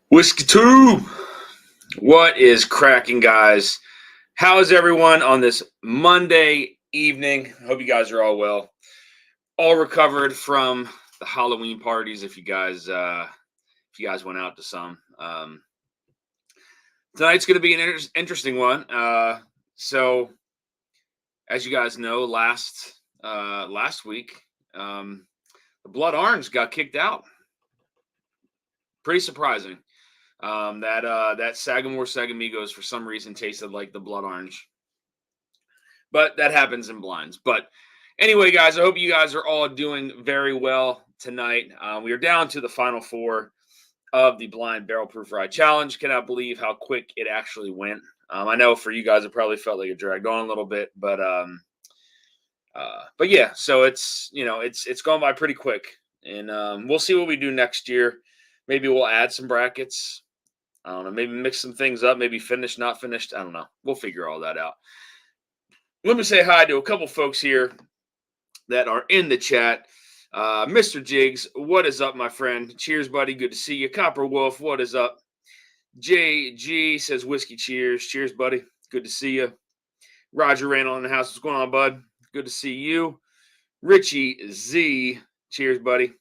Whiskey Tube, what is cracking, guys? How is everyone on this Monday evening? Hope you guys are all well, all recovered from the Halloween parties. If you guys went out to some, tonight's going to be an interesting one. So, as you guys know, last week, the Blood Orange got kicked out. Pretty surprising. That Sagamore Sagamigos for some reason tasted like the Blood Orange, but that happens in blinds. But anyway, guys, I hope you guys are all doing very well tonight. We are down to the final four of the Blind Barrel Proof Rye Challenge. Cannot believe how quick it actually went. I know for you guys, it probably felt like it dragged on a little bit, but yeah. So it's gone by pretty quick, and we'll see what we do next year. Maybe we'll add some brackets. I don't know, maybe mix some things up, maybe finished, not finished. I don't know. We'll figure all that out. Let me say hi to a couple folks here that are in the chat. Mr. Jigs, what is up, my friend? Cheers, buddy. Good to see you. Copper Wolf, what is up? JG says whiskey cheers. Cheers, buddy. Good to see you. Roger Randall in the house. What's going on, bud? Good to see you. Richie Z, cheers, buddy.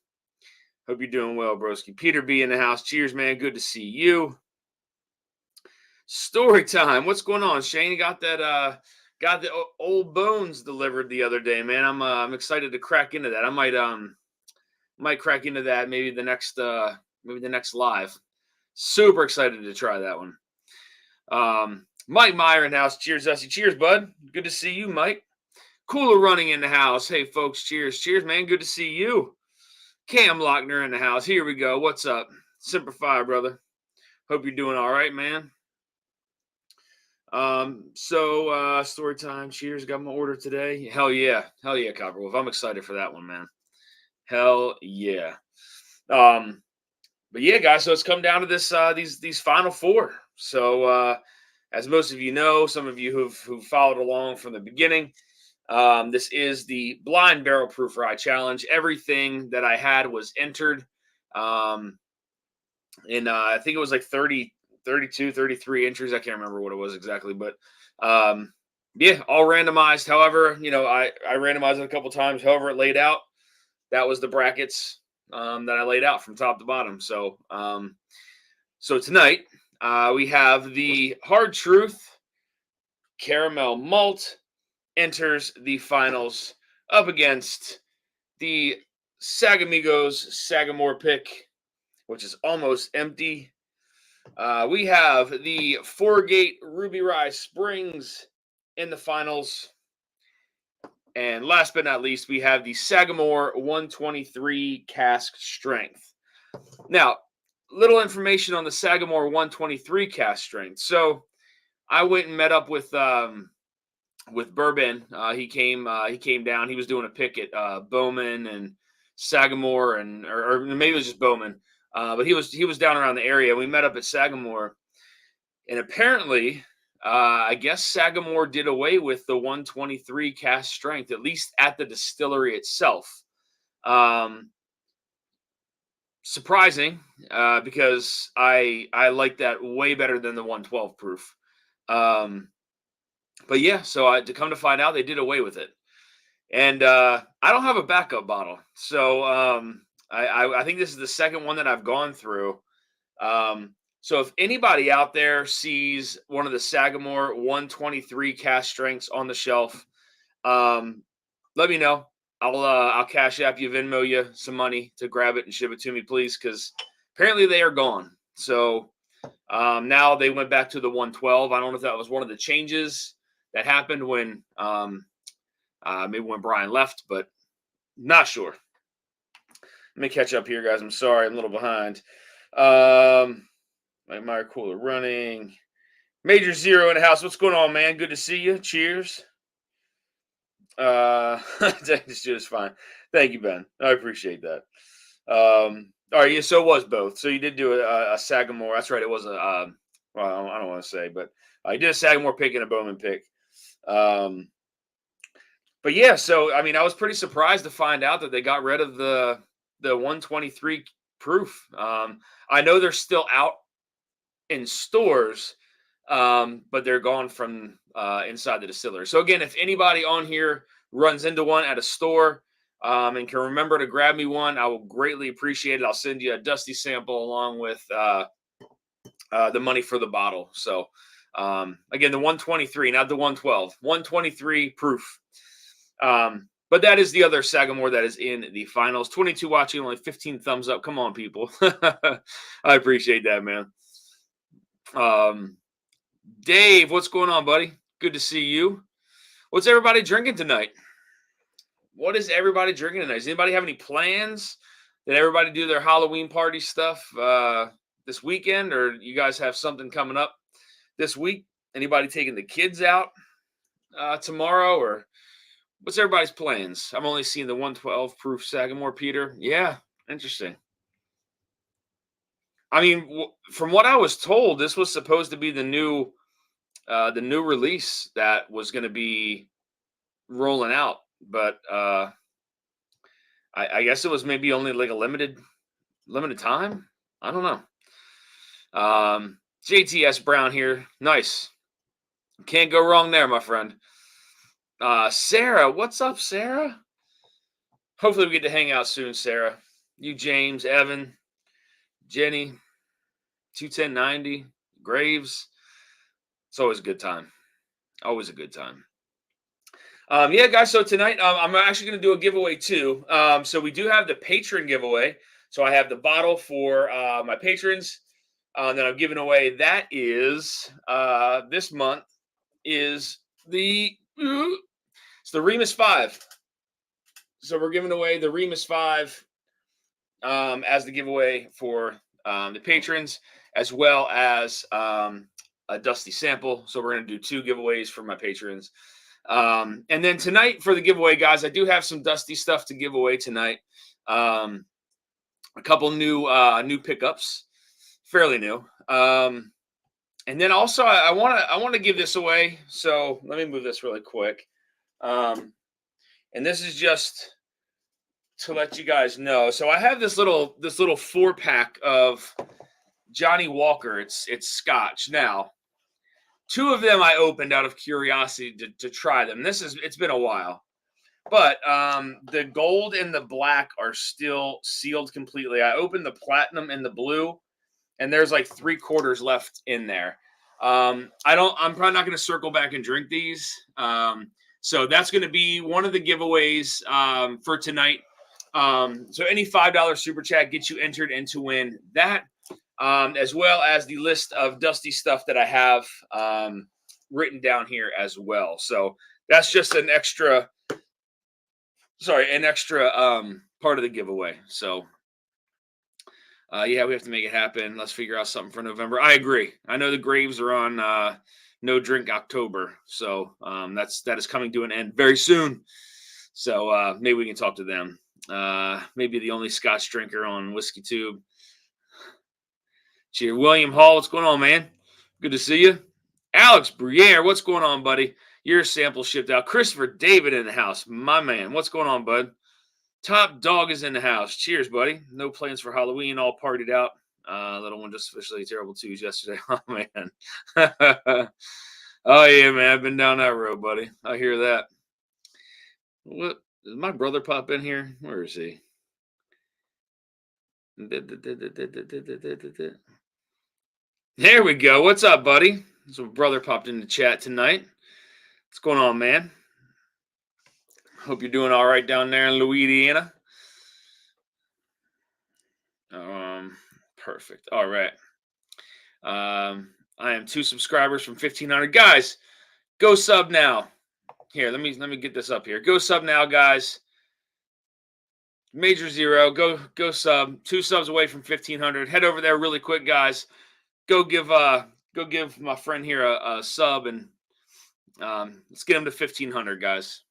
Hope you're doing well, broski. Peter B in the house. Cheers, man. Good to see you. Story time. What's going on, Shane? You got the old bones delivered the other day, man. I'm excited to crack into that. I might crack into that maybe the next live. Super excited to try that one. Mike Meyer in the house. Cheers, Essie. Cheers, bud. Good to see you, Mike. Cooler running in the house. Hey, folks. Cheers. Cheers, man. Good to see you. Cam Lochner in the house. Here we go. What's up? Semper Fi, brother. Hope you're doing all right, man. Story time. Cheers. Got my order today. Hell yeah, Copperwolf. I'm excited for that one, man. Hell yeah. But yeah, guys. So it's come down to this these final four. So as most of you know, some of you who've followed along from the beginning, this is the Blind Barrel Proof Rye Challenge. Everything that I had was entered. I think it was like 32, 33 entries. I can't remember what it was exactly, but yeah, all randomized. However, I randomized it a couple times. However it laid out, that was the brackets that I laid out from top to bottom. So tonight we have the Hard Truth Caramel Malt enters the finals up against the Sagamigos Sagamore pick, which is almost empty. We have the Foregate Ruby Rye Springs in the finals. And last but not least, we have the Sagamore 123 Cask Strength. Now, little information on the Sagamore 123 Cask Strength. So I went and met up with Bourbon. He came down. He was doing a pick at Bowman and Sagamore, or maybe it was just Bowman. But he was down around the area. We met up at Sagamore, and apparently, I guess Sagamore did away with the 123 cask strength, at least at the distillery itself. Surprising, because I like that way better than the 112 proof. But yeah, so to come to find out, they did away with it, and I don't have a backup bottle, so I think this is the second one that I've gone through. So if anybody out there sees one of the Sagamore 123 cask strengths on the shelf, let me know. I'll Cash App you, Venmo you some money to grab it and ship it to me, please, because apparently they are gone. So now they went back to the 112. I don't know if that was one of the changes that happened when maybe when Brian left, but not sure. Let me catch up here, guys. I'm sorry, I'm a little behind. My Meyer Cooler running. Major Zero in the house. What's going on, man? Good to see you. Cheers. Just fine. Thank you, Ben. I appreciate that. All right, yeah, so it was both. So you did do a Sagamore. That's right. It was a well, I don't want to say, but I did a Sagamore pick and a Bowman pick. But yeah, so I mean, I was pretty surprised to find out that they got rid of the 123 proof. I know they're still out in stores, but they're gone from inside the distillery. So again, if anybody on here runs into one at a store and can remember to grab me one, I will greatly appreciate it. I'll send you a dusty sample along with the money for the bottle. So again, the 123, not the 112, 123 proof. But that is the other Sagamore that is in the finals. 22 watching, only 15 thumbs up. Come on, people. I appreciate that, man. Dave, what's going on, buddy? Good to see you. What's everybody drinking tonight? What is everybody drinking tonight? Does anybody have any plans? Did everybody do their Halloween party stuff this weekend, or you guys have something coming up this week? Anybody taking the kids out tomorrow, or what's everybody's plans? I'm only seeing the 112 proof Sagamore, Peter. Yeah, interesting. I mean, from what I was told, this was supposed to be the new release that was going to be rolling out, but I guess it was maybe only like a limited time. I don't know. JTS Brown here. Nice. Can't go wrong there, my friend. Sarah, what's up, Sarah? Hopefully we get to hang out soon, Sarah. You, James, Evan, Jenny, 21090, Graves. It's always a good time. Always a good time. Yeah, guys, so tonight I'm actually going to do a giveaway too. So we do have the patron giveaway. So I have the bottle for my patrons that I'm giving away. That is this month is it's the Remus 5. So we're giving away the Remus 5 as the giveaway for the patrons, as well as a dusty sample. So we're going to do 2 giveaways for my patrons. And then tonight for the giveaway, guys, I do have some dusty stuff to give away tonight. A couple new pickups, fairly new. And then also I want to give this away. So let me move this really quick. And this is just to let you guys know. So I have this little 4-pack of Johnny Walker. It's Scotch. Now, 2 of them I opened out of curiosity to try them. It's been a while, but the gold and the black are still sealed completely. I opened the platinum and the blue, and there's like 3/4 left in there. I'm probably not going to circle back and drink these. So that's going to be one of the giveaways for tonight. So any $5 super chat gets you entered in to win that. As well as the list of dusty stuff that I have written down here as well. So that's just an extra part of the giveaway. So yeah, we have to make it happen. Let's figure out something for November. I agree. I know the Graves are on No Drink October. So that is coming to an end very soon. So maybe we can talk to them. Maybe the only Scotch drinker on Whiskey Tube. Cheer. William Hall, what's going on, man? Good to see you. Alex Briere, what's going on, buddy? Your sample shipped out. Christopher David in the house. My man, what's going on, bud? Top Dog is in the house. Cheers, buddy. No plans for Halloween. All partied out. Little one just officially terrible twos yesterday. Oh, man. Oh, yeah, man. I've been down that road, buddy. I hear that. What? Did my brother pop in here? Where is he? There we go. What's up, buddy? So brother popped in the chat tonight. What's going on, man? Hope you're doing all right down there in Louisiana. Perfect. All right. I am 2 subscribers from 1,500. Guys, go sub now. Here, let me get this up here. Go sub now, guys. Major Zero. Go sub. 2 subs away from 1,500. Head over there really quick, guys. Go give my friend here a sub, and let's get him to 1,500, guys.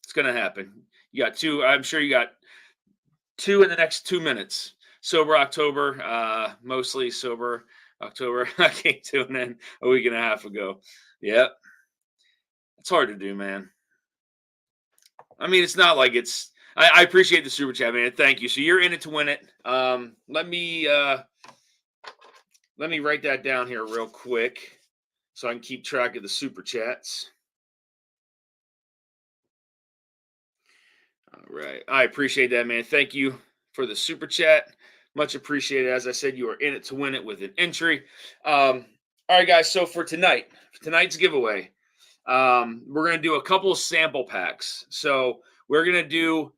It's gonna happen. You got 2. I'm sure you got 2 in the next 2 minutes. Sober October, mostly sober October. I came to an end a week and a half ago. Yep, it's hard to do, man. I mean, it's not like it's. I appreciate the super chat, man. Thank you. So you're in it to win it. Let me let me write that down here real quick so I can keep track of the super chats. All right. I appreciate that, man. Thank you for the super chat. Much appreciated. As I said, you are in it to win it with an entry. All right, guys. So for tonight's giveaway, we're gonna do a couple of sample packs. So we're gonna do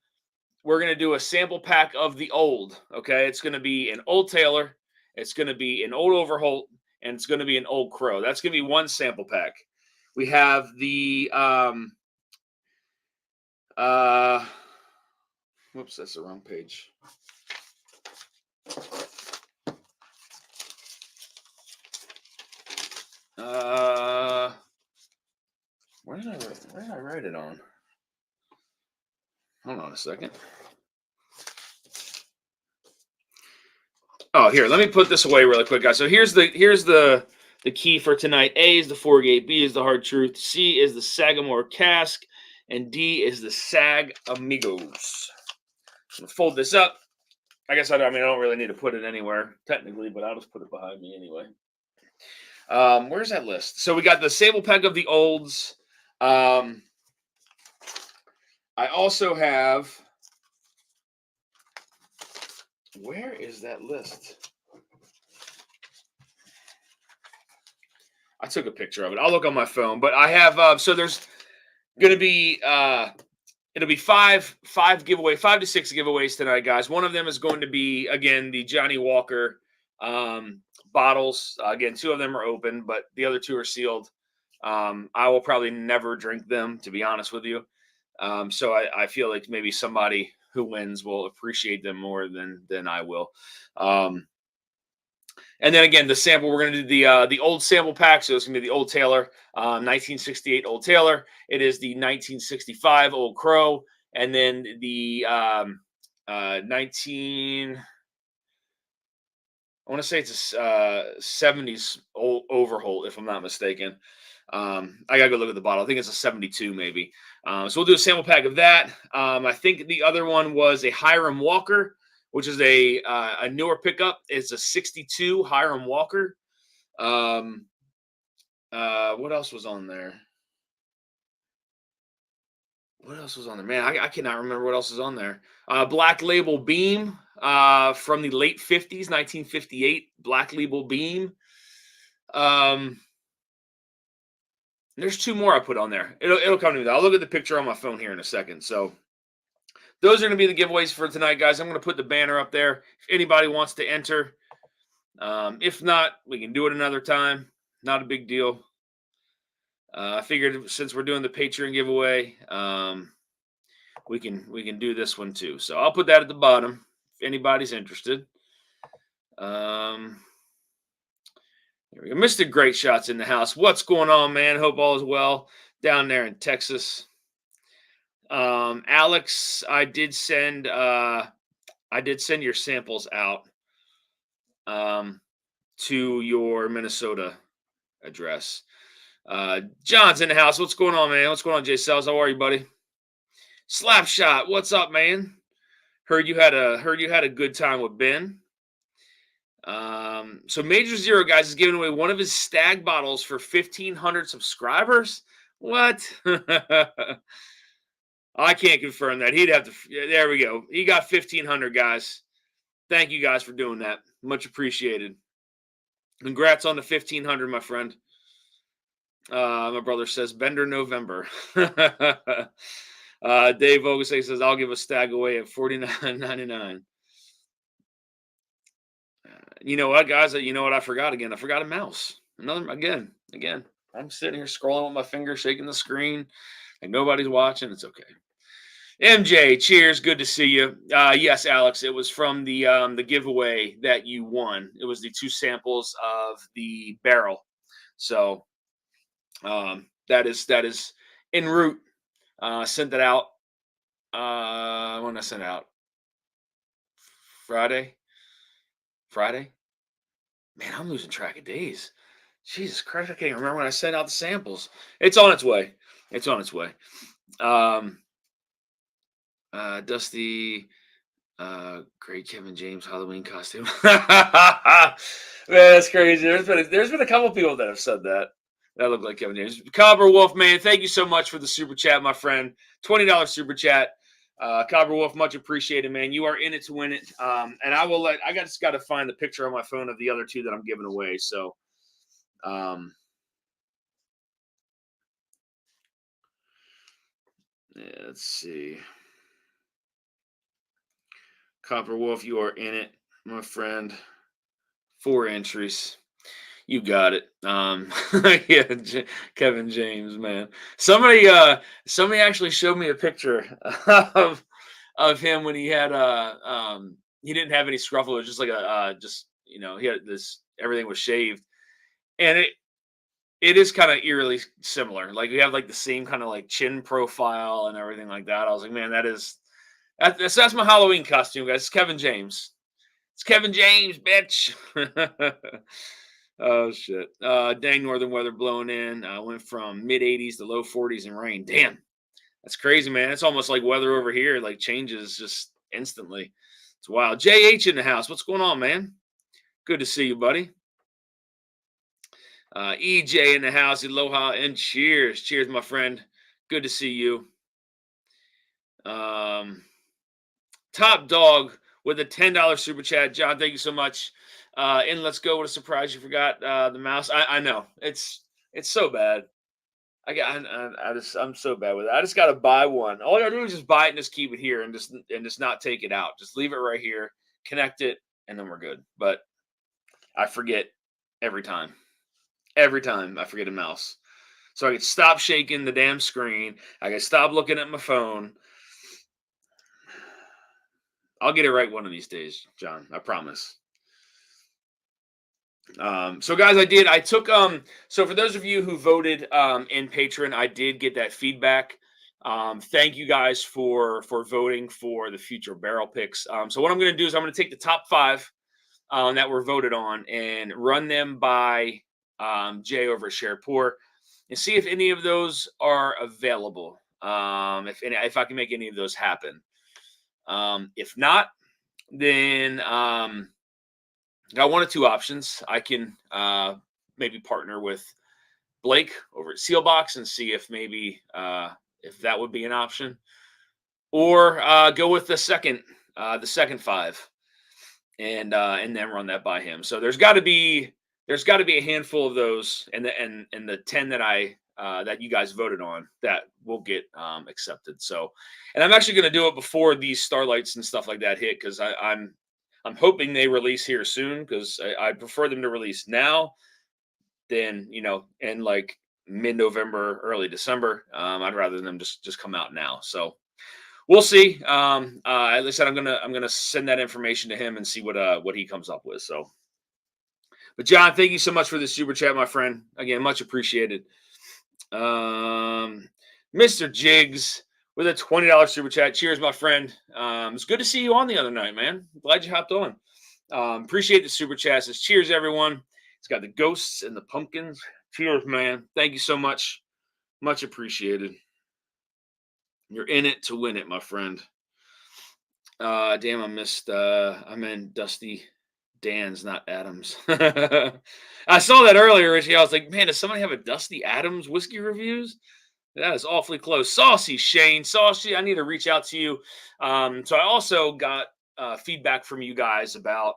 a sample pack of the old. Okay, it's gonna be an old Taylor, it's gonna be an old Overholt, and it's gonna be an old Crow. That's gonna be one sample pack. We have the whoops, that's the wrong page. Where did I write it on? Hold on a second. Oh, here, let me put this away really quick, guys. So here's the key for tonight. A is the Forgate, B is the Hard Truth, C is the Sagamore Cask, and D is the Sag Amigos. I'm gonna fold this up. I guess I don't really need to put it anywhere technically, but I'll just put it behind me anyway. Where's that list? So we got the sample pack of the olds. I also have. Where is that list? I took a picture of it. I'll look on my phone, but I have. So there's going to be. It'll be five to six giveaways tonight, guys. One of them is going to be again the Johnny Walker bottles. Again, two of them are open, but the other two are sealed. I will probably never drink them, to be honest with you. So I feel like maybe somebody who wins will appreciate them more than I will. And then again, the sample, we're going to do the old sample pack. So it's going to be the old Taylor, 1968 old Taylor. It is the 1965 old Crow. And then the 19, I want to say it's a 70s old Overholt, if I'm not mistaken. I got to go look at the bottle. I think it's a 72 maybe. So we'll do a sample pack of that. I think the other one was a Hiram Walker, which is a newer pickup. It's a 62 Hiram Walker. What else was on there? Man, I cannot remember what else is on there. Black Label Beam from the late 50s, 1958. Black Label Beam. There's two more I put on there. It'll come to me. I'll look at the picture on my phone here in a second. So those are going to be the giveaways for tonight, guys. I'm going to put the banner up there if anybody wants to enter. If not, we can do it another time. Not a big deal. I figured since we're doing the Patreon giveaway, we can do this one too. So I'll put that at the bottom if anybody's interested. There we go. Mr. Great Shots in the house. What's going on, man? Hope all is well down there in Texas. Alex, I did send your samples out to your Minnesota address. John's in the house. What's going on, man? What's going on, Jay Sells? How are you, buddy? Slapshot, what's up, man? Heard you had a good time with Ben. So Major Zero, guys, is giving away one of his Stag bottles for 1,500 subscribers. What? I can't confirm that. He'd have to. There we go. He got 1,500, guys. Thank you guys for doing that. Much appreciated. Congrats on the 1,500, my friend. My brother says Bender November. Dave Vogelsay says I'll give a Stag away at $49.99. You know what, guys? You know what I forgot again? I forgot a mouse. Again. I'm sitting here scrolling with my finger, shaking the screen, and nobody's watching. It's okay. MJ, cheers. Good to see you. Yes, Alex, it was from the giveaway that you won. It was the two samples of the barrel. So that is en route. Sent it out. When I sent it out? Friday. Man, I'm losing track of days. Jesus Christ, I can't even remember when I sent out the samples. It's on its way. Dusty, great Kevin James Halloween costume. Man, that's crazy. There's been a couple people that have said that. That look like Kevin James. Cobber Wolf, man, thank you so much for the super chat, my friend. $20 super chat. Cobber Wolf, much appreciated, man. You are in it to win it. And I just got to find the picture on my phone of the other two that I'm giving away. So, yeah, let's see. Copper Wolf, you are in it, my friend. 4 entries. You got it. Yeah, Kevin James, man. Somebody actually showed me a picture of him when he had he didn't have any scruffle. It was just like he had this, everything was shaved, and it is kind of eerily similar. Like we have like the same kind of like chin profile and everything like that. I was like, man, that's my Halloween costume, guys. It's Kevin James. It's Kevin James, bitch. Oh shit. Dang, northern weather blowing in. Went from mid 80s to low 40s and rain. Damn. That's crazy, man. It's almost like weather over here, like changes just instantly. It's wild. JH in the house. What's going on, man? Good to see you, buddy. EJ in the house. Aloha and cheers. Cheers, my friend. Good to see you. Top Dog with a $10 super chat. John, thank you so much. And let's go with a surprise. You forgot the mouse. I know it's so bad. I'm so bad with it. I just got to buy one. All I got to do is just buy it and just keep it here and just not take it out. Just leave it right here, connect it, and then we're good. But I forget every time. Every time I forget a mouse. So I can stop shaking the damn screen. I can stop looking at my phone. I'll get it right one of these days, John. I promise. So guys, I took so for those of you who voted in Patreon, I did get that feedback. Thank you guys for voting for the future barrel picks. So what I'm going to do is I'm going to take the top 5 that were voted on and run them by Jay over at Sharepour and see if any of those are available. If I can make any of those happen. If not, then got 1 or 2 options. I can maybe partner with Blake over at Sealbox and see if maybe if that would be an option, or go with the second 5 and then run that by him. So there's got to be a handful of those, and the 10 that that you guys voted on that will get accepted. So, and I'm actually going to do it before these starlights and stuff like that hit, because I'm hoping they release here soon, because I prefer them to release now than, in like mid-November, early December. I'd rather them just come out now. So we'll see. As I said, I'm gonna send that information to him and see what he comes up with. So, but John, thank you so much for the super chat, my friend. Again, much appreciated. Mr. Jiggs with a $20 super chat. Cheers, my friend. It's good to see you on the other night, man. Glad you hopped on. Appreciate the super chat. Says, cheers, everyone. It's got the ghosts and the pumpkins. Cheers, man. Thank you so much. Much appreciated. You're in it to win it, my friend. Damn, I meant Dusty Dan's, not Adams. I saw that earlier, Richie. I was like, man, does somebody have a Dusty Adams whiskey reviews? That is awfully close. Saucy Shane. Saucy, I need to reach out to you. So I also got feedback from you guys about,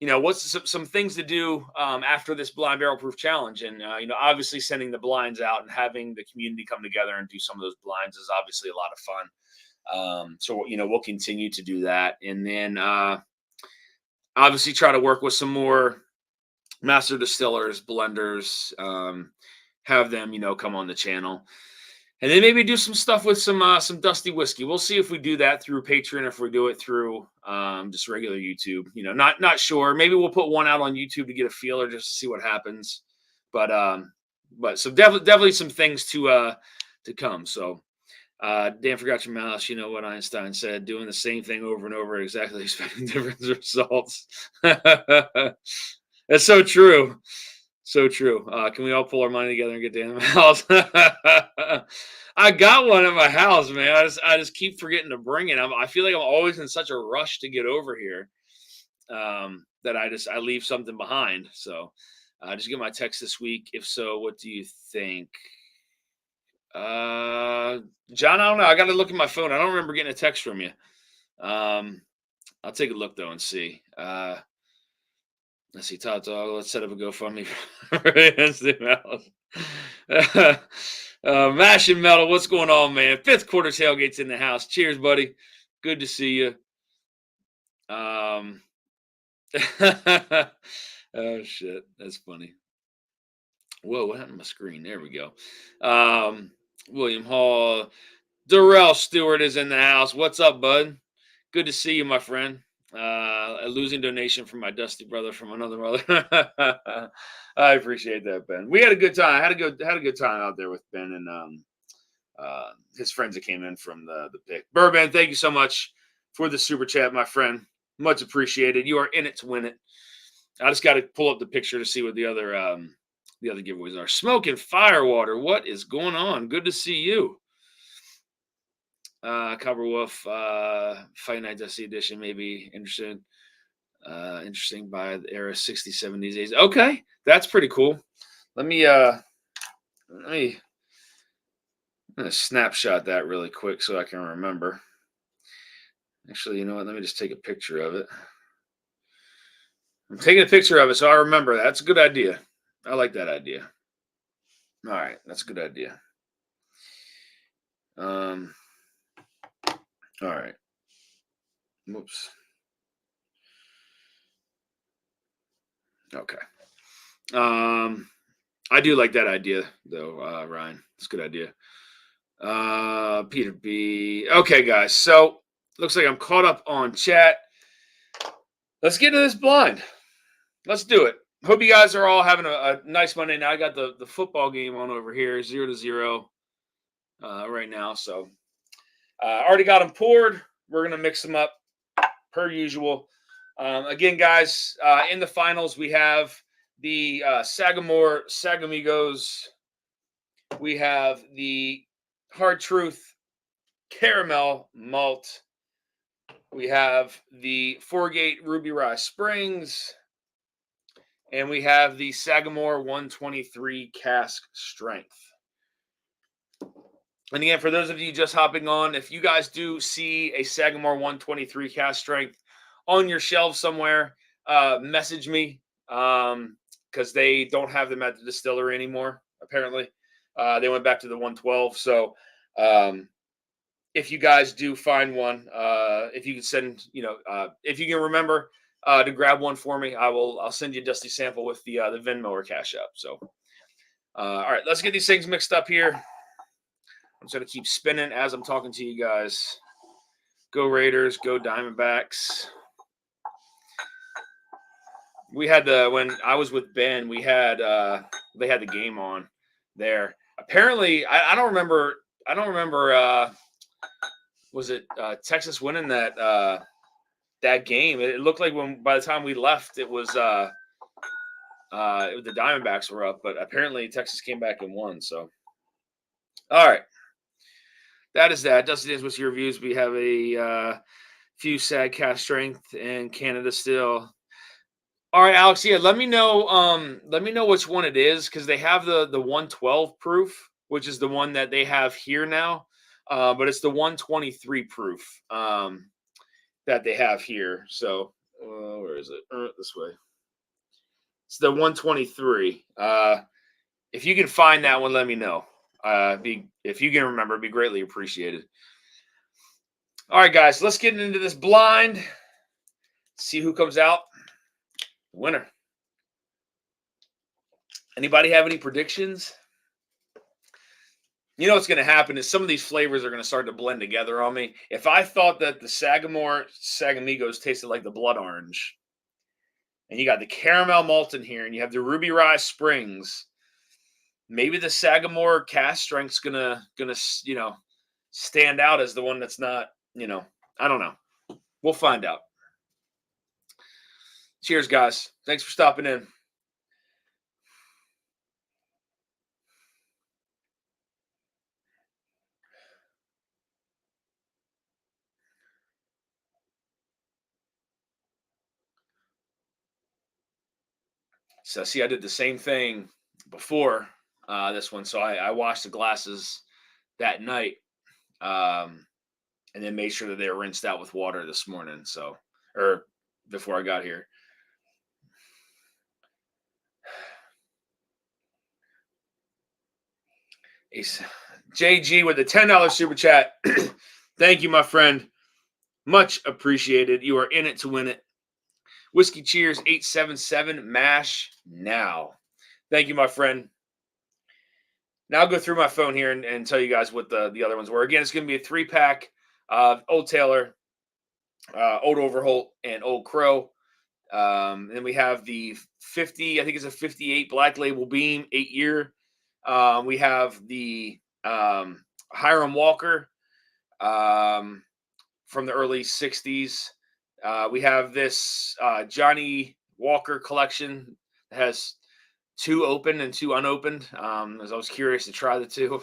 what's some things to do after this blind barrel proof challenge. And, obviously sending the blinds out and having the community come together and do some of those blinds is obviously a lot of fun. So, we'll continue to do that. And then obviously try to work with some more master distillers, blenders, have them, come on the channel, and then maybe do some stuff with some Dusty whiskey. We'll see if we do that through Patreon, if we do it through just regular YouTube. Not sure. Maybe we'll put one out on YouTube to get a feeler, just to see what happens. But so definitely some things to come. So Dan forgot your mouse. You know what Einstein said: doing the same thing over and over, exactly expecting different results. That's so true. So true. Can we all pull our money together and get down the house? I got one at my house, man. I just keep forgetting to bring it. I feel like I'm always in such a rush to get over here. that I leave something behind. So just get my text this week. If so, what do you think? Uh, John, I don't know. I got to look at my phone. I don't remember getting a text from you. Um, I'll take a look though and see. Let's see, Todd Dog. Let's set up a GoFundMe for Instant Mouse. Mash and Metal, what's going on, man? Fifth quarter tailgates in the house. Cheers, buddy. Good to see you. Oh shit, that's funny. Whoa, what happened to my screen? There we go. William Hall, Darrell Stewart is in the house. What's up, bud? Good to see you, my friend. A losing donation from my dusty brother from another mother. I appreciate that, Ben. We had a good time. I had a good time out there with Ben and his friends that came in from the pick. Burban, thank you so much for the super chat, my friend. Much appreciated. You are in it to win it. I just got to pull up the picture to see what the other giveaways are. Smoke and Firewater. What is going on? Good to see you. Copper Wolf, Fight Night Dusty Edition, maybe interesting. Interesting by the era 60s, 70s, 80s. Okay, that's pretty cool. Let me I'm gonna snapshot that really quick so I can remember. Actually, you know what? Let me just take a picture of it. I'm taking a picture of it so I remember. That's a good idea. I like that idea. All right, that's a good idea. All right. Whoops. Okay. I do like that idea though, Ryan. It's a good idea. Peter B. Okay, guys. So looks like I'm caught up on chat. Let's get into this blind. Let's do it. Hope you guys are all having a nice Monday. Now I got the football game on over here, 0-0 right now. So already got them poured. We're gonna mix them up per usual. Again, guys, in the finals we have the Sagamore Sagamigos. We have the Hard Truth Caramel Malt. We have the Four-Gate Ruby Rye Springs. And we have the Sagamore 123 Cask Strength. And again, for those of you just hopping on, if you guys do see a Sagamore 123 Cask Strength on your shelves somewhere, message me because they don't have them at the distillery anymore, apparently. They went back to the 112. So if you guys do find one, if you can send, if you can remember to grab one for me, I'll send you a dusty sample with the Venmo or Cash App. So, all right, let's get these things mixed up here. I'm just gonna keep spinning as I'm talking to you guys. Go Raiders, go Diamondbacks. We had when I was with Ben, we had they had the game on there. Apparently, I don't remember. Was it Texas winning that game? It looked like by the time we left, it was the Diamondbacks were up, but apparently Texas came back and won. So, all right, that is that. Dusty Days, what's your reviews? We have a few sad cash strength in Canada still. All right, Alex. Yeah, let me know. Let me know which one it is because they have the 112 proof, which is the one that they have here now. But it's the 123 proof that they have here. So where is it? This way. It's the 123. If you can find that one, let me know. If you can remember, it'd be greatly appreciated. All right, guys, let's get into this blind. See who comes out. Winner. Anybody have any predictions? You know what's going to happen is some of these flavors are going to start to blend together on me. If I thought that the Sagamore Sagamigos tasted like the blood orange, and you got the caramel malt in here, and you have the Ruby Rye Springs, maybe the Sagamore Cask Strength's gonna stand out as the one that's not, I don't know. We'll find out. Cheers, guys. Thanks for stopping in. So see, I did the same thing before this one. So I washed the glasses that night, um, and then made sure that they were rinsed out with water this morning. So, or before I got here. Ace- JG with the $10 super chat. Thank you, my friend. Much appreciated. You are in it to win it. Whiskey Cheers 877 MASH now. Thank you, my friend. Now I'll go through my phone here and tell you guys what the other ones were. Again, it's going to be a 3-pack of Old Taylor, Old Overholt, and Old Crow. Then we have the 50, I think it's a 58 Black Label Beam, 8-year. We have the Hiram Walker from the early 60s. We have this Johnny Walker collection that has 2 open and 2 unopened. As I was curious to try the 2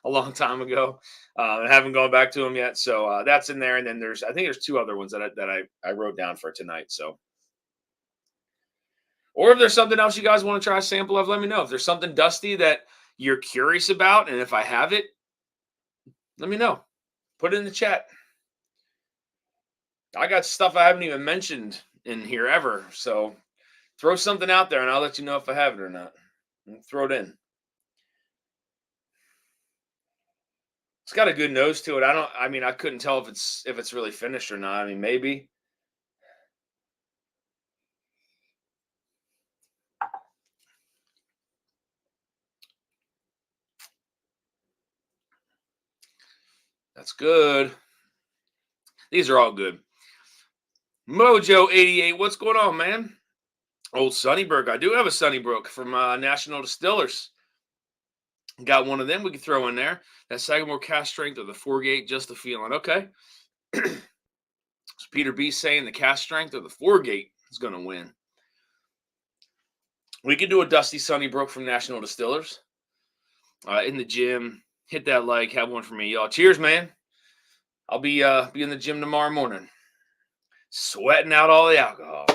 a long time ago. I haven't gone back to them yet. So that's in there. And then I think there's 2 other ones that I wrote down for tonight. So, or if there's something else you guys want to try a sample of, let me know. If there's something dusty that you're curious about, and if I have it, let me know. Put it in the chat. I got stuff I haven't even mentioned in here ever. So throw something out there and I'll let you know if I have it or not. Throw it in. It's got a good nose to it. I couldn't tell if it's really finished or not. I mean, maybe. That's good. These are all good. Mojo88, what's going on, man? Old Sunnybrook. I do have a Sunnybrook from National Distillers. Got one of them we can throw in there. That Sagamore cast strength or the 4-gate, just a feeling. Okay. So Peter B saying the cast strength or the 4-gate is going to win. We could do a Dusty Sunnybrook from National Distillers. In the gym, hit that like, have one for me, y'all. Cheers, man. I'll be in the gym tomorrow morning, sweating out all the alcohol.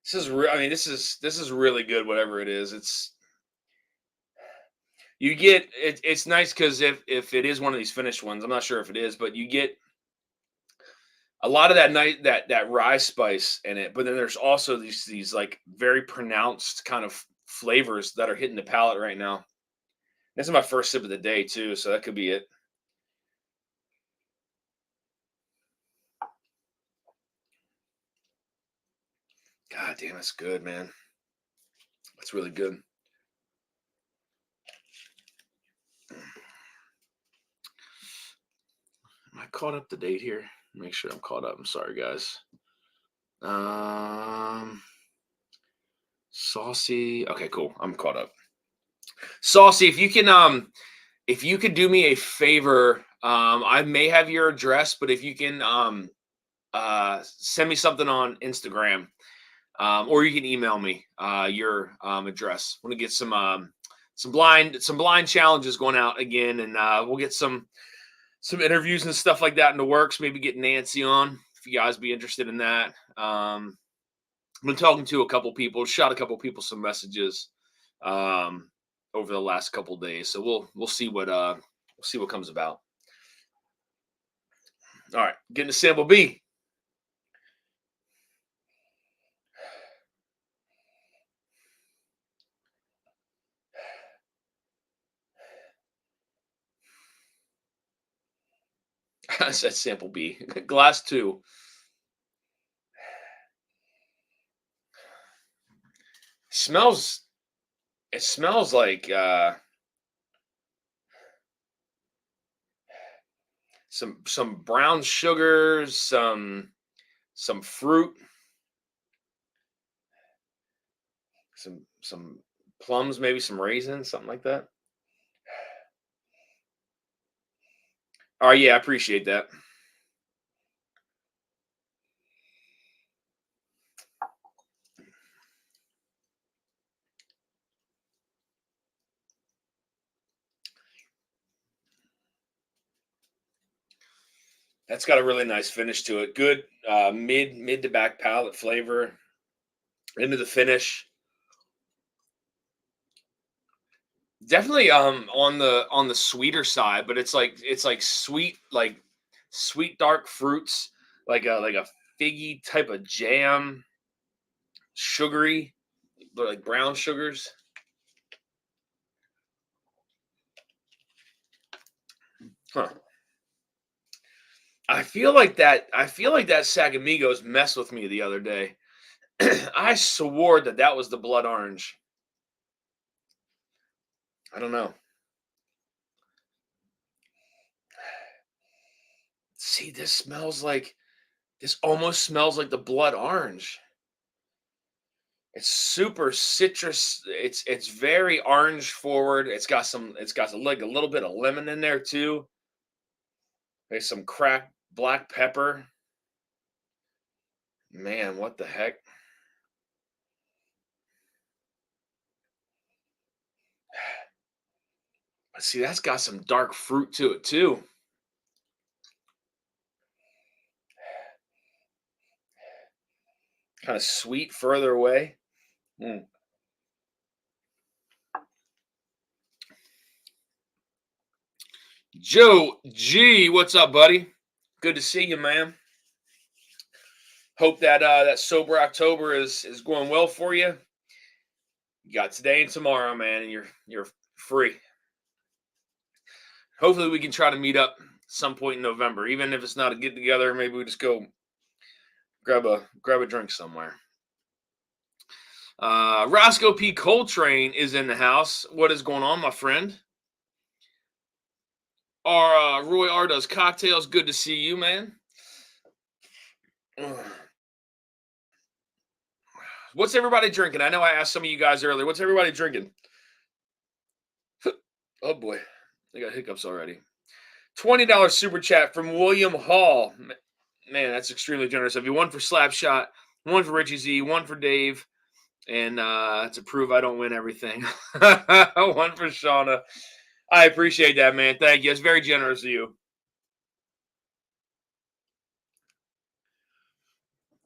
This is real. I mean, this is really good. Whatever it is, you get it. It's nice because if it is one of these finished ones, I'm not sure if it is, but you get a lot of that rye spice in it. But then there's also these like very pronounced kind of flavors that are hitting the palate right now. This is my first sip of the day too, so that could be it. God damn, that's good, man. That's really good. Am I caught up to date here? Make sure I'm caught up. I'm sorry, guys. Saucy. Okay, cool. I'm caught up. Saucy, if you could do me a favor, I may have your address, but if you can send me something on Instagram, or you can email me your address. I want to get some blind challenges going out again, and we'll get some interviews and stuff like that in the works. Maybe get Nancy on if you guys be interested in that. I've been talking to a couple people, shot a couple people some messages over the last couple days, so we'll see what comes about. All right, getting to sample B. I said sample B. Glass 2. Smells. It smells like some brown sugars, some fruit, some plums, maybe some raisins, something like that. Oh yeah, I appreciate that. That's got a really nice finish to it. Good mid to back palate flavor into the finish. Definitely on the sweeter side, but it's like sweet, like sweet dark fruits, like a figgy type of jam, sugary, like brown sugars. Huh. I feel like that Sagamigos messed with me the other day. I swore that was the blood orange. I don't know. See, this almost smells like the blood orange. It's super citrus. It's very orange forward. It's got like a little bit of lemon in there too. There's some cracked black pepper. Man, what the heck? But see, that's got some dark fruit to it too. Kind of sweet further away. Mm. Joe G, what's up, buddy? Good to see you, man. Hope that sober October is going well for you. You got today and tomorrow, man, and you're free. Hopefully, we can try to meet up some point in November, even if it's not a get together. Maybe we just go grab a drink somewhere. Roscoe P. Coltrane is in the house. What is going on, my friend? Our Roy R does cocktails. Good to see you, man. What's everybody drinking? I know I asked some of you guys earlier. What's everybody drinking? Oh boy, I got hiccups already. $20 super chat from William Hall. Man, that's extremely generous of you. One for Slapshot, one for Richie Z, one for Dave, and to prove I don't win everything, one for Shauna. I appreciate that, man. Thank you. It's very generous of you.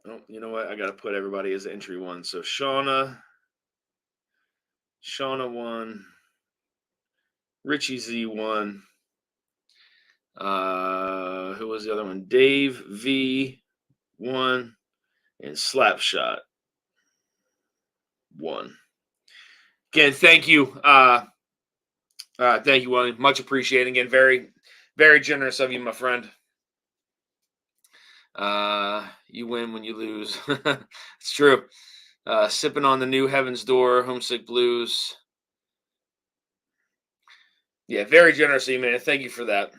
Oh, you know what? I got to put everybody as entry one. So Shauna won. Richie Z won. Who was the other one? Dave V won, and Slapshot won. Again, thank you. Thank you, William. Much appreciated. Again, very, very generous of you, my friend. You win when you lose. It's true. Sipping on the new Heaven's Door, Homesick Blues. Yeah, very generous of you, man. Thank you for that.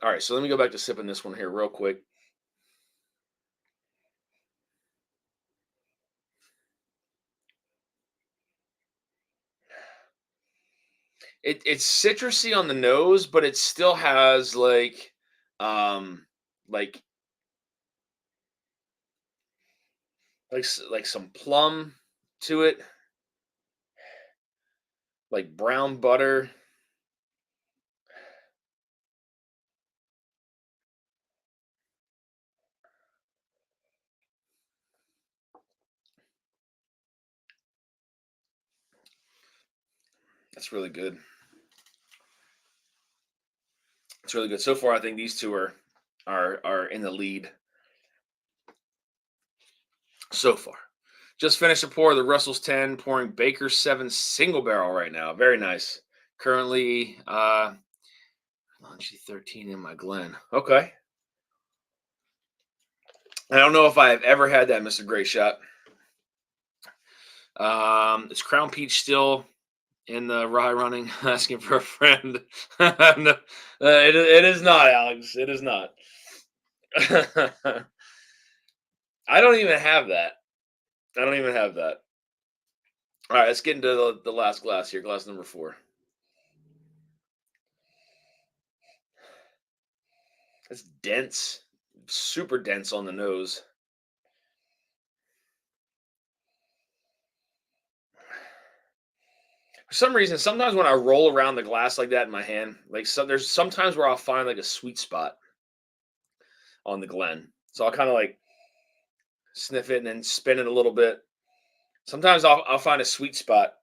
All right, so let me go back to sipping this one here real quick. It's citrusy on the nose, but it still has um, like like some plum to it, like brown butter. That's really good. It's really good so far. I think these two are in the lead so far. Just finished a pour of the Russell's 10, pouring Baker's 7 single barrel right now. Very nice. Currently, Launchy 13 in my Glen. Okay. I don't know if I have ever had that, Mr. Great Shot. Is Crown Peach still in the rye running? Asking for a friend. No, it is not, Alex. It is not. I don't even have that. I don't even have that. All right, let's get into the last glass here. Glass number 4. It's dense, super dense on the nose. For some reason, sometimes when I roll around the glass like that in my hand, like there's sometimes where I'll find like a sweet spot on the Glen. So I'll kind of like sniff it and then spin it a little bit. Sometimes I'll find a sweet spot.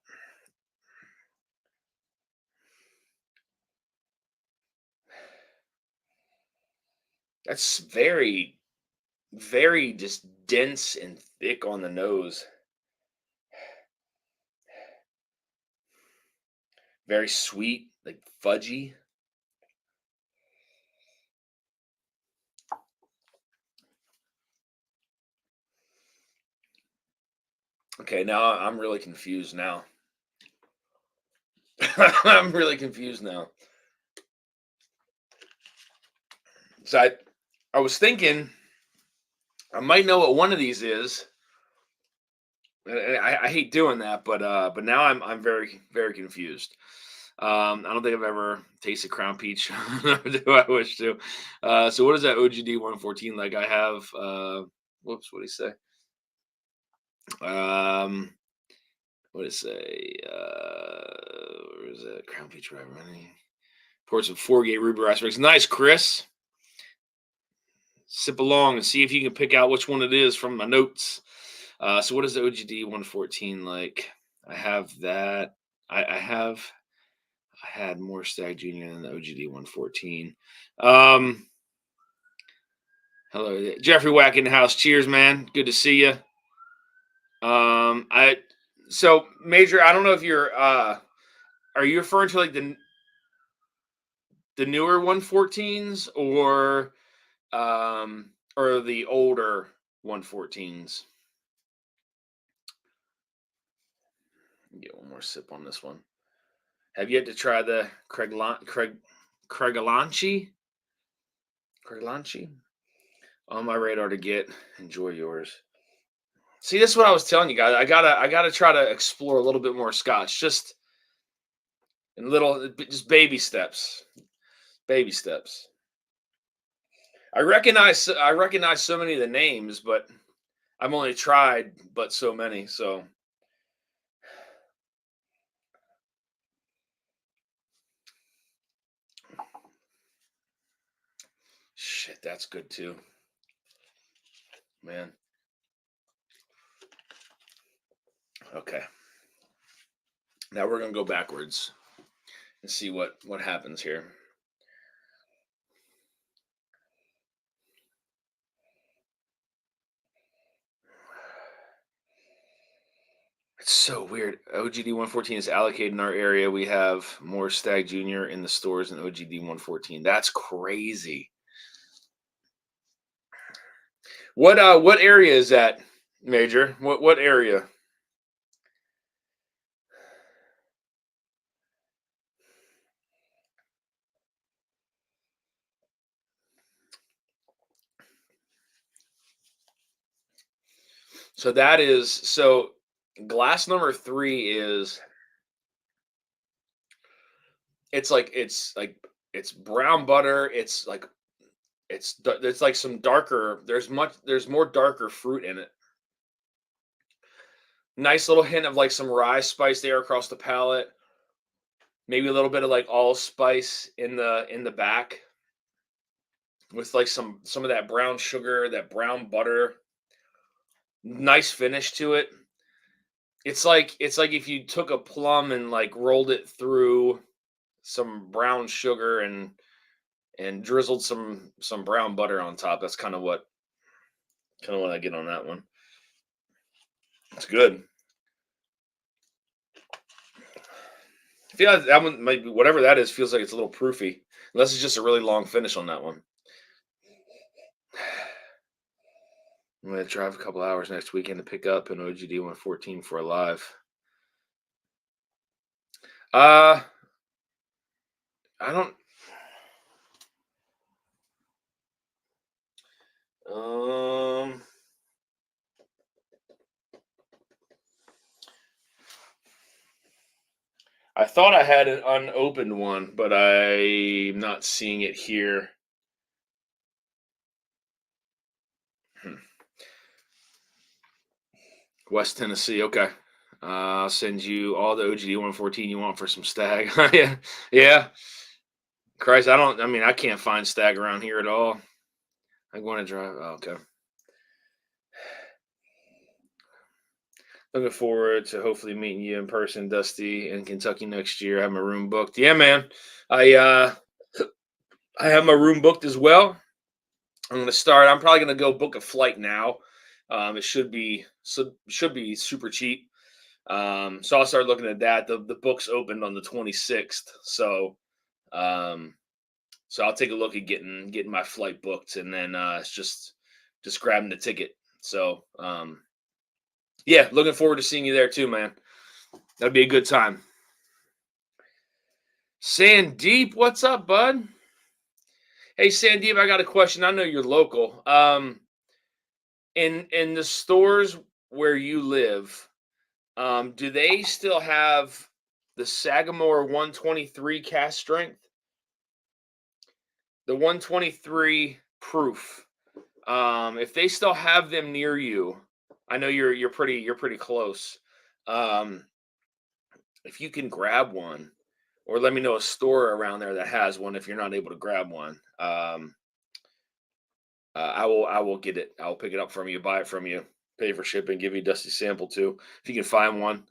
That's very, very just dense and thick on the nose. Very sweet, like fudgy. Okay, now I'm really confused now. I'm really confused now. So I was thinking I might know what one of these is. And I hate doing that, but now I'm very very confused. I don't think I've ever tasted crown peach. Nor do I wish to? So what is that OGD 114 like? I have. Whoops, what do you say? Um, what did it say? Where is that crown peach right running? Pour some 4-gate ruby raspberries. Nice, Chris. Sip along and see if you can pick out which one it is from my notes. So what is the OGD 114 like? I have that. I had more Stag Junior than the OGD 114. Hello, Jeffrey Wack in the house. Cheers, man. Good to see you. I so Major. I don't know if you're. Are you referring to like the newer 114s or the older 114s? Get one more sip on this one. Have you yet to try the Craigalanchi? Craigalanchi? On my radar to get. Enjoy yours. See, this is what I was telling you guys. I gotta try to explore a little bit more Scotch, just in just baby steps, baby steps. I recognize so many of the names, but I've only tried but so many. So shit, that's good too, man. Okay, now we're gonna go backwards and see what happens here. It's so weird. OGD 114 is allocated in our area. We have more Stag Junior in the stores than OGD 114. That's crazy. What area is that, Major? What area? So that is so glass number 3 is it's brown butter. It's like some darker. There's more darker fruit in it. Nice little hint of like some rye spice there across the palate. Maybe a little bit of like allspice in the back with like some of that brown sugar, that brown butter. Nice finish to it. It's like if you took a plum and like rolled it through some brown sugar and drizzled some brown butter on top. That's kind of what I get on that one. It's good. I feel like that one might be whatever that is. Feels like it's a little proofy, unless it's just a really long finish on that one. I'm gonna drive a couple hours next weekend to pick up an OGD 114 for a live. Uh, I don't. Um, I thought I had an unopened one, but I'm not seeing it here. Hmm. West Tennessee. Okay. I'll send you all the OGD 114 you want for some stag. Yeah, yeah. Christ, I mean, I can't find stag around here at all. I want to drive. Oh, okay. Looking forward to hopefully meeting you in person, Dusty, in Kentucky next year. I have my room booked. Yeah, man. I uh I have my room booked as well. I'm gonna start. I'm probably gonna go book a flight now. It should be super cheap. So I'll start looking at that. The books opened on the 26th, um, so I'll take a look at getting my flight booked, and then it's just grabbing the ticket. So yeah, looking forward to seeing you there too, man. That'd be a good time. Sandeep, what's up, bud? Hey, Sandeep, I got a question. I know you're local. In the stores where you live, do they still have the Sagamore 123 cast strength? The 123 proof. If they still have them near you, I know you're pretty close. Um, if you can grab one, or let me know a store around there that has one. If you're not able to grab one, I will get it. I'll pick it up from you, buy it from you, pay for shipping, give you a dusty sample too if you can find one.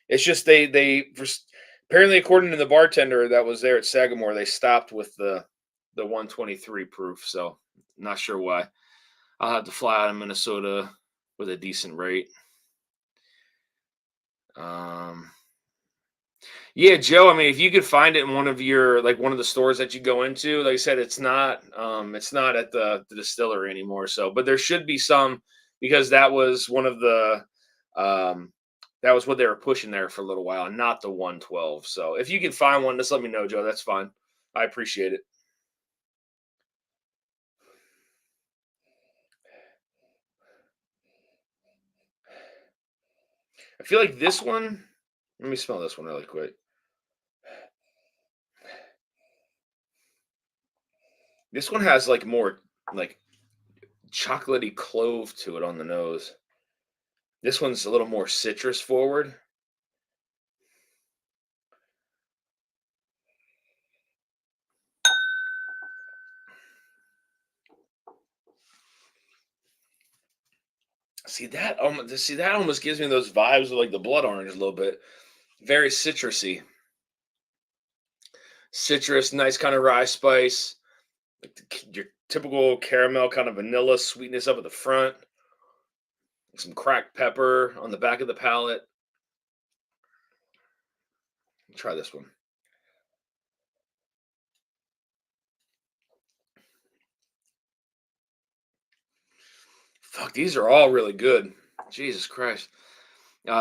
It's just apparently, according to the bartender that was there at Sagamore, they stopped with the 123 proof. So not sure why. I'll have to fly out of Minnesota with a decent rate. Um, yeah, Joe. I mean, if you could find it in one of your one of the stores that you go into, like I said, it's not at the distillery anymore. So, but there should be some because that was one of the that was what they were pushing there for a little while, and not the 112. So, if you can find one, just let me know, Joe. That's fine. I appreciate it. I feel like this one. Let me smell this one really quick. This one has like more like chocolatey clove to it on the nose. This one's a little more citrus forward. See that almost gives me those vibes of like the blood orange a little bit. Very citrusy. Citrus, nice kind of rye spice. Like your typical caramel kind of vanilla sweetness up at the front. Some cracked pepper on the back of the palate. Try this one. Fuck, these are all really good. Jesus Christ.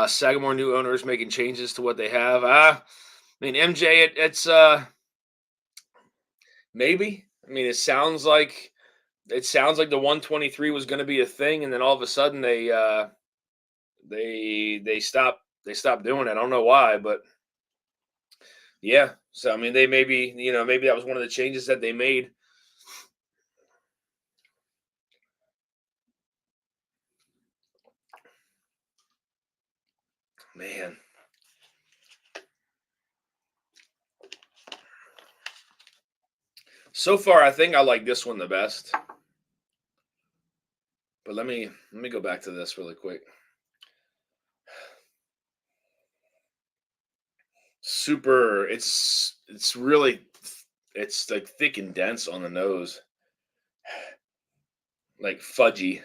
Sagamore new owners making changes to what they have. I mean, MJ, it's maybe. I mean, it sounds like the 123 was going to be a thing, and then all of a sudden they stopped doing it. I don't know why, but yeah. So I mean, they maybe that was one of the changes that they made. Man, so far I think I like this one the best. But let me go back to this really quick. Super, it's really it's like thick and dense on the nose, like fudgy.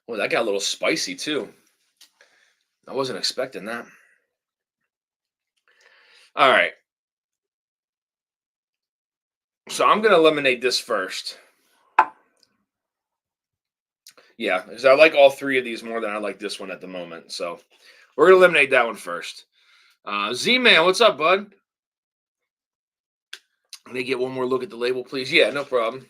Well, that got a little spicy too. I wasn't expecting that. All right. So I'm going to eliminate this first. Yeah, because I like all three of these more than I like this one at the moment. So we're going to eliminate that one first. Z-Man, what's up, bud? Let me get one more look at the label, please. Yeah, no problem.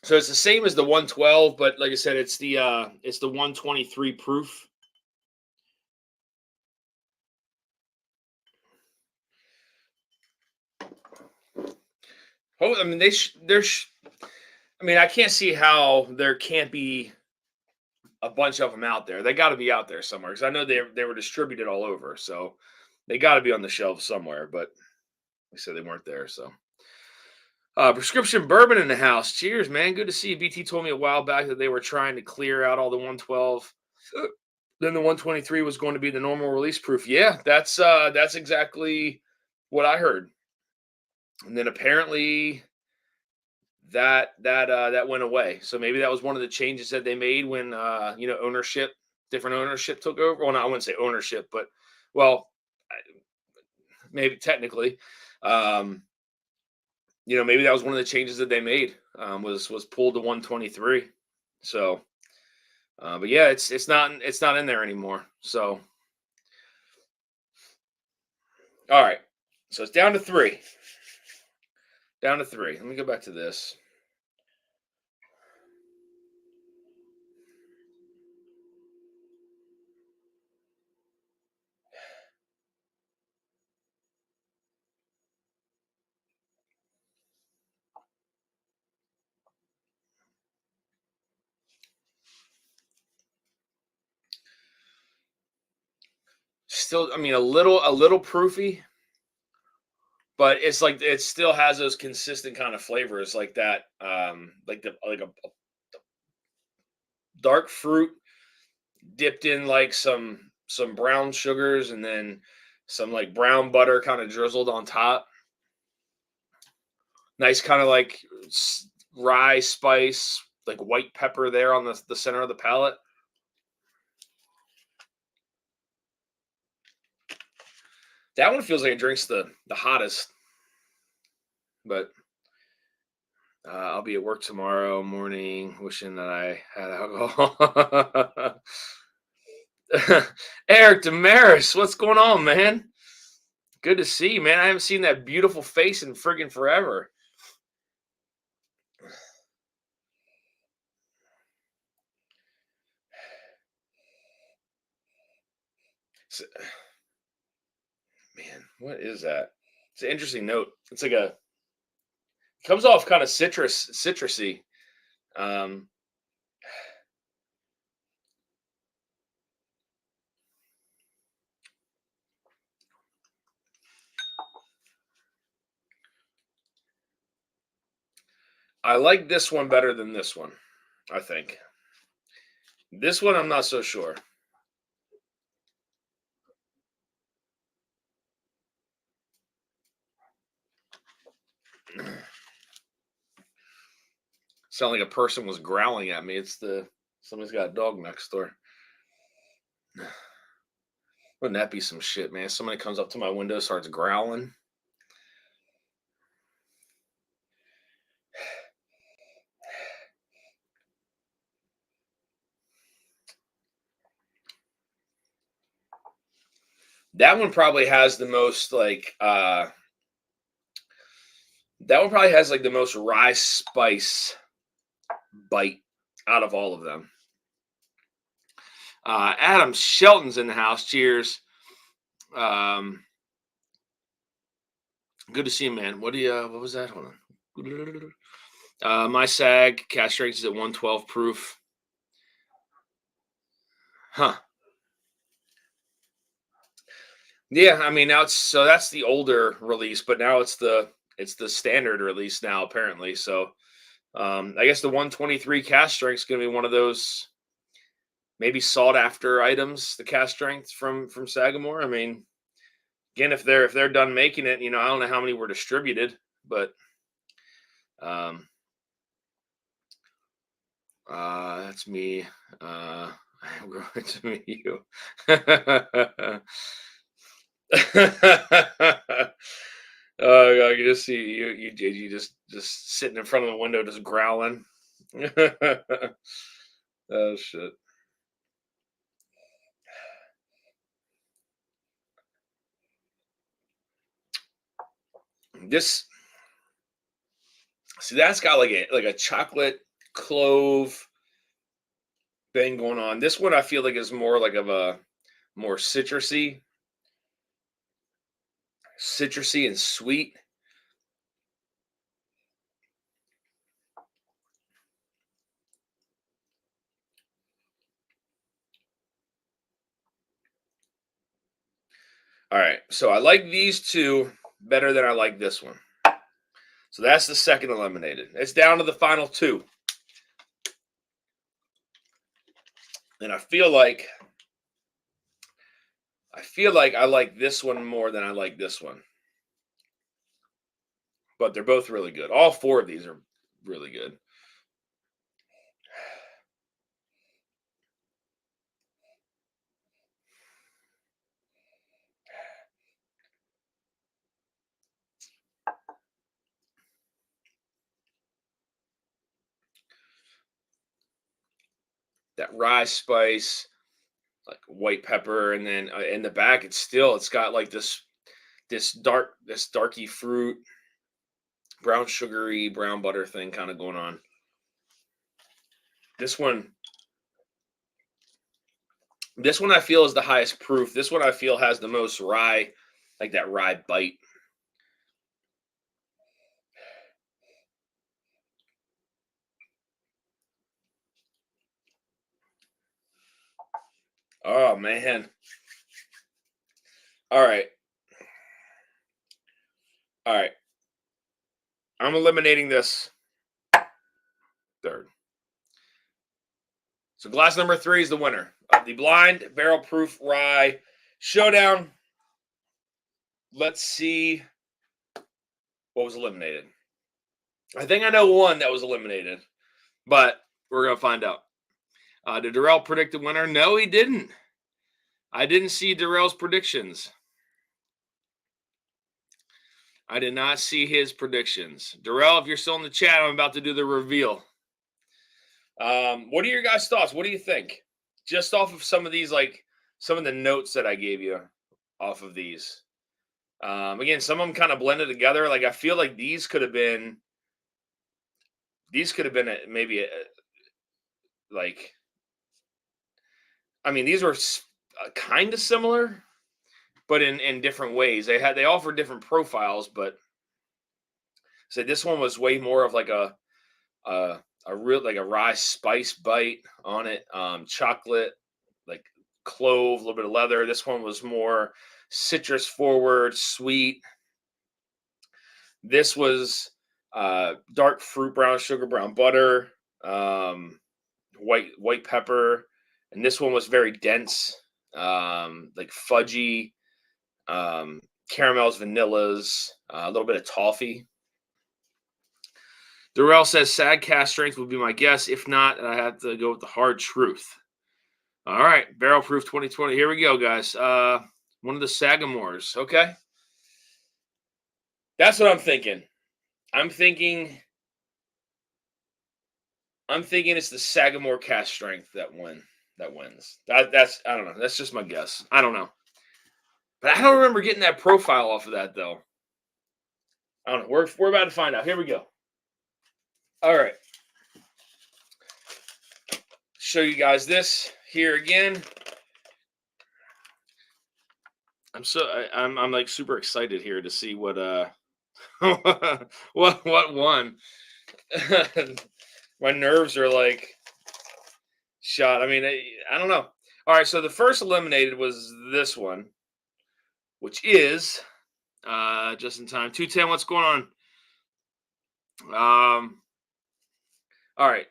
So it's the same as the 112, but like I said, it's the 123 proof. I mean, I mean, I can't see how there can't be a bunch of them out there. They got to be out there somewhere because I know they were distributed all over, so they got to be on the shelves somewhere. But they said they weren't there. So prescription bourbon in the house. Cheers, man. Good to see you. BT told me a while back that they were trying to clear out all the 112. Then the 123 was going to be the normal release proof. Yeah, that's exactly what I heard. And then apparently that went away. So maybe that was one of the changes that they made when different ownership took over. Well, no, I wouldn't say ownership, but well, maybe technically, um, maybe that was one of the changes that they made, was pulled to 123. So, but yeah, it's not in there anymore. So, all right, so it's down to three. Down to three. Let me go back to this. Still, I mean, a little proofy, but it's like it still has those consistent kind of flavors like that, like a dark fruit dipped in like some brown sugars and then some like brown butter kind of drizzled on top. Nice kind of like rye spice, like white pepper there on the center of the palate. That one feels like it drinks the hottest, but I'll be at work tomorrow morning, wishing that I had alcohol. Eric Damaris, what's going on, man? Good to see you, man. I haven't seen that beautiful face in friggin' forever. S- Man, what is that? It's an interesting note. It's like comes off kind of citrusy. Um, I like this one better than this one. I think this one I'm not so sure. Sound like a person was growling at me. Somebody's got a dog next door. Wouldn't that be some shit, man? Somebody comes up to my window, starts growling. That one probably has the most that one probably has like the most rye spice bite out of all of them. Adam Shelton's in the house. Cheers. Um, Good to see you, man. What was that? Hold on. My SAG cash strength is at 112 proof. Huh. Yeah, I mean now that's the older release, but now it's the standard release now apparently. So I guess the 123 cast strength is going to be one of those maybe sought after items. The cast strength from Sagamore. I mean, again, if they're done making it, I don't know how many were distributed, but um, that's me. I'm going to meet you. Oh, I can just see you just sitting in front of the window, just growling. Oh shit! This See, that's got like a chocolate clove thing going on. This one I feel like is more like of a more citrusy and sweet. All right. So I like these two better than I like this one. So that's the second eliminated. It's down to the final two. And I feel like I like this one more than I like this one. But they're both really good. All four of these are really good. That rye spice, like white pepper, and then in the back, it's got like this darky fruit, brown sugary, brown butter thing kind of going on. This one, this one I feel is the highest proof. This one I feel has the most rye, like that rye bite. Oh man. All right. All right. I'm eliminating this third. So glass number 3 is the winner of the blind barrel proof rye showdown. Let's see what was eliminated. I think I know one that was eliminated, but we're gonna find out. Did Darrell predict the winner? No, he didn't. I didn't see Darrell's predictions. I did not see his predictions. Darrell, if you're still in the chat, I'm about to do the reveal. What are your guys' thoughts? What do you think? Just off of some of these, like some of the notes that I gave you off of these. Again, some of them kind of blended together. Like I feel like these could have been maybe like, I mean, these were kind of similar, but in different ways. They offer different profiles, but so this one was way more of like a real like a rye spice bite on it, chocolate, like clove, a little bit of leather. This one was more citrus forward, sweet. This was dark fruit, brown sugar, brown butter, white pepper, and this one was very dense, like fudgy, caramels, vanillas, a little bit of toffee. Darrell says sad cast strength would be my guess. If not, I have to go with the hard truth. All right, barrel proof 2020. Here we go, guys. One of the Sagamores. Okay, that's what I'm thinking. I'm thinking. I'm thinking it's the Sagamore cast strength that wins. That's I don't know. That's just my guess. I don't know, but I don't remember getting that profile off of that though. I don't know. We're about to find out. Here we go. All right. Show you guys this here again. I'm like super excited here to see what what won. My nerves are like shot. I mean, I don't know. All right, so the first eliminated was this one, which is just in time 210. What's going on? All right,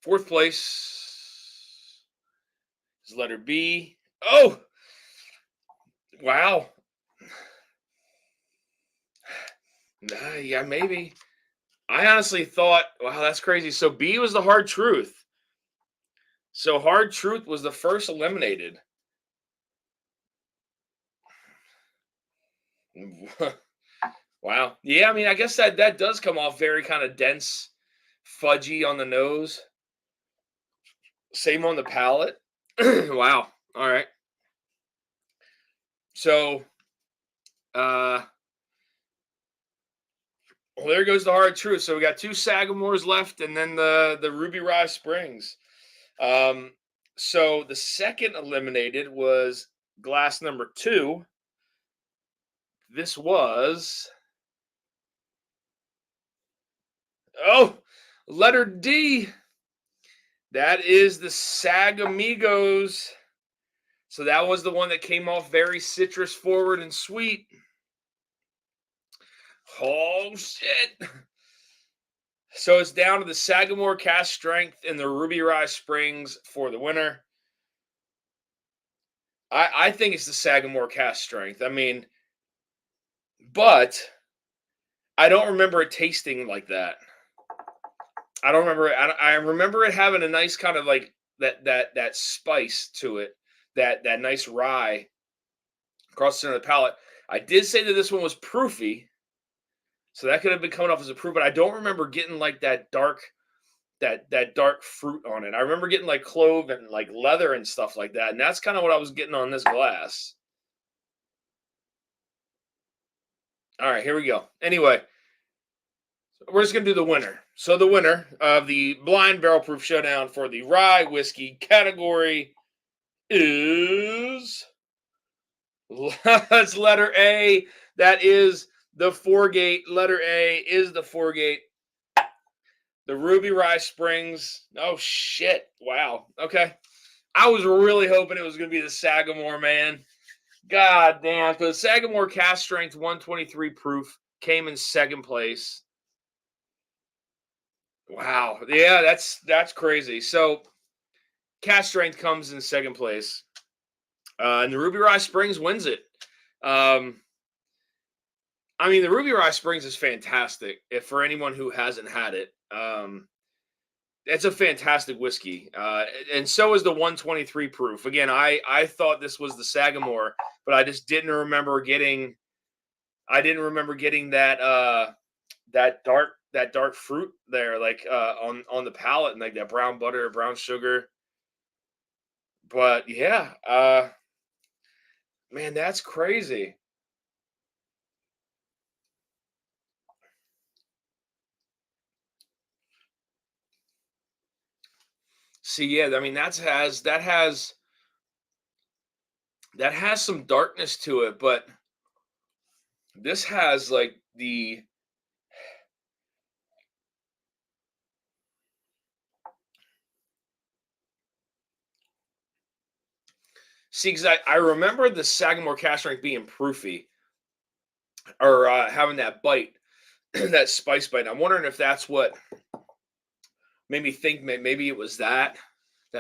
fourth place is letter B. Oh, wow. Yeah, maybe. I honestly thought, wow, that's crazy. So B was the hard truth. So hard truth was the first eliminated. Wow. Yeah, I mean, I guess that does come off very kind of dense, fudgy on the nose. Same on the palate. Wow. All right. So, well, there goes the hard truth. So we got 2 Sagamores left, and then the Ruby Rye Springs. So the second eliminated was glass number 2. This was letter D. That is the Sagamigos So that was the one that came off very citrus forward and sweet. Oh shit. So it's down to the Sagamore Cast Strength and the Ruby Rye Springs for the winner. I think it's the Sagamore Cast Strength. I mean, but I don't remember it tasting like that. I don't remember it. I remember it having a nice kind of like that spice to it, that nice rye across the center of the palate. I did say that this one was proofy, so that could have been coming off as a proof, but I don't remember getting like that dark fruit on it. I remember getting like clove and like leather and stuff like that, and that's kind of what I was getting on this glass. All right, here we go. Anyway, we're just gonna do the winner. So the winner of the blind barrel proof showdown for the rye whiskey category is that's letter A. That is the Foregate. Letter A is the Foregate. The Ruby Rye Springs. Oh shit! Wow. Okay. I was really hoping it was going to be the Sagamore, man. God damn. So the Sagamore Cast Strength 123 proof came in second place. Wow. Yeah, that's crazy. So Cast Strength comes in second place. And the Ruby Rye Springs wins it. I mean, the Ruby Rye Springs is fantastic. If for anyone who hasn't had it, it's a fantastic whiskey, and so is the 123 proof. Again, I thought this was the Sagamore, but I just didn't remember getting. I didn't remember getting that dark fruit there, like on the palate, and like that brown butter, brown sugar. But yeah, man, that's crazy. See, yeah, I mean that has some darkness to it, but this has like the see, because I remember the Sagamore Cast Strength being proofy or having that bite, that spice bite. I'm wondering if that's what made me think maybe it was that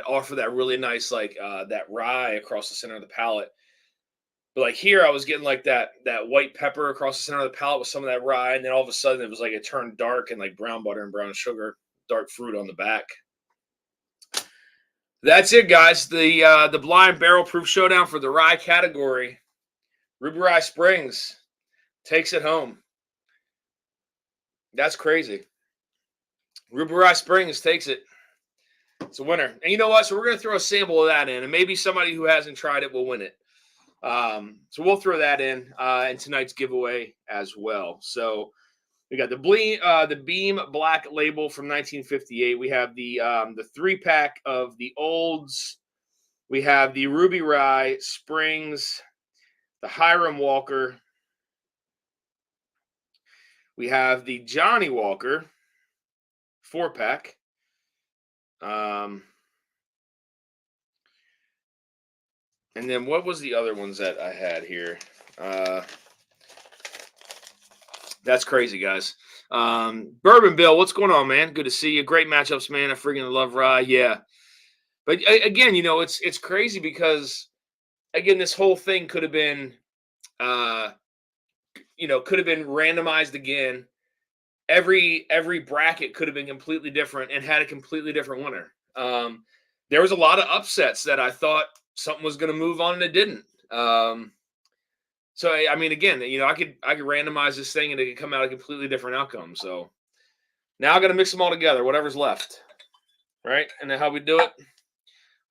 offered that really nice like that rye across the center of the palate. But like here, I was getting like that white pepper across the center of the palate with some of that rye, and then all of a sudden it was like it turned dark and like brown butter and brown sugar, dark fruit on the back. That's it, guys. The blind barrel proof showdown for the rye category. Ruby Rye Springs takes it home. That's crazy. Ruby Rye Springs takes it. It's a winner. And you know what? So we're going to throw a sample of that in, and maybe somebody who hasn't tried it will win it. So we'll throw that in tonight's giveaway as well. So we got the Beam Black Label from 1958. We have the 3-pack of the Olds. We have the Ruby Rye Springs, the Hiram Walker. We have the Johnny Walker 4-pack. And then what was the other ones that I had here? That's crazy, guys. Bourbon Bill, what's going on, man? Good to see you. Great matchups, man. I freaking love Rye. Yeah. But again, you know, it's crazy because again, this whole thing could have been could have been randomized again. Every bracket could have been completely different and had a completely different winner. There was a lot of upsets that I thought something was going to move on and it didn't. So I mean, again, you know, I could randomize this thing and it could come out a completely different outcome. So now I got to mix them all together, whatever's left, right? And then how we do it,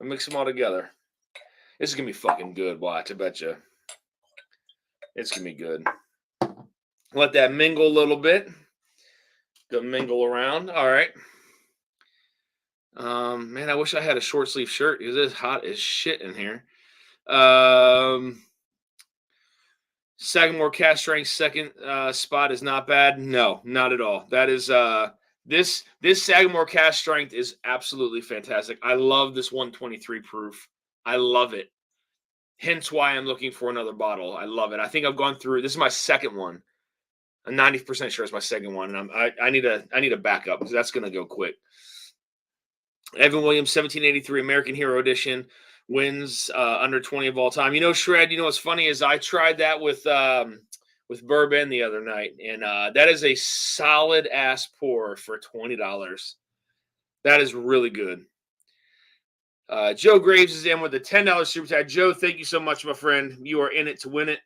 I mix them all together. This is gonna be fucking good. Watch, I bet you. It's gonna be good. Let that mingle a little bit. Go mingle around. All right. Man, I wish I had a short sleeve shirt because it's hot as shit in here. Sagamore Cast Strength second spot is not bad. No, not at all. That is this Sagamore Cast Strength is absolutely fantastic. I love this 123 proof. I love it. Hence why I'm looking for another bottle. I love it. I think I've gone through. This is my second one. I'm 90% sure it's my second one, and I need a backup because that's gonna go quick. Evan Williams, 1783 American Hero Edition, wins under 20 of all time. Shred. What's funny is I tried that with bourbon the other night, and that is a solid ass pour for $20. That is really good. Joe Graves is in with a $10 super chat. Joe, thank you so much, my friend. You are in it to win it.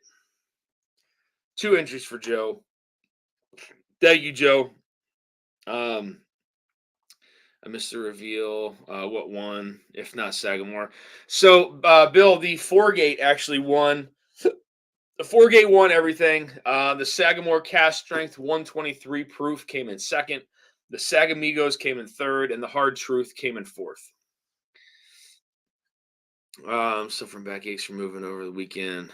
2 entries for Joe. Thank you, Joe. I missed the reveal. What won? If not Sagamore. So, Bill, the Foregate actually won. The Foregate won everything. The Sagamore Cast Strength 123 proof came in second. The Sagamigos came in third, and the Hard Truth came in fourth. Suffering backaches from moving over the weekend.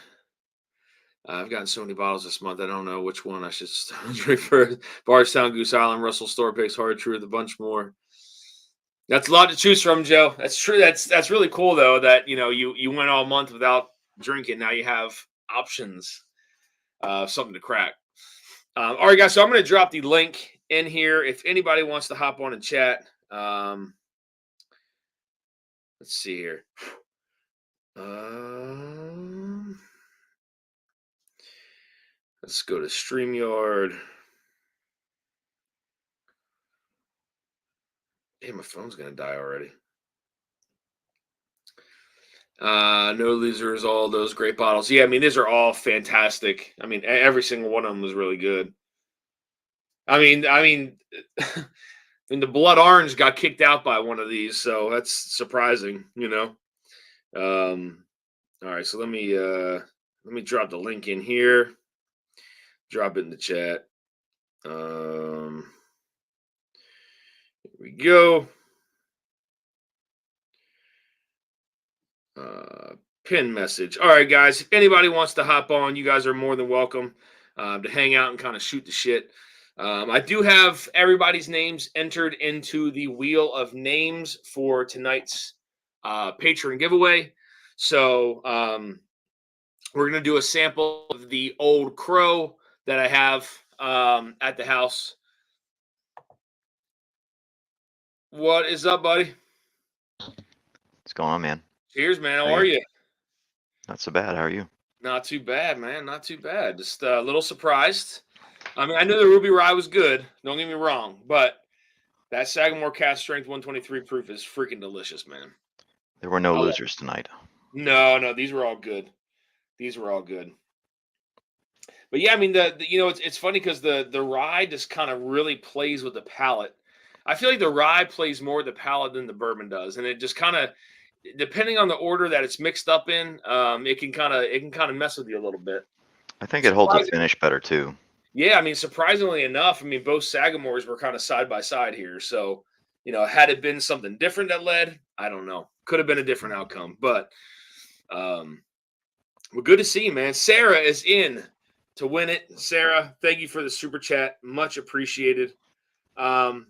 I've gotten so many bottles this month. I don't know which one I should drink first. Bardstown, Goose Island, Russell Store Picks, Hard Truth, a bunch more. That's a lot to choose from, Joe. That's true. That's really cool though. That you went all month without drinking. Now you have options, something to crack. All right, guys. So I'm going to drop the link in here if anybody wants to hop on and chat. Let's see here. Let's go to StreamYard. Hey, my phone's going to die already. No Losers, all those great bottles. Yeah, I mean, these are all fantastic. I mean, every single one of them was really good. I mean, the Blood Orange got kicked out by one of these, so that's surprising, All right, so let me drop the link in here. Drop it in the chat. Here we go. Pin message. All right, guys. If anybody wants to hop on, you guys are more than welcome to hang out and kind of shoot the shit. I do have everybody's names entered into the wheel of names for tonight's patron giveaway. So we're going to do a sample of the Old Crow that I have at the house. What is up, buddy? What's going on, man? Cheers, man. How are you? Not so bad. How are you? Not too bad, man. Not too bad. Just a little surprised. I mean, I knew the Ruby Rye was good. Don't get me wrong. But that Sagamore Cast Strength 123 proof is freaking delicious, man. There were no losers tonight. No. These were all good. But yeah, I mean, it's funny because the rye just kind of really plays with the palate. I feel like the rye plays more with the palate than the bourbon does, and it just kind of, depending on the order that it's mixed up in, it can kind of mess with you a little bit. I think it holds a finish better too. Yeah, I mean, surprisingly enough, I mean, both Sagamores were kind of side by side here. So, had it been something different that led, I don't know, could have been a different outcome. But we're good to see you, man. Sarah is in to win it. Sarah, thank you for the super chat, much appreciated. So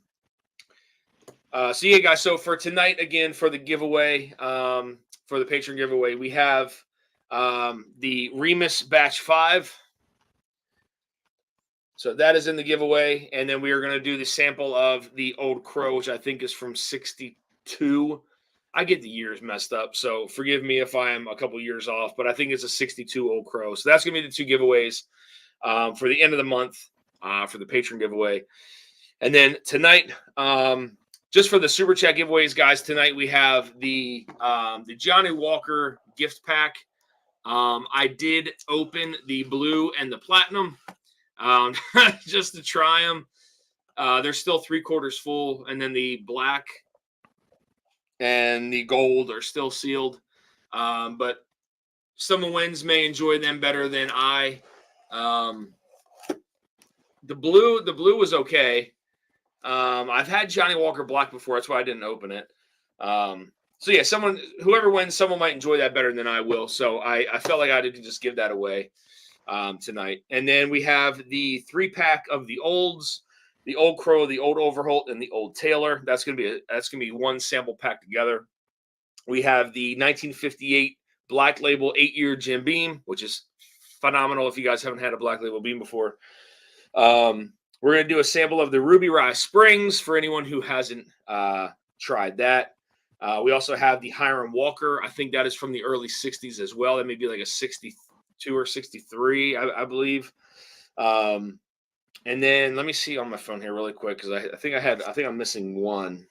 yeah, guys. So for tonight, again, for the giveaway, for the patron giveaway, we have the Remus Batch 5. So that is in the giveaway, and then we are going to do the sample of the Old Crow, which I think is from 62. I get the years messed up, so forgive me if I am a couple years off, but I think it's a 62 Old Crow. So that's going to be the 2 giveaways for the end of the month for the patron giveaway. And then tonight, just for the super chat giveaways, guys, tonight we have the Johnny Walker gift pack. I did open the blue and the platinum just to try them. They're still 3/4 full, and then the black and the gold are still sealed. But some wins may enjoy them better than I. The blue was okay. I've had Johnny Walker Black before. That's why I didn't open it. So yeah, whoever wins, someone might enjoy that better than I will. So I felt like I did just give that away tonight. And then we have the 3-pack of the olds, the Old Crow, the Old Overholt, and the Old Taylor. That's gonna be one sample pack together. We have the 1958 Black Label 8-year Jim Beam, which is phenomenal if you guys haven't had a Black Label Beam before. We're going to do a sample of the Ruby Rye Springs for anyone who hasn't tried that. We also have the Hiram Walker. I think that is from the early 60s as well. That may be like a 62 or 63, I believe. And then let me see on my phone here really quick because I think I'm missing one.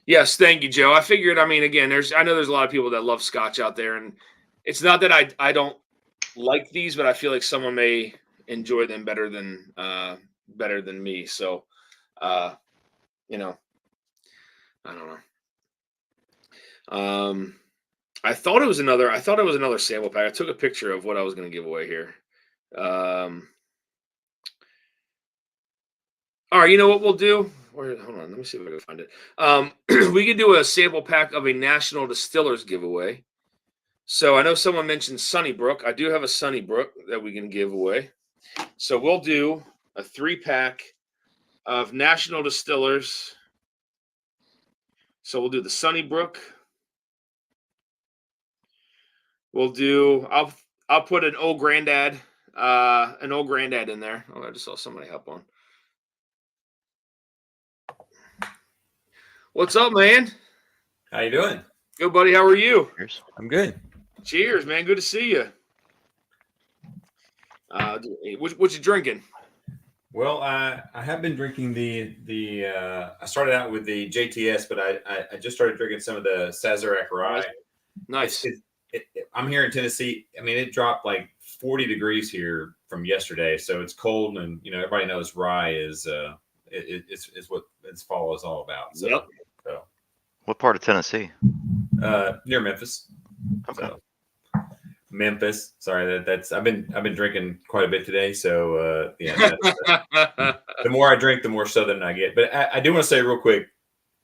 Yes, thank you, Joe. I figured. I mean, again, I know there's a lot of people that love Scotch out there, and it's not that I don't like these, but I feel like someone may enjoy them better than me. So, you know, I don't know. I thought it was another sample pack. I took a picture of what I was going to give away here. All right, you know what we'll do? Hold on, let me see if I can find it. We could do a sample pack of a National Distillers giveaway. So I know someone mentioned Sunnybrook. I do have a Sunnybrook that we can give away. So we'll do a 3-pack of National Distillers. So we'll do the Sunnybrook. We'll do. I'll put an Old Granddad in there. Oh, I just saw somebody hop on. What's up, man? How you doing? Good, buddy. How are you? Cheers. I'm good. Cheers, man. Good to see you. What you drinking? Well, I have been drinking the. I started out with the JTS, but I just started drinking some of the Sazerac Rye. Nice. I'm here in Tennessee. I mean, it dropped like 40 degrees here from yesterday, so it's cold, and everybody knows rye is it's what this fall is all about. So, Yep. So What part of Tennessee? Near Memphis. Okay. So, Memphis. Sorry, that's I've been drinking quite a bit today. So the more I drink, the more southern I get. But I do want to say real quick,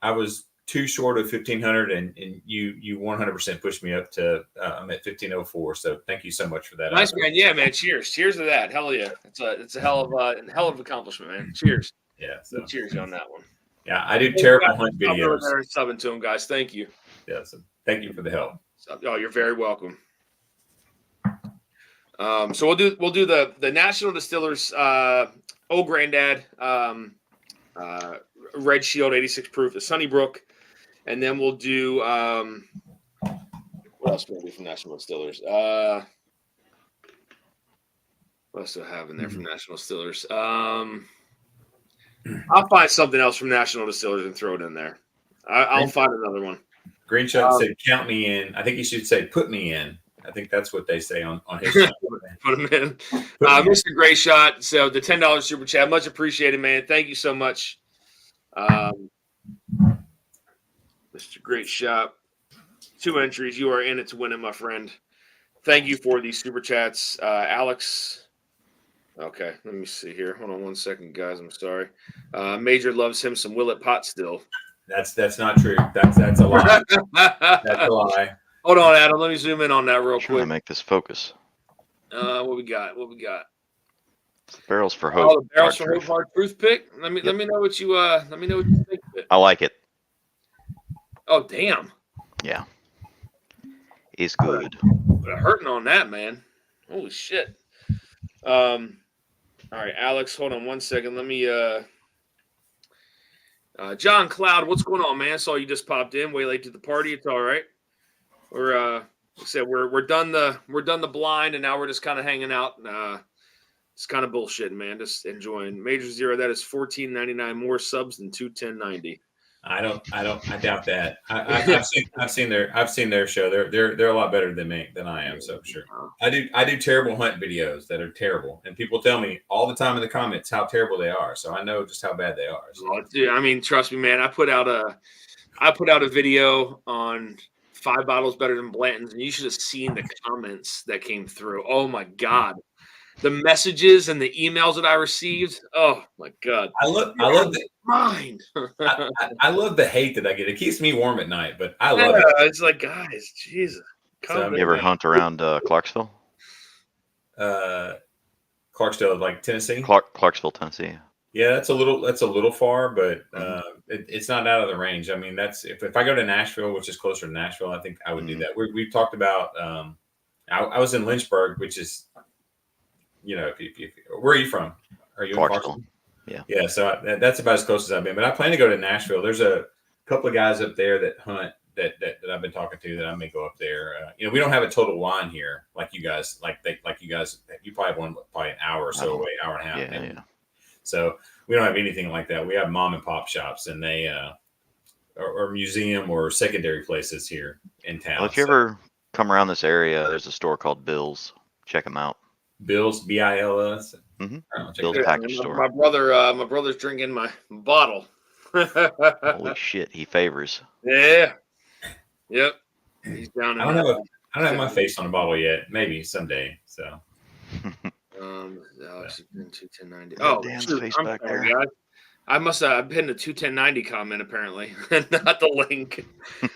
I was too short of 1,500, and you 100% pushed me up to I'm at 1,504. So thank you so much for that. Nice, man. Yeah, man. Cheers to that. Hell yeah. It's a hell of accomplishment, man. Cheers. Yeah. So cheers on that one. Yeah, I do terrible hunt videos. Subbing to them, guys. Thank you. Yeah. So thank you for the help. Oh, you're very welcome. So we'll do the National Distillers Old Granddad Red Shield 86 proof, the Sunnybrook, and then we'll do what else can we do from National Distillers? What else do I have in there from National Distillers? I'll find something else from National Distillers and throw it in there. I'll find another one. Green Chuck said, "Count me in." I think he should say, "Put me in." I think that's what they say on his channel. Put him in. Mr. Great Shot. So the $10 super chat, much appreciated, man. Thank you so much. Mr. Great Shot. 2 entries. You are in it to win it, my friend. Thank you for these super chats. Alex. Okay, let me see here. Hold on 1 second, guys. I'm sorry. Major loves him some Willet Pot still. That's not true. That's a lie. That's a lie. Hold on, Adam. Let me zoom in on that real Trying to quick. make this focus. What we got? It's the Barrels for Hope. Oh, the Barrels for Hope hard truth pick. Let me know what you think of it. I like it. Oh, damn. Yeah. It's good. But I'm hurting on that, man. Holy shit. All right, Alex, hold on 1 second. Let me John Cloud, what's going on, man? Saw you just popped in way late to the party. It's all right. We're done the blind, and now we're just kind of hanging out. It's kind of bullshitting, man. Just enjoying. Major Zero, that is $14.99 more subs than $210.90. I doubt that. I've seen their show. They're a lot better than I am. So sure. I do terrible hunt videos that are terrible, and people tell me all the time in the comments how terrible they are. So I know just how bad they are. So. Oh, dude, I mean, trust me, man. I put out a video on 5 bottles better than Blanton's, and you should have seen the comments that came through. Oh my God. The messages and the emails that I received. Oh my God. I love mind. I love the hate that I get. It keeps me warm at night, but I love it. It's like, guys, Jesus. You ever hunt around Clarksville? Clarksville, like Tennessee? Clarksville, Tennessee. Yeah, that's a little far, but it's not out of the range. I mean, that's if I go to Nashville, which is closer to Nashville, I think I would do that. We've talked about. I was in Lynchburg, which is, if where are you from? Are you in Clarksville? Yeah. Yeah. So that's about as close as I've been. But I plan to go to Nashville. There's a couple of guys up there that hunt that I've been talking to that I may go up there. We don't have a Total Wine here like you guys. You probably have one probably an hour or so away, hour and a half. Yeah. So we don't have anything like that. We have mom and pop shops, and they or museum or secondary places here in town. Well, if you ever come around this area, there's a store called Bill's. Check them out. Bill's, Bills. Bill's package store. My brother's drinking my bottle. Holy shit, he favors. Yeah. Yep. He's down. I don't have my face on a bottle yet. Maybe someday. So. Alex has been 21090. Oh, Dan's face back there. Guys. I must have been the 21090 comment apparently, not the link.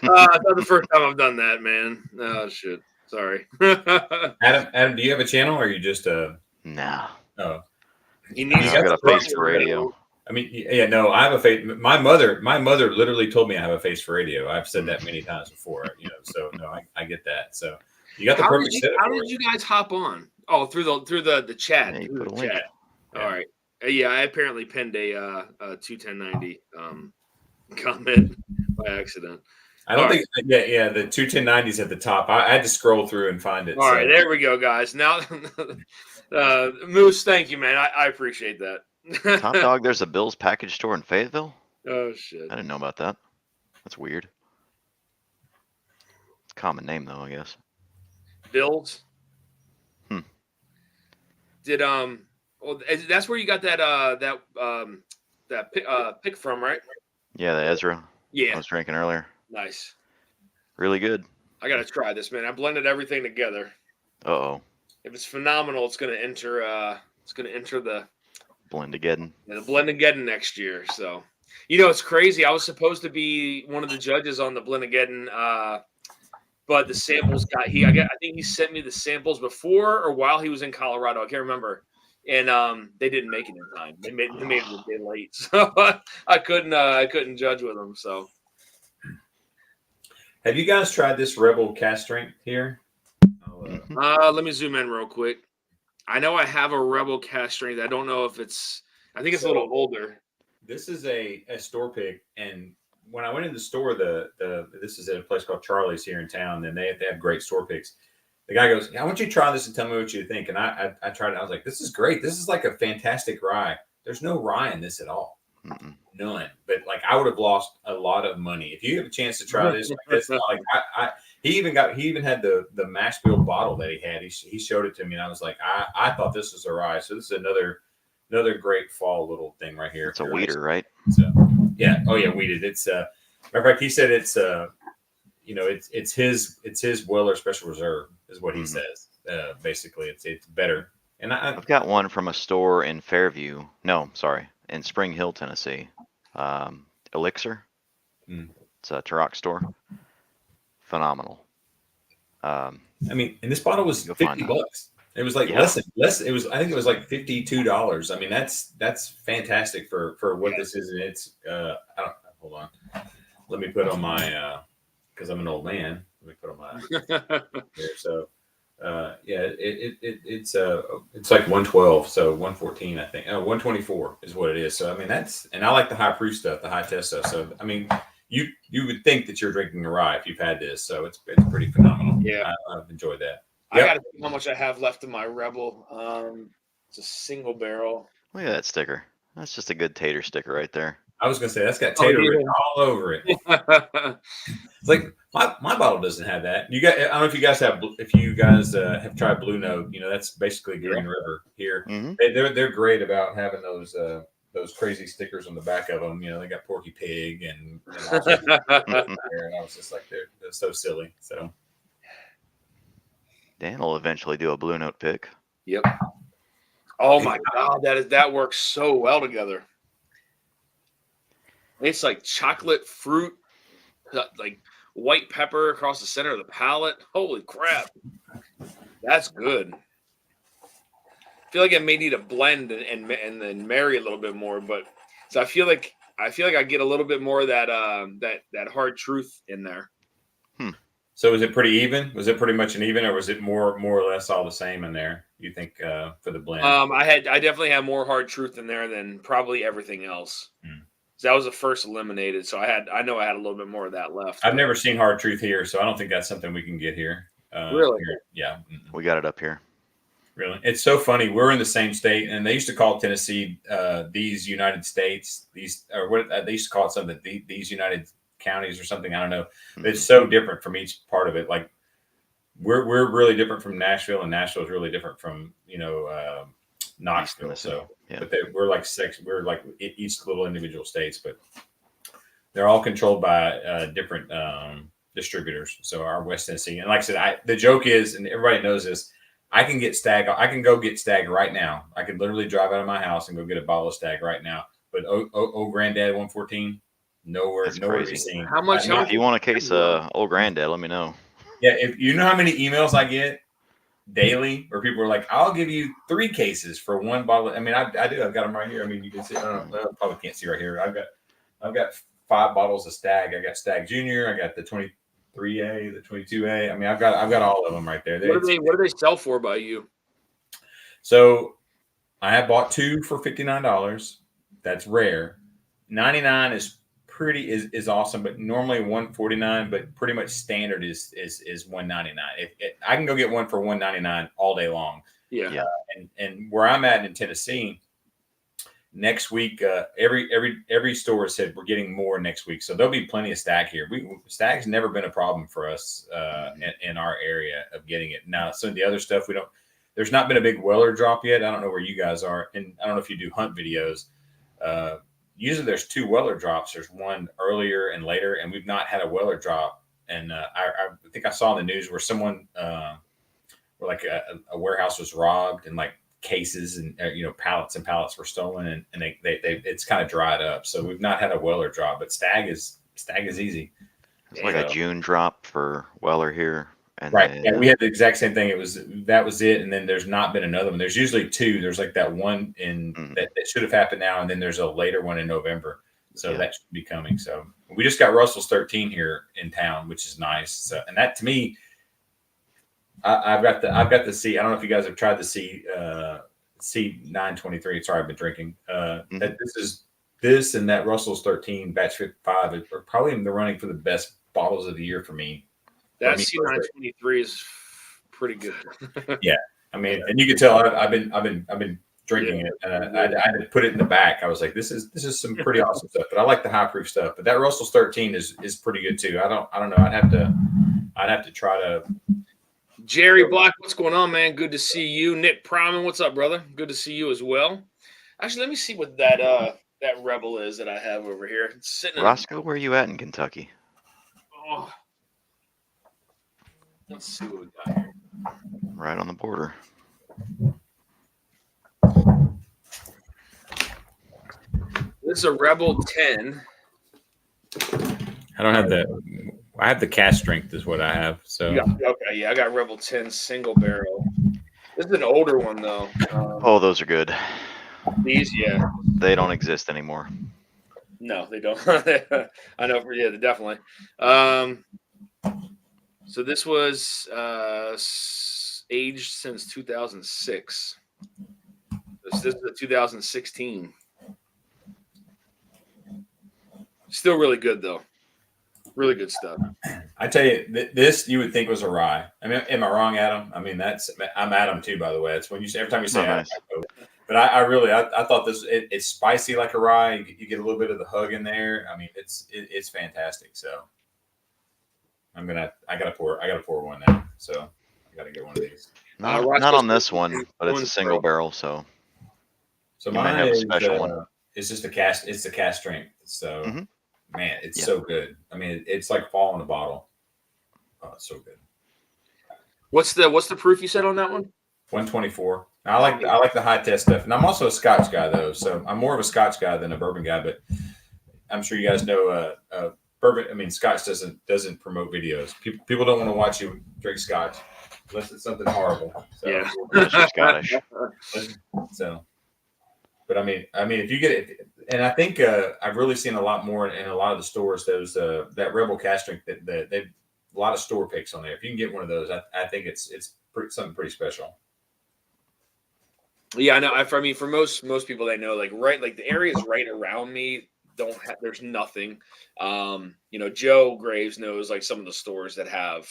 Not the first time I've done that, man. Oh shit. Sorry. Adam, do you have a channel or are you just Nah. Oh. You need I got a face for radio. I mean, yeah, no, I have a face. My mother literally told me I have a face for radio. I've said that many times before, so no, I get that. So you got the perfect setup. How did you guys hop on? Oh, through the chat. Yeah, through the link. chat. Yeah. All right. Yeah, I apparently pinned a 21090 comment by accident. I don't think. Yeah, the 21090s at the top. I had to scroll through and find it. All right, there we go, guys. Now, Moose, thank you, man. I appreciate that. Top Dog, there's a Bill's package store in Fayetteville? Oh, shit. I didn't know about that. That's weird. It's a common name, though, I guess. Bill's? Did, well, that's where you got that pick from, right? Yeah, the Ezra. Yeah. I was drinking earlier. Nice. Really good. I got to try this, man. I blended everything together. Uh-oh. If it's phenomenal, it's going to enter the Blend-again. the Blend-again next year. So, it's crazy. I was supposed to be one of the judges on the Blend-again, but the samples I think he sent me the samples before or while he was in Colorado. I can't remember. And they didn't make it in time. They made it a day late. So I couldn't judge with them. So have you guys tried this Rebel cast strength here? Let me zoom in real quick. I know I have a Rebel cast strength. I don't know if I think it's a little older. This is a store pick, and when I went in the store, this is at a place called Charlie's here in town, and they have great store picks. The guy goes, I want you to try this and tell me what you think. And I tried it. I was like, this is great. This is like a fantastic rye. There's no rye in this at all. None. But I would have lost a lot of money. If you have a chance to try this, he even had the mash bill bottle that he had. He showed it to me and I was like, I thought this was a rye. So this is another great fall little thing right here. It's a weeder, right? So yeah. Oh yeah. Weeded. It's matter of fact, he said it's it's his Weller Special Reserve is what he says. Basically, it's better. And I've got one from a store in Fairview. No, sorry, in Spring Hill, Tennessee. Elixir. It's a Turok store. Phenomenal. I mean, and this bottle was $50. It was less. It was. I think it was like $52. I mean, that's fantastic for what this is. And it's. Hold on. Let me put on my. Because I'm an old man. Let me put on my here. So, it's like 112, so 114, I think. 124 is what it is. So, I mean, and I like the high proof stuff, the high test stuff. So, I mean, you would think that you're drinking a rye if you've had this. So, it's pretty phenomenal. Yeah, I've enjoyed that. Yep. I got to see how much I have left in my Rebel. It's a single barrel. Look at that sticker. That's just a good tater sticker right there. I was gonna say that's got tater written all over it. It's like my bottle doesn't have that. I don't know if you guys have tried Blue Note. That's basically Green River here. They're great about having those crazy stickers on the back of them. They got Porky Pig and I was just like they're so silly. So Dan will eventually do a Blue Note pick. Yep. Oh my God, that works so well together. It's like chocolate fruit, like white pepper across the center of the palate. Holy crap. That's good. I feel like I may need a blend and then marry a little bit more, but so I feel like I feel like I get a little bit more of that that hard truth in there. So was it pretty even? Was it pretty much an even, or was it more or less all the same in there? You think for the blend? I definitely had more hard truth in there than probably everything else. So that was the first eliminated. So I know I had a little bit more of that left. I've never seen hard truth here, so I don't think that's something we can get here. Really? Here. Yeah. We got it up here. Really? It's so funny. We're in the same state, and they used to call Tennessee these United States. These or what they used to call it something. These United counties or something. I don't know. It's so different from each part of it. Like we're really different from Nashville, and Nashville is really different from Knoxville. So, but we're like we're like each little individual states, but they're all controlled by different distributors. So our West Tennessee, and like I said, the joke is, and everybody knows this, I can get Stag. I can go get Stag right now. I could literally drive out of my house and go get a bottle of Stag right now. But old Granddad 114, nowhere to be seen. How much? If you want a case of Old Granddad, let me know. Yeah, if you know how many emails I get daily where people are like, "I'll give you 3 cases for 1 bottle." I mean, I do. I've got them right here. I mean, you can see. I don't know, probably can't see right here. I've got 5 bottles of Stag. I got Stag Junior. I got the 23A, the 22A. I mean, I've got all of them right there. What do they sell for by you? So I have bought 2 for $59. That's rare. 99 is awesome, but normally 149. But pretty much standard is 199. I can go get one for 199 all day long. Yeah. And where I'm at in Tennessee, next week, every store said we're getting more next week, so there'll be plenty of Stag here. Stag's never been a problem for us in our area of getting it. Now, some of the other stuff we don't. There's not been a big Weller drop yet. I don't know where you guys are, and I don't know if you do hunt videos. Usually, there's 2 Weller drops. There's one earlier and later, and we've not had a Weller drop. And I think I saw in the news where someone, where like a warehouse was robbed and like cases and pallets and pallets were stolen, and they it's kind of dried up. So we've not had a Weller drop, but Stag is easy. It's like a June drop for Weller here. And right. then, yeah, we had the exact same thing. That was it. And then there's not been another one. There's usually 2. There's like that one that should have happened now. And then there's a later one in November. So that should be coming. So we just got Russell's 13 here in town, which is nice. So, and that to me, I've got the C. I don't know if you guys have tried the C923. Sorry, I've been drinking. That this and that Russell's 13 batch 55 are probably in the running for the best bottles of the year for me. That C923 is pretty good. Yeah, I mean, and you can tell I've been drinking it, and I had to put it in the back. I was like, this is some pretty awesome stuff. But I like the high proof stuff. But that Russell's 13 is pretty good too. I don't know. I'd have to try to. Jerry Black, what's going on, man? Good to see you. Nick Pryman, what's up, brother? Good to see you as well. Actually, let me see what that Rebel is that I have over here. It's sitting. Roscoe, where are you at in Kentucky? Oh. Let's see what we got here. Right on the border. This is a Rebel 10. I don't have I have the cast strength is what I have. So I got Rebel 10 single barrel. This is an older one though. Those are good. These, yeah. They don't exist anymore. No, they don't. I know. Yeah, definitely. So this was aged since 2006. This is a 2016. Still really good though. Really good stuff. I tell you, this you would think was a rye. I mean, am I wrong, Adam? I mean, I'm Adam too, by the way. That's when you say every time you say Adam. Nice. But I thought this it's spicy like a rye. You get a little bit of the hug in there. I mean, it's fantastic. So I gotta pour one now. So I gotta get one of these. Not on this one, but it's a single barrel. So mine have a special one. It's just it's the cast strength. So man, it's so good. I mean, it's like fall in a bottle. Oh, it's so good. What's the proof you said on that one? 124. I like the high test stuff, and I'm also a Scotch guy though. So I'm more of a Scotch guy than a bourbon guy. But I'm sure you guys know bourbon. I mean, Scotch doesn't promote videos. People don't want to watch you drink Scotch unless it's something horrible. So, yeah, Scottish. So, but I mean, if you get it, And I think I've really seen a lot more in a lot of the stores. Those that Rebel cast strength that they a lot of store picks on there. If you can get one of those, I think it's something pretty special. Yeah, I know. I mean, for most people, they know like the areas right around me don't have. There's nothing. Joe Graves knows like some of the stores that have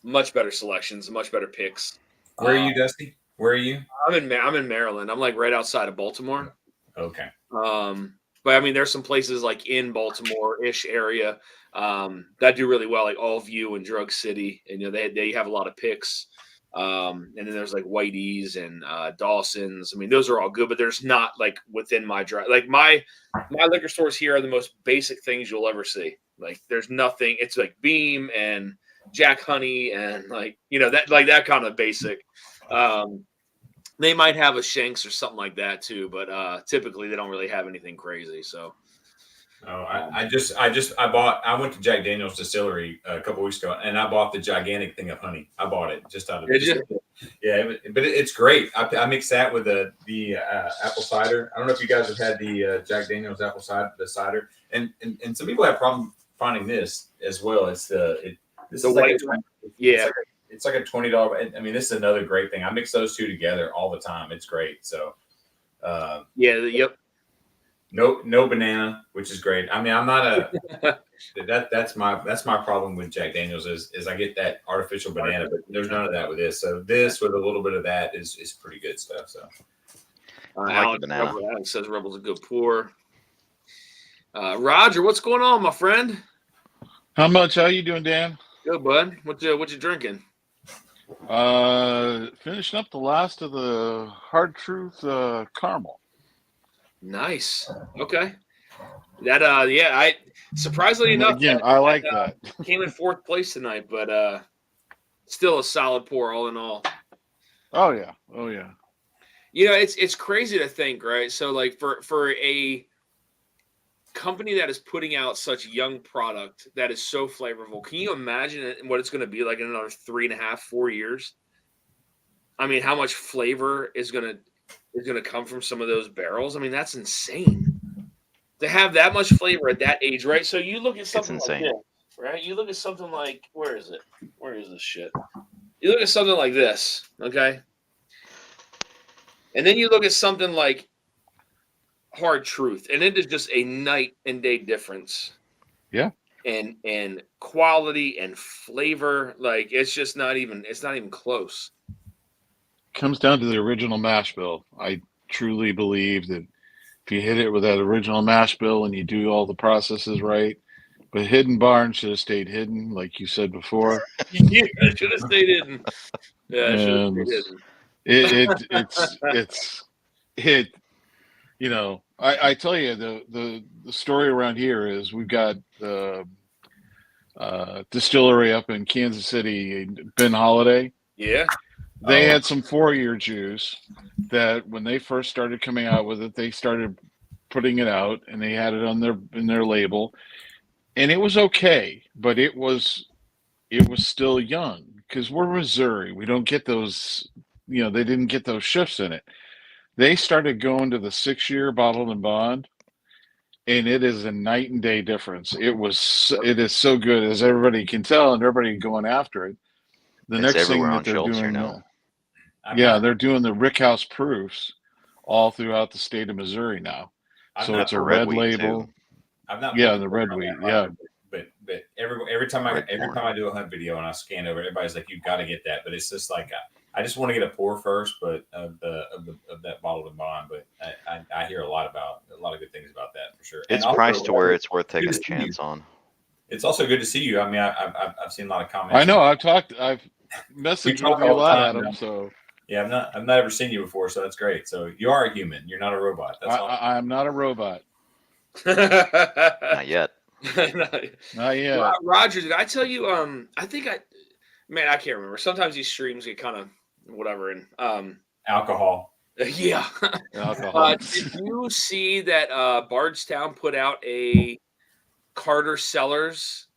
much better selections, much better picks. Where are you, Dusty? Where are you? I'm in Maryland. I'm like right outside of Baltimore. Okay. But I mean, there's some places like in Baltimore-ish area that do really well, like Allview and Drug City, and they have a lot of picks. And then there's like Whitey's and Dawson's. I mean, those are all good, but there's not like within my drive. Like my liquor stores here are the most basic things you'll ever see. Like there's nothing. It's like Beam and Jack Honey and that kind of basic. They might have a Shanks or something like that too, but typically they don't really have anything crazy. So. Oh, I went to Jack Daniel's distillery a couple weeks ago, and I bought the gigantic thing of honey. I bought it just out of but it's great. I mix that with the apple cider. I don't know if you guys have had the Jack Daniel's apple cider, and some people have problem finding this as well. It's the white one. Yeah. It's like a $20. I mean, this is another great thing. I mix those two together all the time. It's great. So, yep. No banana, which is great. I mean, I'm not that's my problem with Jack Daniel's is I get that artificial banana, but there's none of that with this. So this with a little bit of that is pretty good stuff. So I like the banana. Alex says Rebel's a good pour. Roger, what's going on, my friend? How much? How you doing, Dan? Good, bud. What you drinking? Finishing up the last of the Hard Truth caramel. Nice. Okay. That I surprisingly enough, again, I like that. Came in fourth place tonight, but still a solid pour all in all. Oh yeah. It's crazy to think, right? So like for a company that is putting out such young product that is so flavorful, can you imagine what it's going to be like in another 3.5, 4 years? I mean, how much flavor is going to come from some of those barrels? I mean, that's insane to have that much flavor at that age, right? So you look at something like this, right? You look at something like, where is it? Where is this shit? You look at something like this, okay? And then you look at something like Hard Truth, and it is just a night and day difference. Yeah. And quality and flavor, like it's not even close. Comes down to the original mash bill. I truly believe that if you hit it with that original mash bill and you do all the processes right, but Hidden Barn should have stayed hidden, like you said before. Yeah, it should have stayed hidden. Yeah, it should have stayed hidden. I tell you, the story around here is we've got the distillery up in Kansas City, Ben Holiday. Yeah. They had some 4-year juice that when they first started coming out with it, they started putting it out and they had it in their label, and it was okay, but it was still young because we're Missouri. We don't get those, they didn't get those shifts in it. They started going to the 6-year bottled and bond, and it is a night and day difference. It is so good, as everybody can tell, and everybody going after it. The next thing that they're doing now. Yeah, they're doing the Rickhouse proofs all throughout the state of Missouri now. So it's a red label. The red wheat. Yeah, but every time I do a hunt video and I scan over, everybody's like, "You've got to get that." But it's just like I just want to get a pour first, but of that bottled and bond. But I hear a lot of good things about that for sure. It's priced to where it's worth taking a chance on. It's also good to see you. I mean, I've seen a lot of comments. I know. I've messaged with you a lot, Adam. So. Yeah, I've not ever seen you before, so that's great. So you are a human. You're not a robot. That's all. I'm not a robot. Not yet. Not yet. Roger, did I tell you? I can't remember. Sometimes these streams get kind of whatever. And alcohol. Yeah. Alcohol. Did you see that Bardstown put out a Carter Sellers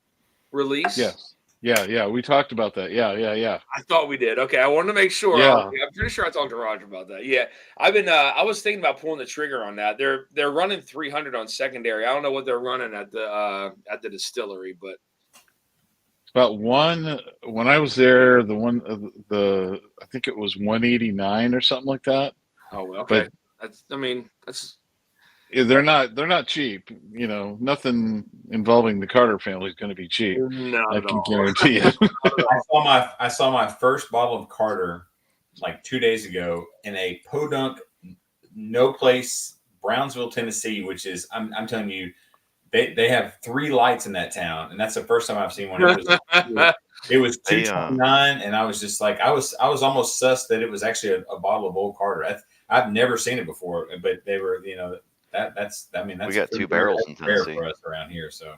release? Yes. Yeah. We talked about that. Yeah. I thought we did. Okay, I wanted to make sure. Yeah. I'm pretty sure I talked to Roger about that. Yeah, I've been. I was thinking about pulling the trigger on that. They're running 300 on secondary. I don't know what they're running at the distillery, but About one when I was there, I think it was 189 or something like that. oh, okay. But That's they're not cheap. Nothing involving the Carter family is going to be cheap. not I at can all. guarantee it. I saw my first bottle of Carter like 2 days ago in a Podunk, no place, Brownsville, Tennessee, which is I'm telling you, they have 3 lights in that town, and that's the first time I've seen one. It was $2.29, and I was just like, I was almost sus that it was actually a bottle of Old Carter. I've never seen it before, but they were, that's we got 2 barrels in Tennessee for us around here. So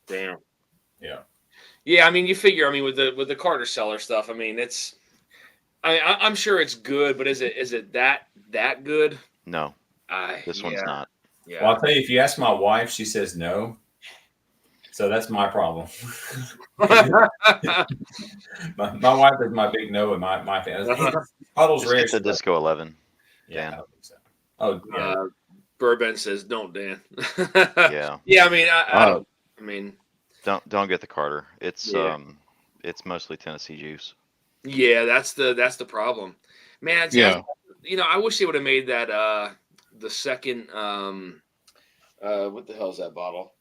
Damn. Yeah. Yeah, I mean, you figure. I mean, with the Carter Cellar stuff. I mean, it's. I'm sure it's good, but is it that good? No, this one's not. Yeah. Well, I'll tell you, if you ask my wife, she says no. So that's my problem. my wife is my big no in my family. Hey, bottle's Just rare. get the Disco 11. Yeah, Dan. I don't think so. Oh, yeah. Bourbon says don't, Dan. Yeah. Yeah, I mean, I don't. I mean, don't get the Carter. It's Yeah. It's mostly Tennessee juice. yeah, that's the problem, man. Yeah. I wish they would have made that the second what the hell is that bottle?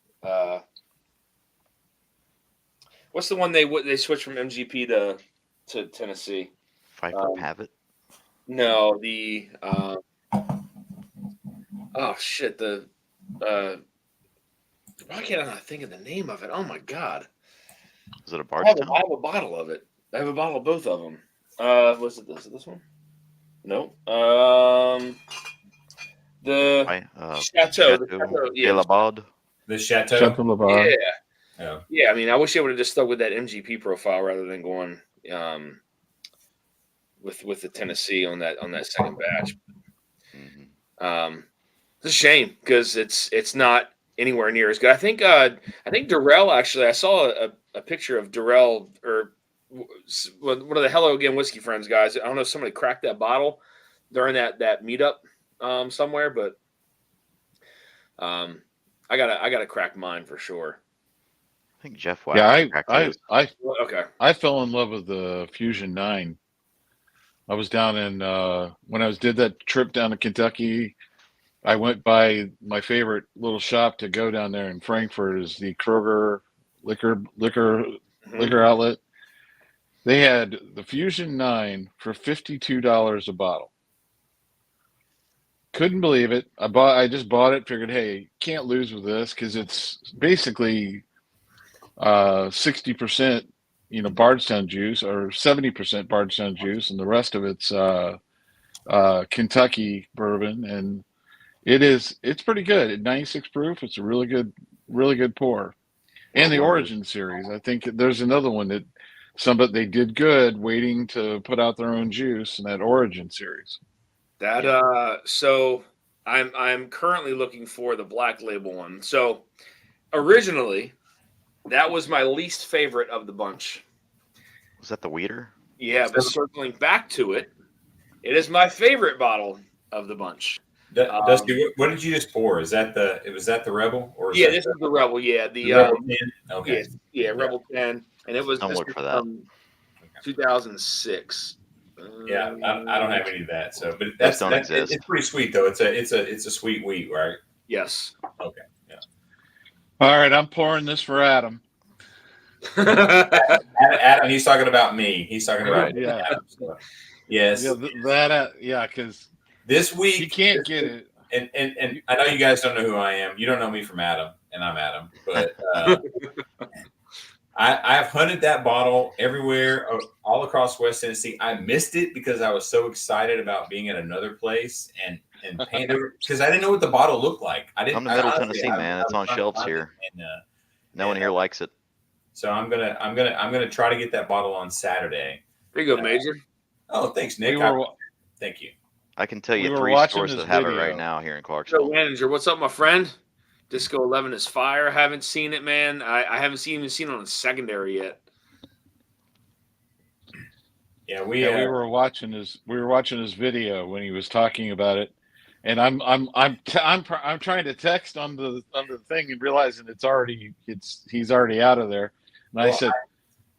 What's the one they switched from MGP to Tennessee? Pfeiffer Pavitt. No, the oh shit, the why can't I not think of the name of it? Oh my god. Is it a I have Bardstown? a bottle of it. I have a bottle of both of them. Was it this one? No. The Chateau. The Chateau. De la Baude. The Chateau. Chateau Labar. Yeah. Yeah. I mean, I wish they would have just stuck with that MGP profile rather than going with the Tennessee on that second batch. Mm-hmm. It's a shame because it's not anywhere near as good. I think Durrell actually. I saw a picture of Durrell or one of the Hello Again Whiskey Friends guys. I don't know if somebody cracked that bottle during that meetup somewhere, but I gotta crack mine for sure. I think Jeff Wax. Yeah, Okay. I fell in love with the Fusion 9. I was down in when I did that trip down to Kentucky. I went by my favorite little shop to go down there in Frankfurt is the Kroger liquor outlet. They had the Fusion 9 for $52 a bottle. Couldn't believe it. I just bought it. Figured, hey, can't lose with this because it's basically 60%, Bardstown juice or 70% Bardstown juice, and the rest of it's Kentucky bourbon, and it's pretty good at 96 proof. It's a really good pour. And the Origin series, I think there's another one that they did good waiting to put out their own juice in that Origin series. So I'm currently looking for the Black Label one. So originally that was my least favorite of the bunch. Was that the Weeder? Yeah, but circling back to it, it is my favorite bottle of the bunch. Dusty, what did you just pour? Was that the Rebel? Or this is the Rebel. Yeah, the Rebel 10? Okay. Yeah, Rebel 10, and it was Don't look for that. 2006. Yeah, I don't have any of that. So, but Those don't exist. It's pretty sweet though. It's a sweet wheat, right? Yes. Okay. Yeah. All right, I'm pouring this for Adam. Adam, he's talking about me. He's talking about me. Yeah. Adam, so. Yes. Yeah, because this week you can't get it. And I know you guys don't know who I am. You don't know me from Adam, and I'm Adam. But I've hunted that bottle everywhere, all across West Tennessee. I missed it because I was so excited about being at another place and paying because I didn't know what the bottle looked like. Come to Middle Tennessee, man. It's on shelves here. No one here likes it. So I'm gonna try to get that bottle on Saturday. There you go, Major. Oh, thanks, Nick. Thank you. I can tell you We were 3 watching stores this that have it video. right now here in So, Clarksville. manager, what's up, my friend? Disco 11 is fire. I haven't seen it, man. I haven't even seen it on the secondary yet. Yeah, we were watching his video when he was talking about it, and I'm trying to text on the thing and realizing he's already out of there, and I said,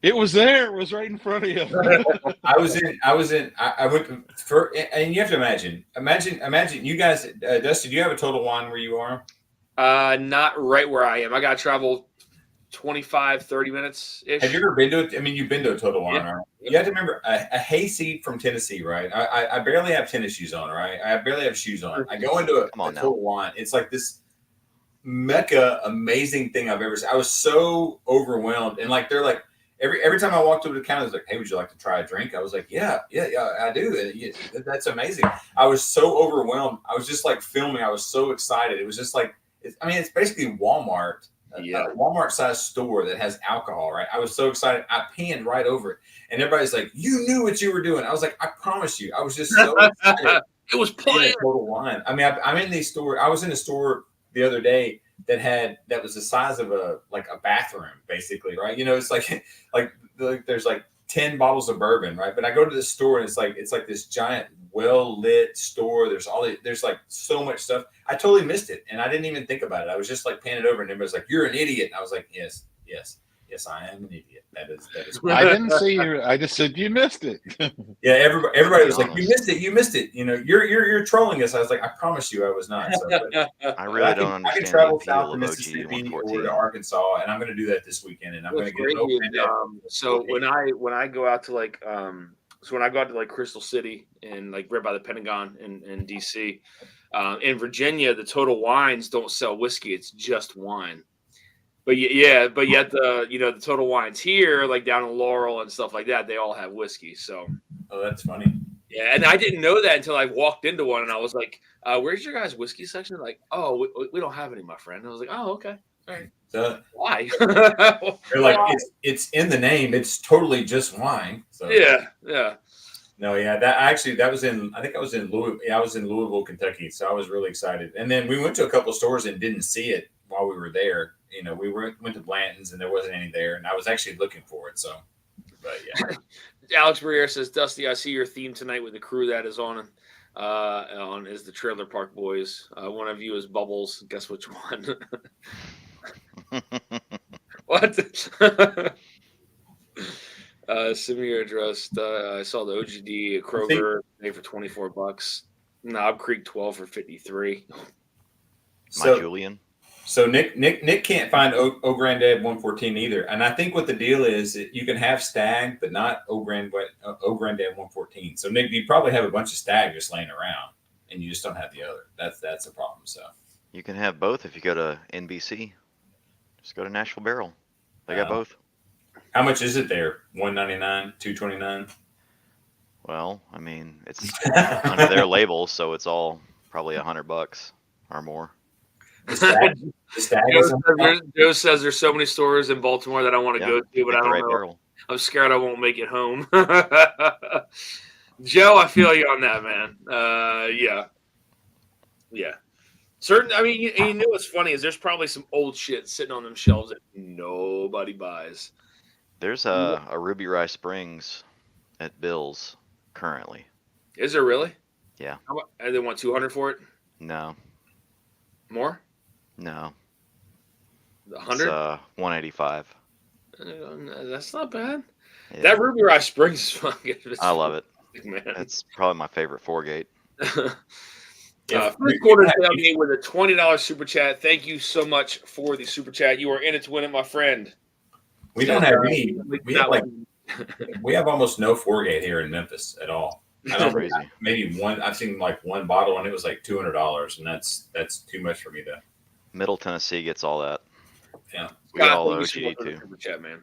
it was there. It was right in front of you. I went for, and you have to imagine you guys, Dusty, do you have a Total Wine where you are? Not right where I am. I got to travel 25, 30 minutes ish. Have you ever been to it? I mean, you've been to a Total Wine, right? You have to remember a hayseed from Tennessee, right? I barely have tennis shoes on, right? I barely have shoes on. I go into a Total Wine. It's like this mecca amazing thing I've ever seen. I was so overwhelmed, and like they're like every time I walked over to the counter, it's like, hey, would you like to try a drink? I was like, yeah, I do. That's amazing. I was so overwhelmed. I was just like filming. I was so excited. It was just like, it's basically Walmart. A Walmart sized store that has alcohol, right? I was so excited. I panned right over it. And everybody's like, you knew what you were doing. I was like, I promise you. I was just so excited. It was playing. Total Wine. I mean, I'm in these stores. I was in a store the other day that was the size of a bathroom, basically, right? You know, it's like there's like 10 bottles of bourbon, right? But I go to the store and it's like this giant, well lit store. There's like so much stuff. I totally missed it, and I didn't even think about it. I was just like panning over, and everybody's like, "You're an idiot." And I was like, "Yes, I am an idiot." That is. I didn't say you. I just said you missed it. Yeah, everybody was like, "You missed it." You know, you're trolling us. I was like, "I promise you, I was not." So, I really don't understand. I can travel south to Mississippi or to Arkansas, and I'm going to do that this weekend. And I'm going to get so when I go out to when I go out to like Crystal City and like right by the Pentagon in DC, in Virginia, the Total Wines don't sell whiskey; it's just wine. But yet the Total Wines here, like down in Laurel and stuff like that, they all have whiskey. So, that's funny. Yeah, and I didn't know that until I walked into one, and I was like, "Where's your guys' whiskey section?" They're like, "Oh, we don't have any, my friend." And I was like, "Oh, okay, all right." So, why? They're like, it's in the name. It's totally just wine. So yeah. No, yeah, that was in. I think I was in Louisville. Yeah, I was in Louisville, Kentucky. So I was really excited. And then we went to a couple of stores and didn't see it while we were there. You know, we went to Blanton's and there wasn't any there, and I was actually looking for it. So, but yeah. Alex Briere says, "Dusty, I see your theme tonight with the crew that is on is the Trailer Park Boys. One of you is Bubbles. Guess which one?" What? Samir addressed. I saw the OGD Kroger made for $24. Knob Creek 12 for $53. My Julian. So Nick can't find O Granddad 114 either, and I think what the deal is, you can have Stag, but not O Granddad 114. So Nick, you probably have a bunch of Stag just laying around, and you just don't have the other. That's a problem. So you can have both if you go to NBC. Just go to Nashville Barrel. They got both. How much is it there? $199, $229. Well, I mean, it's under their label, so it's all probably $100 or more. Joe says there's so many stores in Baltimore that I want to go to, but I don't know. Barrel. I'm scared I won't make it home. Joe, I feel you on that, man. Yeah. Certain. I mean, you know what's funny is there's probably some old shit sitting on them shelves that nobody buys. There's a Ruby Rye Springs at Bill's currently. Is there really? Yeah. And they want $200 for it? No. More? No. 100? It's $185. That's not bad. Yeah. That Ruby Rye Springs is fucking. I love it. Man. It's probably my favorite 4-gate. First quarter tailgate with a $20 super chat. Thank you so much for the super chat. You are in it to win it, my friend. We don't have any. We have almost no 4-gate here in Memphis at all. That's crazy. Maybe one. I've seen like one bottle, and it was like $200, and that's too much for me to. Middle Tennessee gets all that. Yeah, we got all the OGD too. Super chat, man.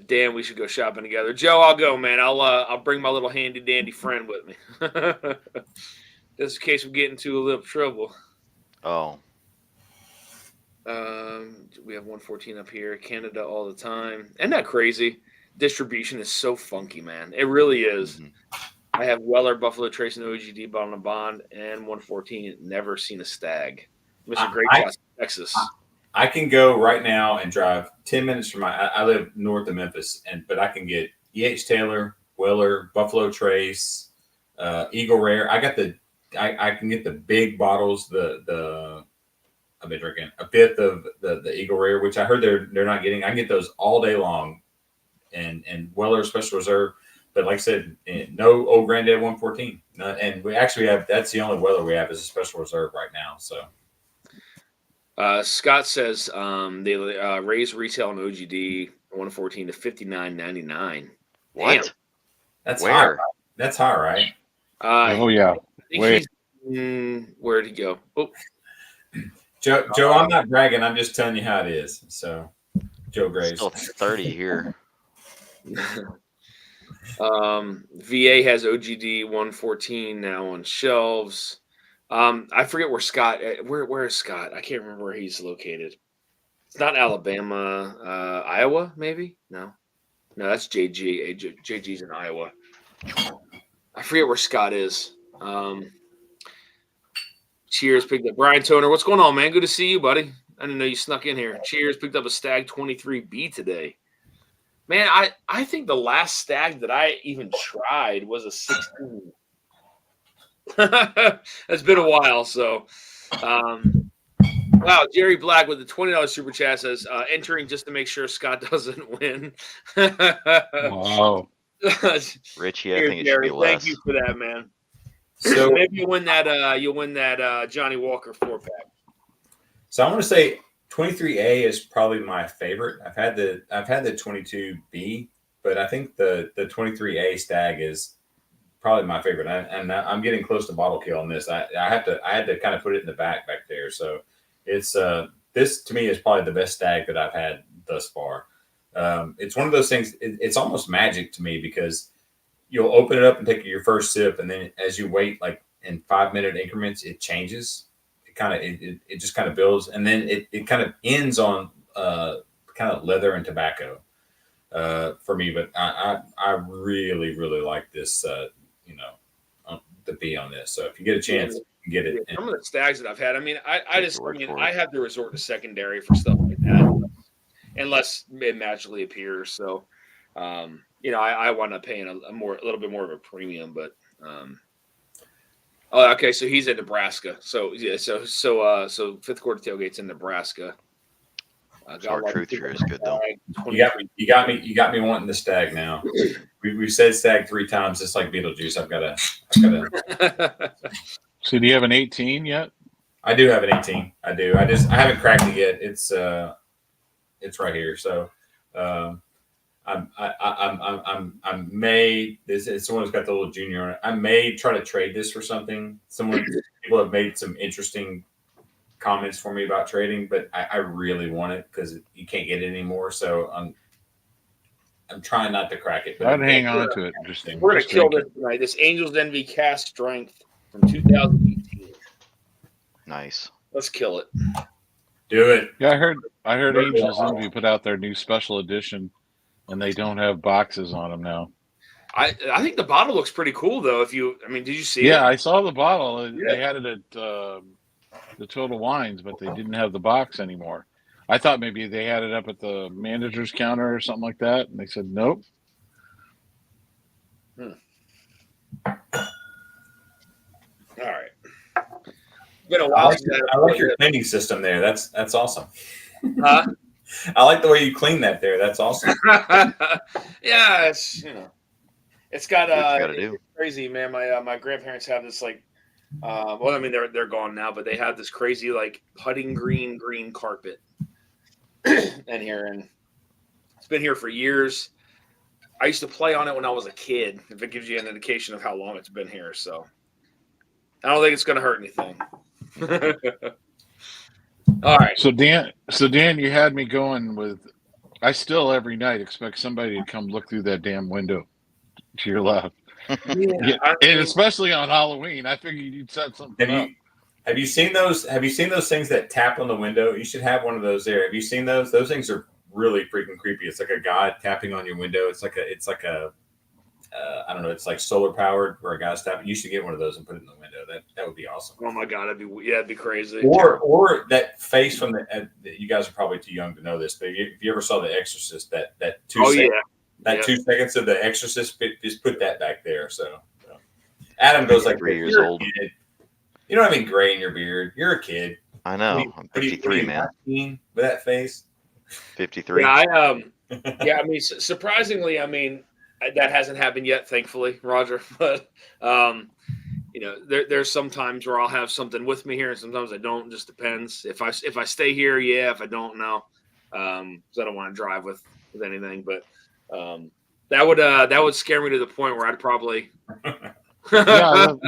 Dan, we should go shopping together. Joe, I'll go, man. I'll bring my little handy dandy friend with me. Just in case we get into a little trouble. Oh. We have 114 up here. Canada all the time. Isn't that crazy? Distribution is so funky, man. It really is. Mm-hmm. I have Weller, Buffalo Trace, and OGD on a bond, and 114. Never seen a Stag. Mr. Great Texas. I can go right now and drive 10 minutes from I live north of Memphis, but I can get E.H. Taylor, Weller, Buffalo Trace, Eagle Rare. I can get the big bottles. I've been drinking a fifth of the Eagle Rare, which I heard they're not getting. I can get those all day long, and Weller Special Reserve. But like I said, no old Granddad 114. And we actually have, that's the only Weller we have is a Special Reserve right now. So. Scott says they raised retail on OGD 114 to $59.99. What? Damn. That's Where? high. Right? That's high, right? Oh yeah. Wait. Where'd he go? Oh, Joe, I'm not bragging. I'm just telling you how it is. So, Joe Graves. Still 30 here. VA has OGD 114 now on shelves. I forget where Scott. Where is Scott? I can't remember where he's located. It's not Alabama. Iowa, maybe. No, that's JG. JG's in Iowa. I forget where Scott is. Cheers picked up Brian Toner. What's going on, man? Good to see you, buddy. I didn't know you snuck in here. Cheers picked up a Stag 23B today. Man, I think the last Stag that I even tried was a 16. It's been a while, so wow. Jerry Black with the $20 super chat says entering just to make sure Scott doesn't win. Wow. Richie, I think it should Jerry, be less. thank you for that, man. So maybe you'll win that Johnny Walker 4-pack. So I want to say 23A is probably my favorite. I've had the 22B, but I think the 23A Stag is probably my favorite. And I'm getting close to bottle kill on this. I had to kind of put it in the back there. So it's this to me is probably the best Stag that I've had thus far. It's one of those things. It's almost magic to me because you'll open it up and take your first sip, and then as you wait, like in 5-minute increments, it changes. It just kind of builds, and then it kind of ends on kind of leather and tobacco for me. But I really like this. The B on this. So if you get a chance, you can get it. Some of the Stags that I've had, I mean, I have to resort to secondary for stuff like that, unless it magically appears. So, I wind up paying a little bit more of a premium, but. Oh, okay. So he's in Nebraska. So yeah. So fifth quarter tailgate's in Nebraska. Our truth here is good though. You got me wanting the Stag now. We've said Stag 3 times. It's like Beetlejuice. I've got to. So do you have an 18 yet? I do have an 18. I do. I haven't cracked it yet. It's right here. So I may someone who's got the little junior on it. I may try to trade this for something. People have made some interesting comments for me about trading, but I really want it because you can't get it anymore. So I'm trying not to crack it. But I'd hang on to it. We're gonna kill this tonight. This Angels Envy cast strength from 2018. Nice. Let's kill it. Do it. Yeah, I heard Angels Envy put out their new special edition, and they don't have boxes on them now. I think the bottle looks pretty cool though. Did you see it? Yeah, I saw the bottle. Yeah. They had it at the Total Wines, but they didn't have the box anymore. I thought maybe they had it up at the manager's counter or something like that, and they said nope. All right. Been a while. I like your cleaning system there. That's awesome. Huh? I like the way you clean that there. That's awesome. Yeah, it's got it's crazy, man. My grandparents have this they're gone now, but they have this crazy like putting green carpet in here, and it's been here for years. I used to play on it when I was a kid, if it gives you an indication of how long it's been here. So I don't think it's going to hurt anything. All right. So Dan, you had me going with. I still every night expect somebody to come look through that damn window to your left. Yeah, and especially on Halloween, I figured you'd set something up. Have you seen those things that tap on the window? You should have one of those there. Have you seen those? Those things are really freaking creepy. It's like a guy tapping on your window. It's like a I don't know, it's like solar powered where a guy stop. You should get one of those and put it in the window. That would be awesome. Oh my God, that'd be crazy. Or that face from you guys are probably too young to know this, but if you ever saw The Exorcist, that 2 seconds, that 2 seconds of The Exorcist, just put that back there. So Adam goes like, 3 years old. You don't have any gray in your beard. You're a kid. I know. I'm 53, man. With that face. 53. Yeah, I mean, surprisingly, I mean, that hasn't happened yet, thankfully, Roger. But there's some times where I'll have something with me here, and sometimes I don't. Just depends. If I stay here, yeah. If I don't, no. Because I don't want to drive with anything. But that would scare me to the point where I'd probably. Yeah,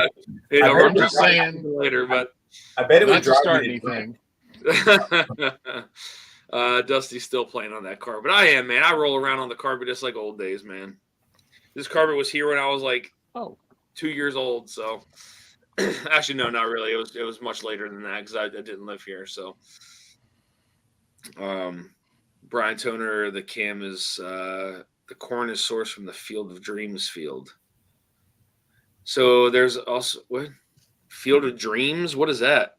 I'm just saying later, but I bet it would drive start anything. Dusty's still playing on that carpet. I am, man. I roll around on the carpet just like old days, man. This carpet was here when I was like 2 years old. So actually, no, not really. It was much later than that because I didn't live here. So, Brian Toner, the cam is the corn is sourced from the Field of Dreams field. So there's also what Field of Dreams? What is that?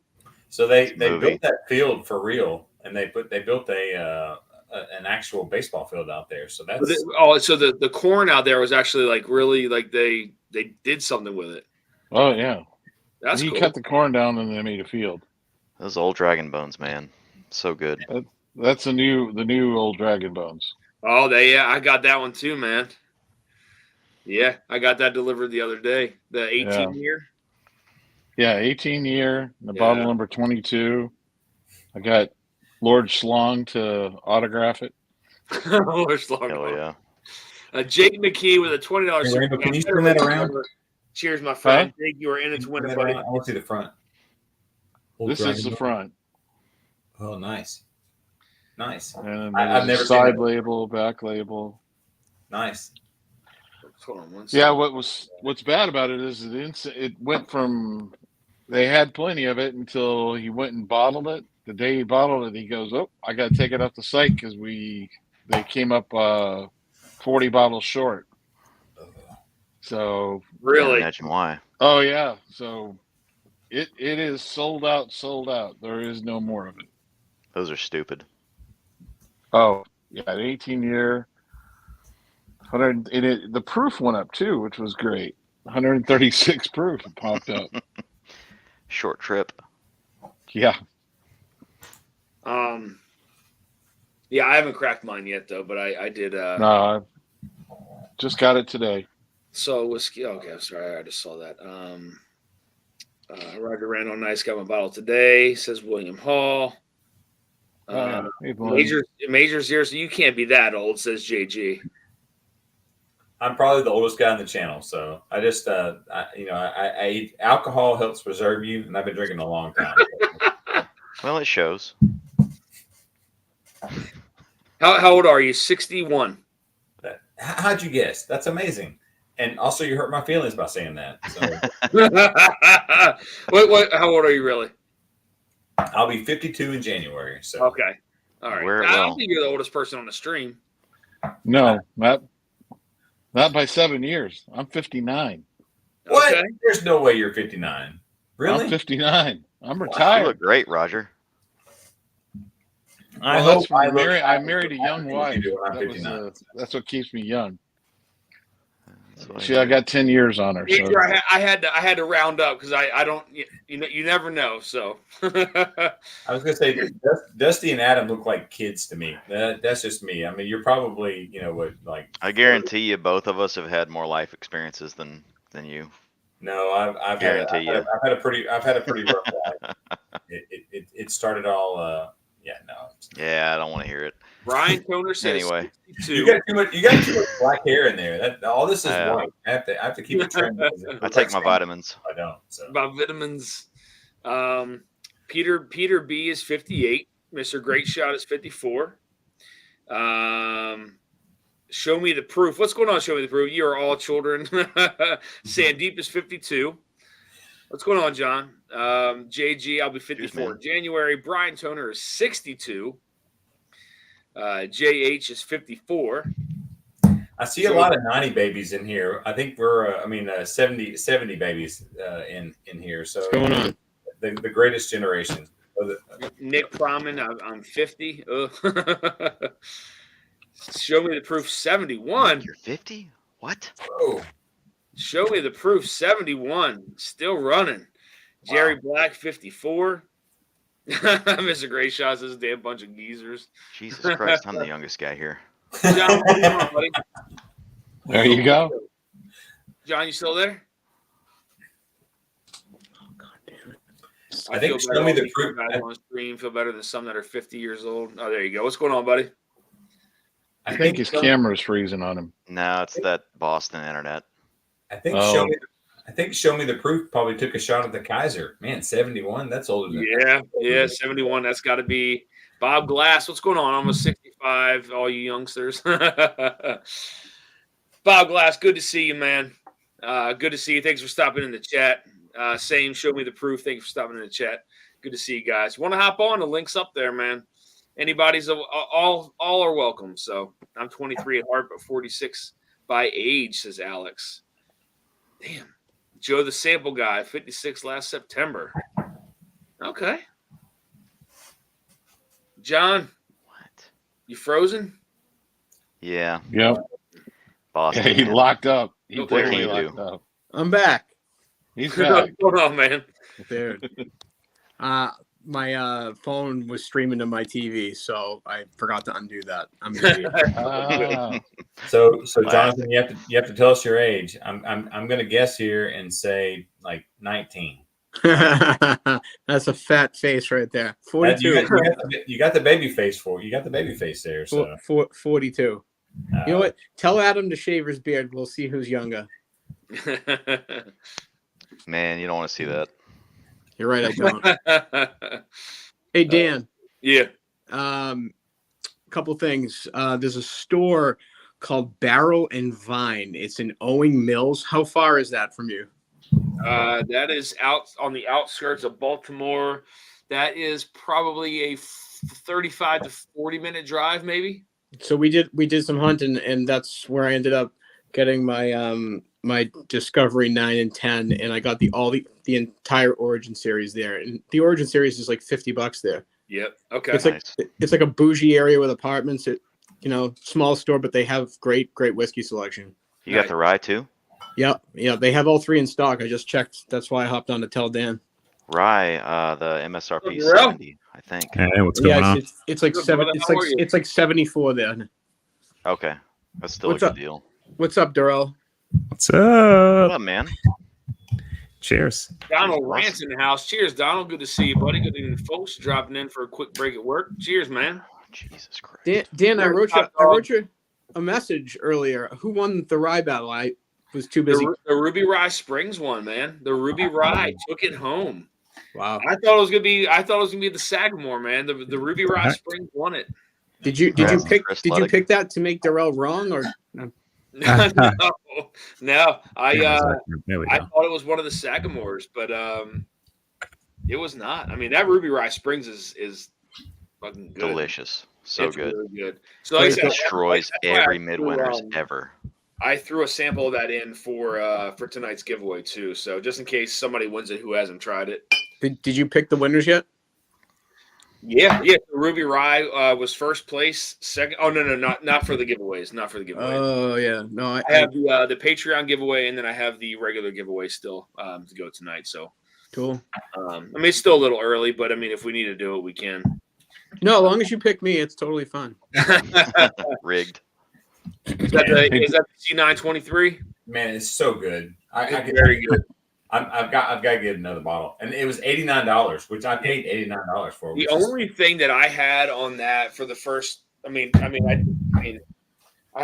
So they built that field for real, and they built an actual baseball field out there. So that's so the corn out there was actually like really like they did something with it. Oh yeah, that's cool. Cut the corn down and they made a field. Those old dragon bones, man, so good. That's the new old dragon bones. Oh, I got that one too, man. Yeah, I got that delivered the other day. The 18 year. Yeah, 18 year. The bottle number 22. I got Lord Schlong to autograph it. Lord Schlong. Hell yeah. Jake McKee with a $20 super chat. Can you turn that around? Cheers, my friend. Jake, you are in it to win it, buddy. I want to see the front. This is the front. Oh, nice. And I've never side label, back label. Nice. Hold on one second. Yeah, what's bad about it is it went from they had plenty of it until he went and bottled it. The day he bottled it, he goes, "Oh, I got to take it off the site because they came up 40 bottles short." So really, imagine why. Oh yeah, so it is sold out. There is no more of it. Those are stupid. Oh yeah, an 18 year. 100. The proof went up too, which was great. 136 proof popped up. Short trip. Yeah. Yeah, I haven't cracked mine yet though, but I did. No, I just got it today. So whiskey. Okay, I'm sorry, I just saw that. Roger Randall, nice, got my bottle today. Says William Hall. Major zero. So you can't be that old, says JG. I'm probably the oldest guy on the channel, so I just, alcohol helps preserve you, and I've been drinking a long time. Well, it shows. How old are you? 61. How'd you guess? That's amazing. And also, you hurt my feelings by saying that. So. What? How old are you really? I'll be 52 in January. So okay, all right. I don't think you're the oldest person on the stream. No, not by 7 years. I'm 59. What? Okay. There's no way you're 59. Really? I'm 59. I'm retired. You look great, Roger. I married a young wife. That's what keeps me young. I got 10 years on her. So. I had to round up because I don't you never know. So I was gonna say Dusty and Adam look like kids to me. That's just me. I mean, you're probably I guarantee you, both of us have had more life experiences than you. No, I've had a pretty rough life. It started all. Yeah, I don't want to hear it. Brian Toner says anyway. 62. You got too much black hair in there. All this is white. I have to keep it trimmed. I take my vitamins. I don't. So. My vitamins. Peter B is 58. Mr. Great Shot is 54. Show me the proof. What's going on? Show me the proof. You are all children. Sandeep is 52. What's going on, John? JG, I'll be 54 in January. Brian Toner is 62. JH is 54. I see a lot of 90 babies in here. I think we're 70 babies in here. So What's going on? The greatest generation. Nick Promin, I'm 50. Show me the proof 71. You're 50? What? Oh, Show me the proof 71. Still running. Jerry Black 54. Mr. Great Shots, this is a damn bunch of geezers. Jesus Christ, I'm the youngest guy here. John, what's going on, buddy? There you go. John, you still there? I think feel show me better the proof. guys on stream feel better than some that are 50 years old. Oh, there you go. What's going on, buddy? I think his camera's freezing on him. No, it's that Boston internet. I think show me the proof probably took a shot at the Kaiser. Man, 71. That's older than Yeah, 71. That's got to be Bob Glass. What's going on? Almost 65. All you youngsters. Bob Glass, good to see you, man. Good to see you. Thanks for stopping in the chat. Same, show me the proof. Thank you for stopping in the chat. Good to see you guys. You want to hop on? The link's up there, man. Anybody's all are welcome. So I'm 23 at heart, but 46 by age, says Alex. Damn. Joe the Sample Guy, 56 last September. Okay. John. What? You frozen? Yeah. Yep. Boston. He locked up. He Okay. What can totally you locked up. I'm back. He's What's back. going on, man? Dude. My phone was streaming to my TV, so I forgot to undo that. I'm an idiot. Ah, So Jonathan, you have to tell us your age. I'm gonna guess here and say like 19. That's a fat face right there. 42. You got the baby face for you got the baby face there. So 42. You know what? Tell Adam to shave his beard. We'll see who's younger. Man, you don't want to see that. You're right, I don't. Hey, Dan. Yeah. Couple things. There's a store called Barrel and Vine. It's in Owing Mills. How far is that from you? That is out on the outskirts of Baltimore. That is probably a 35 to 40-minute drive, maybe. So we did some hunting, and that's where I ended up getting my my Discovery 9 and 10, and I got the entire Origin series there. And the Origin series is like $50 there. Yep. Okay. It's like a bougie area with apartments. Small store, but they have great whiskey selection. You got the rye too? Yep. Yeah, they have all three in stock. I just checked. That's why I hopped on to tell Dan. Rye, the MSRP Oh, 70, I think. Hey, what's going on? It's like it's like 74 there. Okay. That's still What's a good up? deal. What's up, Darrell? What's What up? up, man? Cheers. Donald Rance in the house. Cheers, Donald. Good to see you, buddy. Good evening, folks. Dropping in for a quick break at work. Cheers, man. Jesus Christ. Dan, I wrote you a message earlier. Who won the rye battle? I was too busy. The Ruby Rye Springs one, man. The Ruby Rye took it home. Wow. I thought it was gonna be the Sagamore, man. The Ruby Rye Springs won it. Did you pick Chris Did you Ludwig. pick that to make Darrell wrong or? No. I There we I go. thought it was one of the Sagamores, but it was not. I mean, that Ruby Rye Springs is fucking good. Delicious. So It's good. really good. So like I said, Destroys that's why I every threw, midwinters ever. I threw a sample of that in for tonight's giveaway too. So just in case somebody wins it who hasn't tried it. Did you pick the winners yet? Yeah. Ruby Rye was first place. Second. Oh no, not for the giveaways. Not for the giveaway. Oh yeah, no. I have the Patreon giveaway, and then I have the regular giveaway still to go tonight. So Cool. I mean, it's still a little early, but I mean, if we need to do it, we can. No, as long as you pick me, it's totally fun. Rigged. Is that the C923? man, it's so good. It's very good. I've got to get another bottle, and it was $89, which I paid $89 for. The which is- only thing that I had on that for the first, I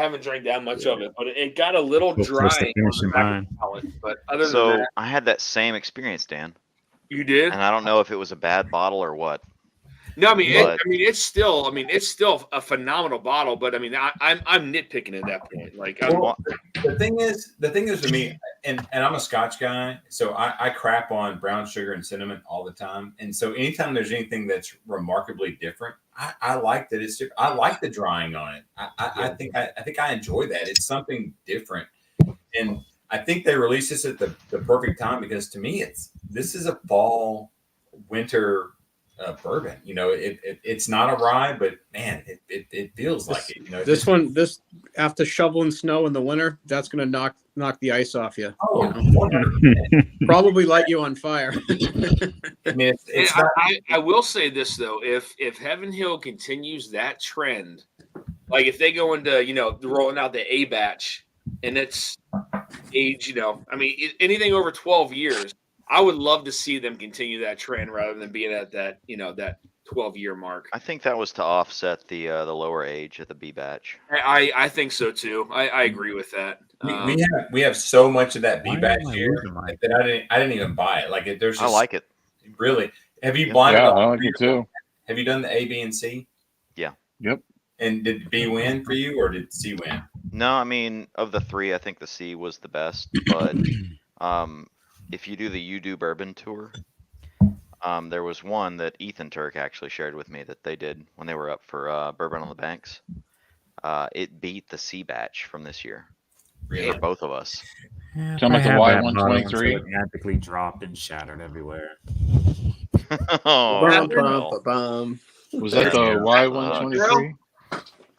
haven't drank that much of it, but it got a little Well, dry close to on the finishing back of mine. the palate. But other than So that, I had that same experience, Dan. you did. And I don't know if it was a bad bottle or what. No, But- it's still a phenomenal bottle. But I mean, I'm nitpicking at that point. Like, Well, the thing is for me, and I'm a Scotch guy, so I crap on brown sugar and cinnamon all the time. And so anytime there's anything that's remarkably different, I like that it's I like the drying on it. I think I enjoy that. It's something different, and I think they released this at the perfect time because to me this is a fall winter bourbon. It's not a rye, but man, it feels like it. This after shoveling snow in the winter, that's gonna knock the ice off you. Oh, 100%. Probably light you on fire. I mean, it's not. I will say this though, if Heaven Hill continues that trend, like if they go into rolling out the A batch and it's age, anything over 12 years, I would love to see them continue that trend rather than being at that that 12-year mark. I think that was to offset the lower age of the B batch. I think so too. I agree with that. We have so much of that B Why batch am I here losing my- that I didn't even buy it. Like there's just, I like it. really. Have you Yeah. blinded Yeah, all I like three it of them? too. Have you done the A, B, and C? Yeah. Yep. And did B win for you or did C win? No, I mean, of the three, I think the C was the best. But if you do the UDO Bourbon Tour, there was one that Ethan Turk actually shared with me that they did when they were up for Bourbon on the Banks. It beat the C batch from this year Really? for both of us. Yeah, Talking about I the have that Y123? bottle until it magically dropped and shattered everywhere. Oh, Bum, Drill. bum, bum. Was that the Yeah. Y123?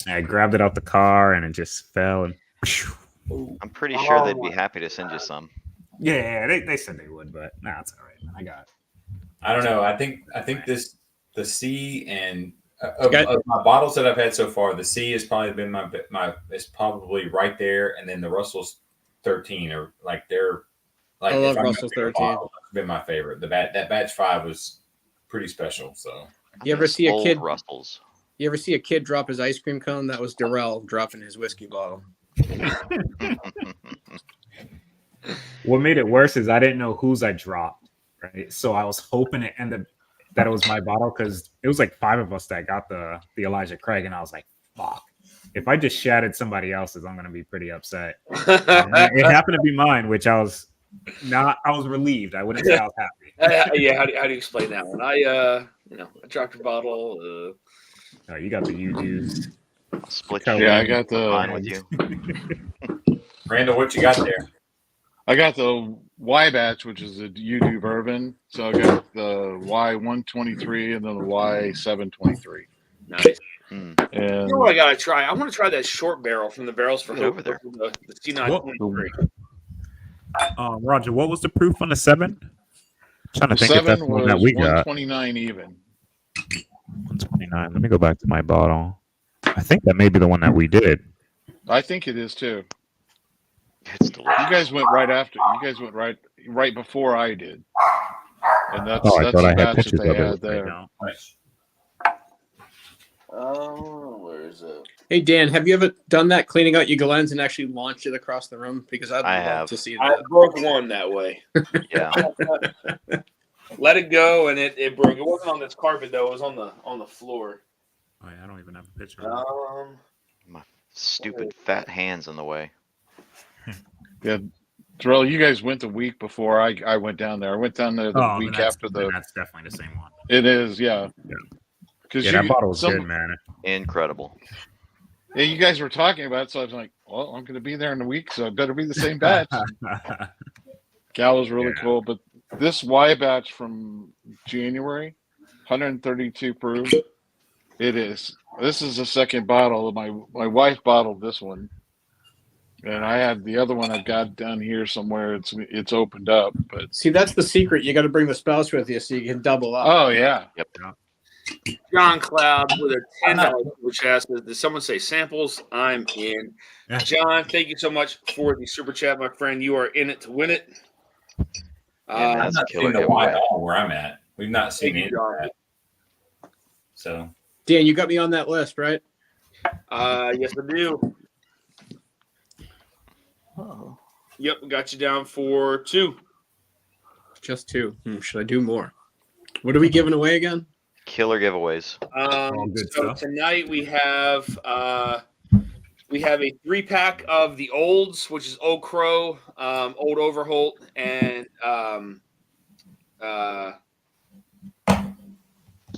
I grabbed it out the car and it just fell and. I'm pretty sure they'd be happy to send you some. Yeah, they said they would, but nah, it's all right. Man. I got it. I don't know. I think the C and of my bottles that I've had so far, the C has probably been my it's probably right there, and then the Russell's 13 or like they're like I if love I'm Russell's gonna pick a 13. bottle, that's been my favorite. That batch 5 was pretty special. So You ever see a Old kid? Russells. You ever see a kid drop his ice cream cone? That was Darrell dropping his whiskey bottle. What made it worse is I didn't know whose I dropped, right? So I was hoping it ended that it was my bottle because it was like 5 of us that got the Elijah Craig, and I was like, "Fuck! If I just shattered somebody else's, I'm gonna be pretty upset." It happened to be mine, which I was not. I was relieved. I wouldn't say I was happy. Yeah, how do you explain that one? I dropped your bottle. Oh, you got the UDs. I'll split Yeah, you. Yeah, I got Fine the with you. Randall, what you got there? Y batch, which is a UDO bourbon. So I got the Y123 and then the Y723. Nice. Mm. And You know what I gotta try? I want to try that short barrel from the Barrels for Get over there. The C923. Roger, what was the proof on the 7? Trying to the think if that's 7 the one was that we got. 129 even. 129. Let me go back to my bottle. I think that may be the one that we did. I think it is too. It's delicious. You guys went right after. You guys went right before I did. And that's Oh, I that's thought the I had batch that pictures they of had it. there. Now. Where is it? Hey Dan, have you ever done that, cleaning out your Glens and actually launched it across the room? Because I'd I love have. to see I that. broke one that way. Yeah. Let it go, and it broke. It wasn't on this carpet though. It was on the floor. Oh, yeah, I don't even have a picture of it. My stupid fat hands in the way. Yeah, Terrell, you guys went the week before I went down there. I went down there the Oh, week then after the. that's definitely the same one. It is, yeah. Because Yeah, that bottle was good, man. Incredible. Yeah, you guys were talking about it, so I was like, well, I'm going to be there in a week, so it better be the same batch. Gal was really Yeah. cool, but this Y batch from January, 132 proof. It is. This is the second bottle. My wife bottled this one, and I have the other one I've got down here somewhere. It's opened up, but See, that's the secret. You got to bring the spouse with you so you can double up. oh yeah, John Cloud with a $10 super chat says, did someone say samples? I'm in. Yeah. John, thank you so much for the super chat, my friend. You are in it to win it. Yeah, man, I've that's a not killer seen the Y giveaway. at all where I'm at. We've not seen Thank any you, of John. that. So Dan, you got me on that list, right? Yes, I do. Oh, Yep, got you down for 2. just 2. Should I do more? What are we giving away again? Killer giveaways. good So stuff. tonight we have a 3-pack of the olds, which is Old Crow, Old Overholt, and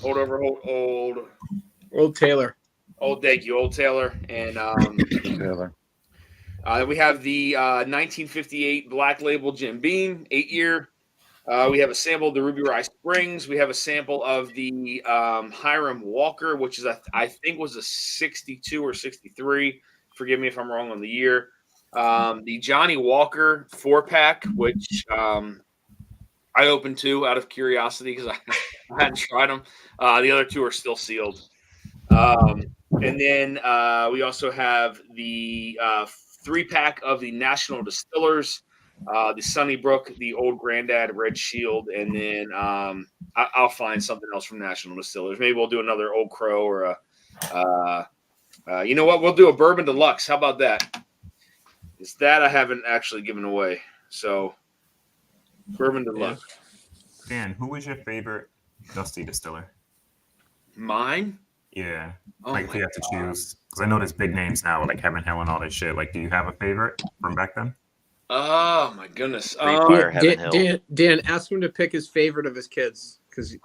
Old Overholt, Old Old Taylor. Thank you, Old Taylor. And Taylor. we have the 1958 Black Label Jim Beam, 8-year. We have a sample of the Ruby Rye Springs. We have a sample of the Hiram Walker, which is I think was a 62 or 63. Forgive me if I'm wrong on the year. The Johnny Walker 4-pack, which I opened 2 out of curiosity because I hadn't tried them. The other 2 are still sealed. And then we also have the 3-pack of the National Distillers, the Sunnybrook, the Old Grandad Red Shield, and then I'll find something else from National Distillers. Maybe we'll do another Old Crow or you know what? We'll do a Bourbon Deluxe. How about that? It's that I haven't actually given away. So Bourbon Deluxe. Dan, who was your favorite Dusty distiller? Mine? Yeah. Oh Like if you have to choose. Because I know there's big names now, like Heaven Hill and all this shit. Like, do you have a favorite from back then? Oh my goodness. Free Fire Heaven Hill. Dan, ask him to pick his favorite of his kids because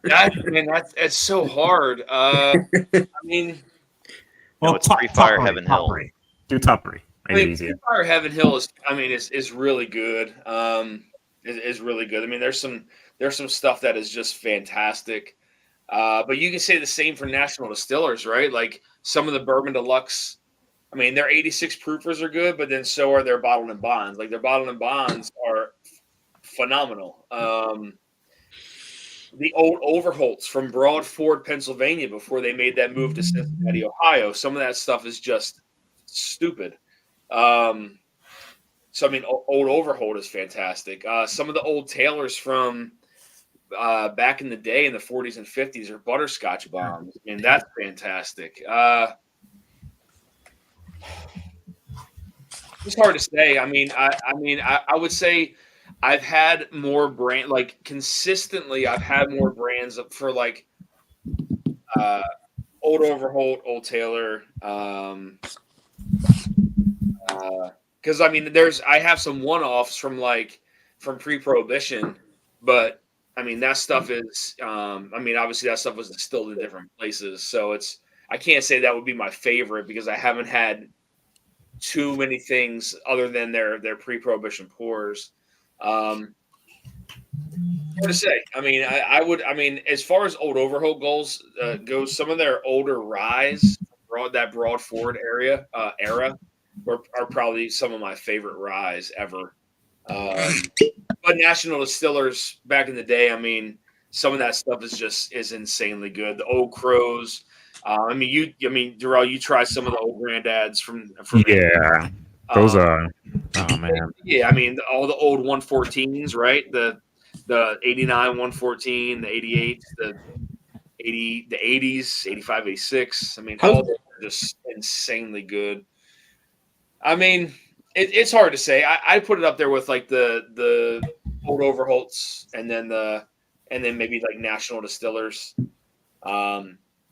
that's so hard. I mean, No, it's Free Fire Heaven Hill. Do top 3. I mean, Free Fire Heaven Hill is really good. Is really good. I mean, there's some stuff that is just fantastic. But you can say the same for National Distillers, right? Like some of the Bourbon Deluxe. I mean, their 86 proofers are good, but then so are their bottled and bonds. Like their bottled and bonds are phenomenal. The old Overholts from Broadford, Pennsylvania, before they made that move to Cincinnati, Ohio. Some of that stuff is just stupid. So I mean, old Overholt is fantastic. Some of the old Taylors from back in the day in the 40s and 50s are butterscotch bombs, and that's fantastic. It's hard to say. I mean, I would say I've had more brand, like consistently. I've had more brands for like Old Overholt, Old Taylor. Because I mean, I have some one-offs from pre-prohibition, but I mean that stuff is. I mean, obviously that stuff was distilled in different places, so I can't say that would be my favorite because I haven't had too many things other than their pre-prohibition pours. Hard to say. I mean, I would. I mean, as far as Old Overholt goes, some of their older ryes, that Broadford era, are probably some of my favorite ryes ever. But National Distillers back in the day, I mean, some of that stuff is insanely good. The Old Crows. I mean, Darrell, you try some of the old granddads from yeah. Those are. Oh man. Yeah, I mean, all the old 114s, right? The 89 114, the 88s, the 80s, 85, 86. I mean, all of them are just insanely good. I mean, it's hard to say. I put it up there with like the old Overholts and then maybe like National Distillers.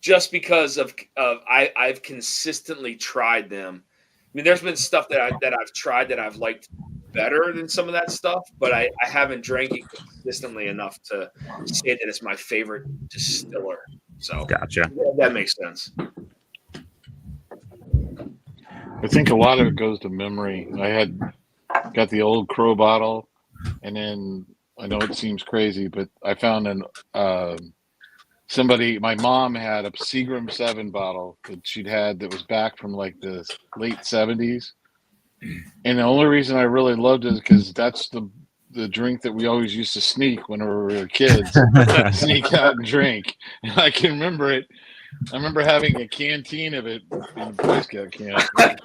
Just because of I've consistently tried them. I mean, there's been stuff that I've tried that I've liked better than some of that stuff, but I haven't drank it consistently enough to say that it's my favorite distiller. So gotcha. That makes sense. I think a lot of it goes to memory. I had got the Old Crow bottle, and then I know it seems crazy, but I found my mom had a Seagram 7 bottle that she'd had that was back from like the late 70s. And the only reason I really loved it is because that's the drink that we always used to sneak when we were kids. Sneak out and drink. And I can remember it. I remember having a canteen of it in the Boy Scout camp.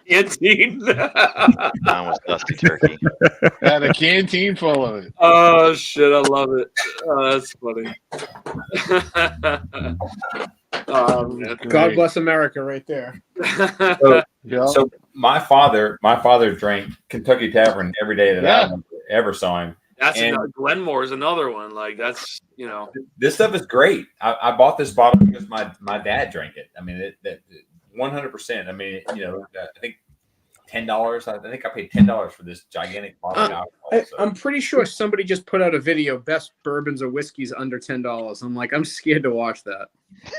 Canteen? Mine was Dusty Turkey. I had a canteen full of it. Oh, shit. I love it. Oh, that's funny. God bless America right there. So my father drank Kentucky Tavern every day that I ever saw him. That's another. Glenmore is another one. Like that's this stuff is great. I bought this bottle because my dad drank it. I mean, that 100%. I mean, I think $10. I think I paid $10 for this gigantic bottle of alcohol. So. I'm pretty sure somebody just put out a video, best bourbons or whiskeys under $10. I'm like, I'm scared to watch that.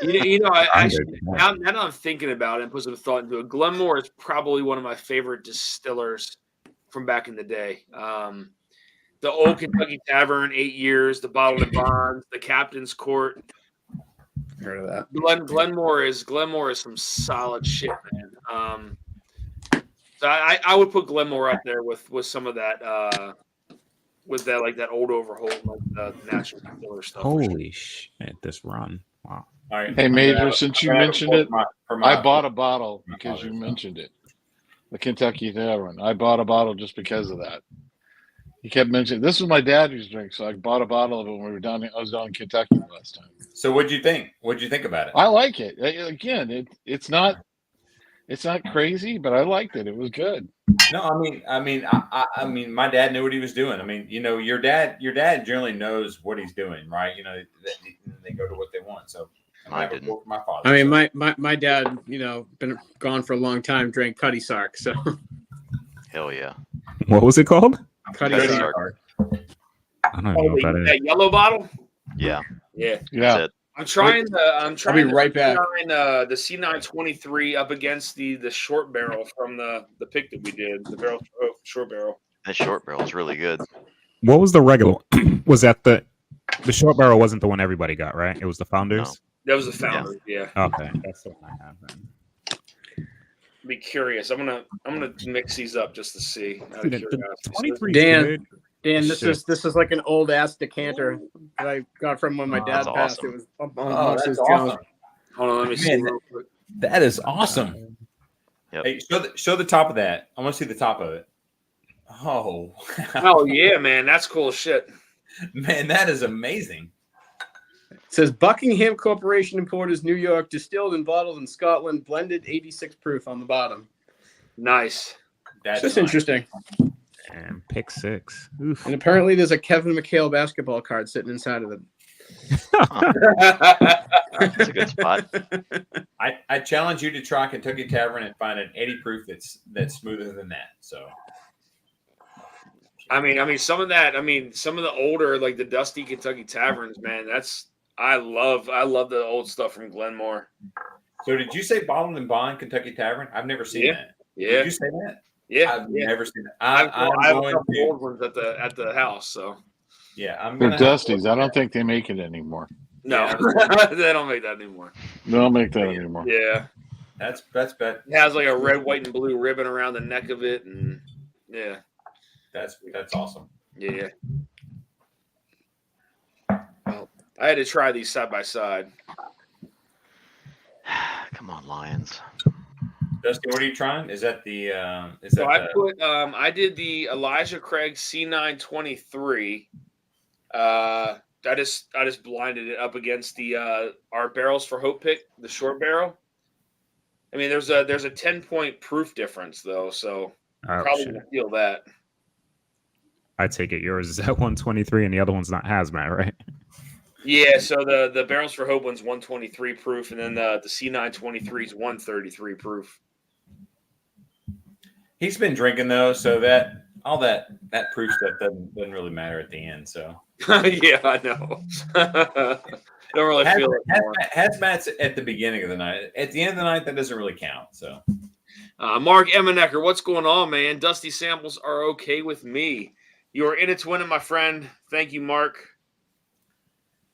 I actually, now that I'm thinking about it and put some thought into it, Glenmore is probably one of my favorite distillers from back in the day. The Old Kentucky Tavern, 8 years, the Bottled and Bonds, the Captain's Court. Heard of that? Glenmore is some solid shit, man. So I would put Glenmore up there with some of that with that like that old Overholt, like the natural distiller stuff. Holy shit! This run, wow. All right. Hey, Major, since you mentioned it, for my I bought a bottle because you mentioned it. The Kentucky Tavern. I bought a bottle just because of that. He kept mentioning this was my dad's drink, so I bought a bottle of it when we were down. I was down in Kentucky last time. So what'd you think? What'd you think about it? I like it. Again, it's not crazy, but I liked it. It was good. No, I mean, my dad knew what he was doing. I mean, your dad generally knows what he's doing, right? They go to what they want. So I didn't. My father. I mean, my dad, been gone for a long time, drank Cuddy Sark. So Hell yeah. What was it called? Cuddy Cuddy Sark. Sark. I don't know what that is. That yellow bottle? Yeah. Yeah. Yeah. That's it. I'm trying I'll be right back. the C923 up against the short barrel from the pick that we did, the barrel short barrel. That short barrel is really good. What was the regular? Was that the short barrel? Wasn't the one everybody got, right? It was the Founders. That was the founder, yeah. Okay, that's the one I have then. Be curious. I'm gonna mix these up just to see. Out of The curiosity. 23 Dan, this Shit. is like an old ass decanter that I got from when my dad that's passed. awesome. It was up Oh, amongst that's his awesome. junk. Hold on, let me see. Man, real quick. That is awesome. Yep. Hey, show the top of that. I want to see the top of it. Oh, Oh yeah, man, that's cool as shit. man, that is amazing. It says Buckingham Corporation Importers, New York, distilled and bottled in Scotland, blended 86 proof on the bottom. Nice. That's It's just nice. interesting. And pick 6. Oof. And apparently there's a Kevin McHale basketball card sitting inside of it. That's a good spot. I challenge you to try Kentucky Tavern and find an 80 proof that's smoother than that. So I mean, some of the older, like the dusty Kentucky Taverns, man. I love the old stuff from Glenmore. So did you say Bottled and Bond Kentucky Tavern? I've never seen that. Yeah, Did you say that? yeah. I've yeah. never seen that. I have a going couple to. old ones at the house. So I'm They're gonna have to Dusties. look I at don't that. think they make it anymore. no, Yeah. they don't make that anymore. They don't make that anymore. Yeah, That's bad. it has like a red, white, and blue ribbon around the neck of it, and yeah, That's awesome. yeah. Well, I had to try these side by side. Come on, Lions. Dusty, what are you trying? Is that the So I did the Elijah Craig C923. I just blinded it up against the our barrels for Hope pick, the short barrel. I mean, there's a 10-point proof difference though, so Oh, probably shit. gonna feel that. I take it yours is at 123 and the other one's not hazmat, right? Yeah, so the barrels for Hope one's 123 proof, and then the C923 is 133 proof. He's been drinking though, so that all that proof stuff doesn't really matter at the end. So Yeah, I know. Don't really feel it more. hazmat's at the beginning of the night. At the end of the night, that doesn't really count. So Mark Emmenecker, what's going on, man? Dusty samples are okay with me. You are in it to win it, my friend. Thank you, Mark.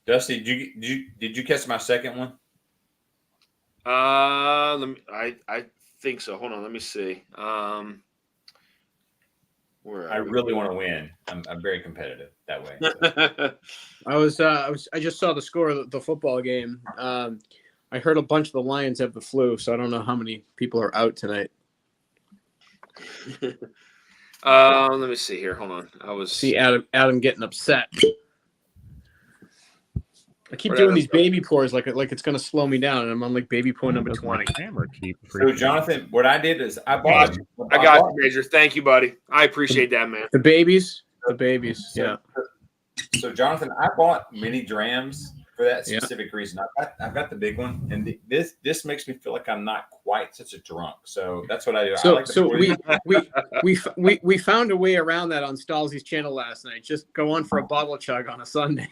Dusty, did you catch my second one? I think so. Hold on, let me see. Where I are we? really want to win. I'm very competitive that way. So. I just saw the score of the football game. I heard a bunch of the Lions have the flu, so I don't know how many people are out tonight. Let me see here. Hold on. See Adam getting upset. I keep Where doing Adam these go? baby pours like it's gonna slow me down, and I'm on like baby pour number Does my 20. camera keep So freaking- Jonathan, what I did is I I got bought- you, Major. Thank you, buddy. I appreciate that, man. The babies, yeah. So Jonathan, I bought mini drams for that Yeah. specific reason. I've got the big one, and this makes me feel like I'm not quite such a drunk. So that's what I do. I So like to so pour it. we found a way around that on Stalzy's channel last night. Just go on for a bottle chug on a Sunday.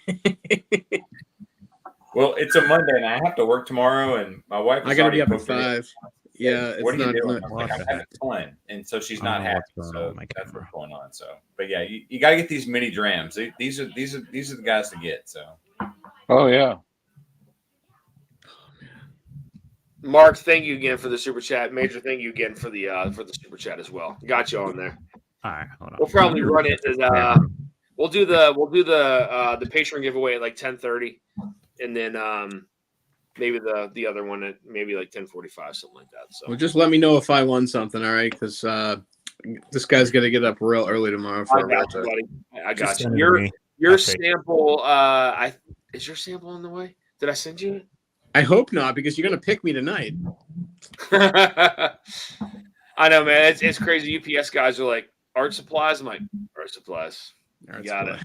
Well, it's a Monday, and I have to work tomorrow, and my wife. I gotta be already up at booked it in. 5. Yeah, What it's are you not. doing? not I'm like, I have a ton, and so she's I not don't know happy. what's going on So with my that's camera. what's going on. So, but yeah, you got to get these mini drams. These are the guys to get. So, Oh yeah. Mark, thank you again for the super chat. Major, thank you again for the super chat as well. Got you on there. All right, hold on. We'll probably run it. We'll do the Patreon giveaway at like 10:30, and then maybe the other one at maybe like 10:45, something like that. So Well, just let me know if I won something, all right? Because this guy's gonna get up real early tomorrow for I a got you, road trip. buddy. I got Just you. send it to me. Your I'll take it. sample. Is your sample on the way? Did I send you? I hope not, because you're gonna pick me tonight. I know, man. It's crazy. UPS guys are like, art supplies. I'm like, art supplies. All right, Got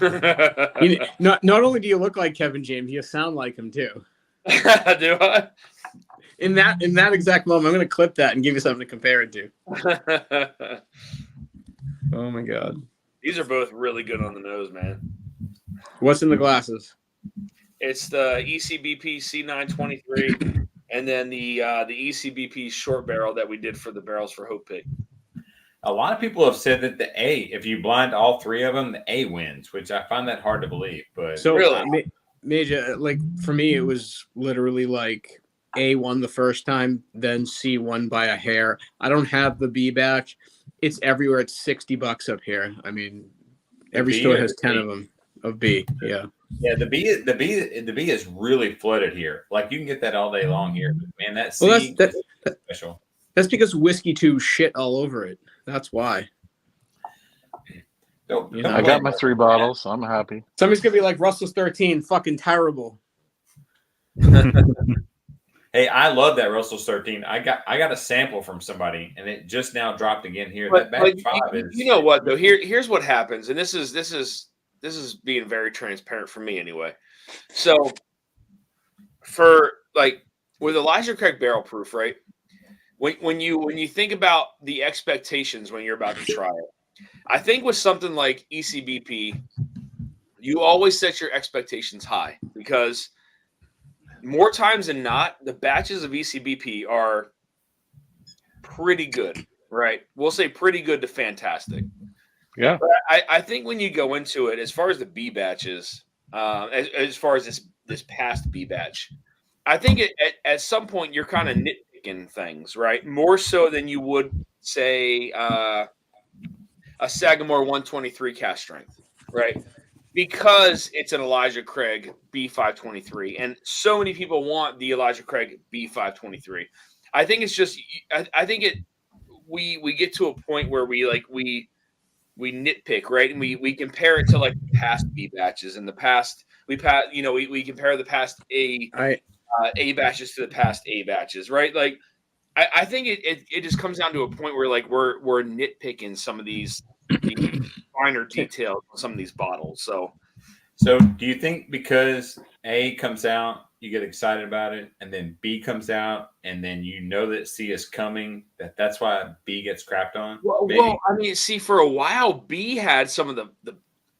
so- it. not only do you look like Kevin James, you sound like him too. Do I? In that exact moment, I'm gonna clip that and give you something to compare it to. Oh my god. These are both really good on the nose, man. What's in the glasses? It's the ECBP C923 and then the ECBP short barrel that we did for the barrels for Hope Pig. a lot of people have said that the A, if you blind all three of them, the A wins, which I find that hard to believe. But So Really? Major, like for me, it was literally like A won the first time, then C won by a hair. I don't have the B batch. It's everywhere. It's $60 up here. I mean, every B store or has the 10 B? of them of B. Yeah. yeah, the B is really flooded here. Like you can get that all day long here. But man, that C Well, is special. that's because Whiskey 2 shit all over it. That's why. Don't You know, I got blame my us. 3 bottles. So I'm happy. Somebody's gonna be like Russell's 13, fucking terrible. Hey, I love that Russell's 13. I got a sample from somebody, and it just now dropped again here. But, That batch but 5 is. you know what though? Here's what happens, and this is being very transparent for me anyway. So for like with Elijah Craig barrel proof, right? When you think about the expectations when you're about to try it, I think with something like ECBP, you always set your expectations high because more times than not, the batches of ECBP are pretty good, right? We'll say pretty good to fantastic. Yeah. But I think when you go into it, as far as the B batches, as far as this past B batch, I think at some point you're kind of nitpicking things, right? More so than you would say a Sagamore 123 cast strength, right? Because it's an Elijah Craig B523, and so many people want the Elijah Craig B523. I think it's just, I think we get to a point where we nitpick, right? And we compare it to like past B batches. In the past, we compare the past A batches to the past A batches, right? Like I think it just comes down to a point where like we're nitpicking some of these finer details on some of these bottles. So Do you think because A comes out, you get excited about it, and then B comes out, and then you know that C is coming, that's why B gets crapped on? well, I mean, see, for a while, B had some of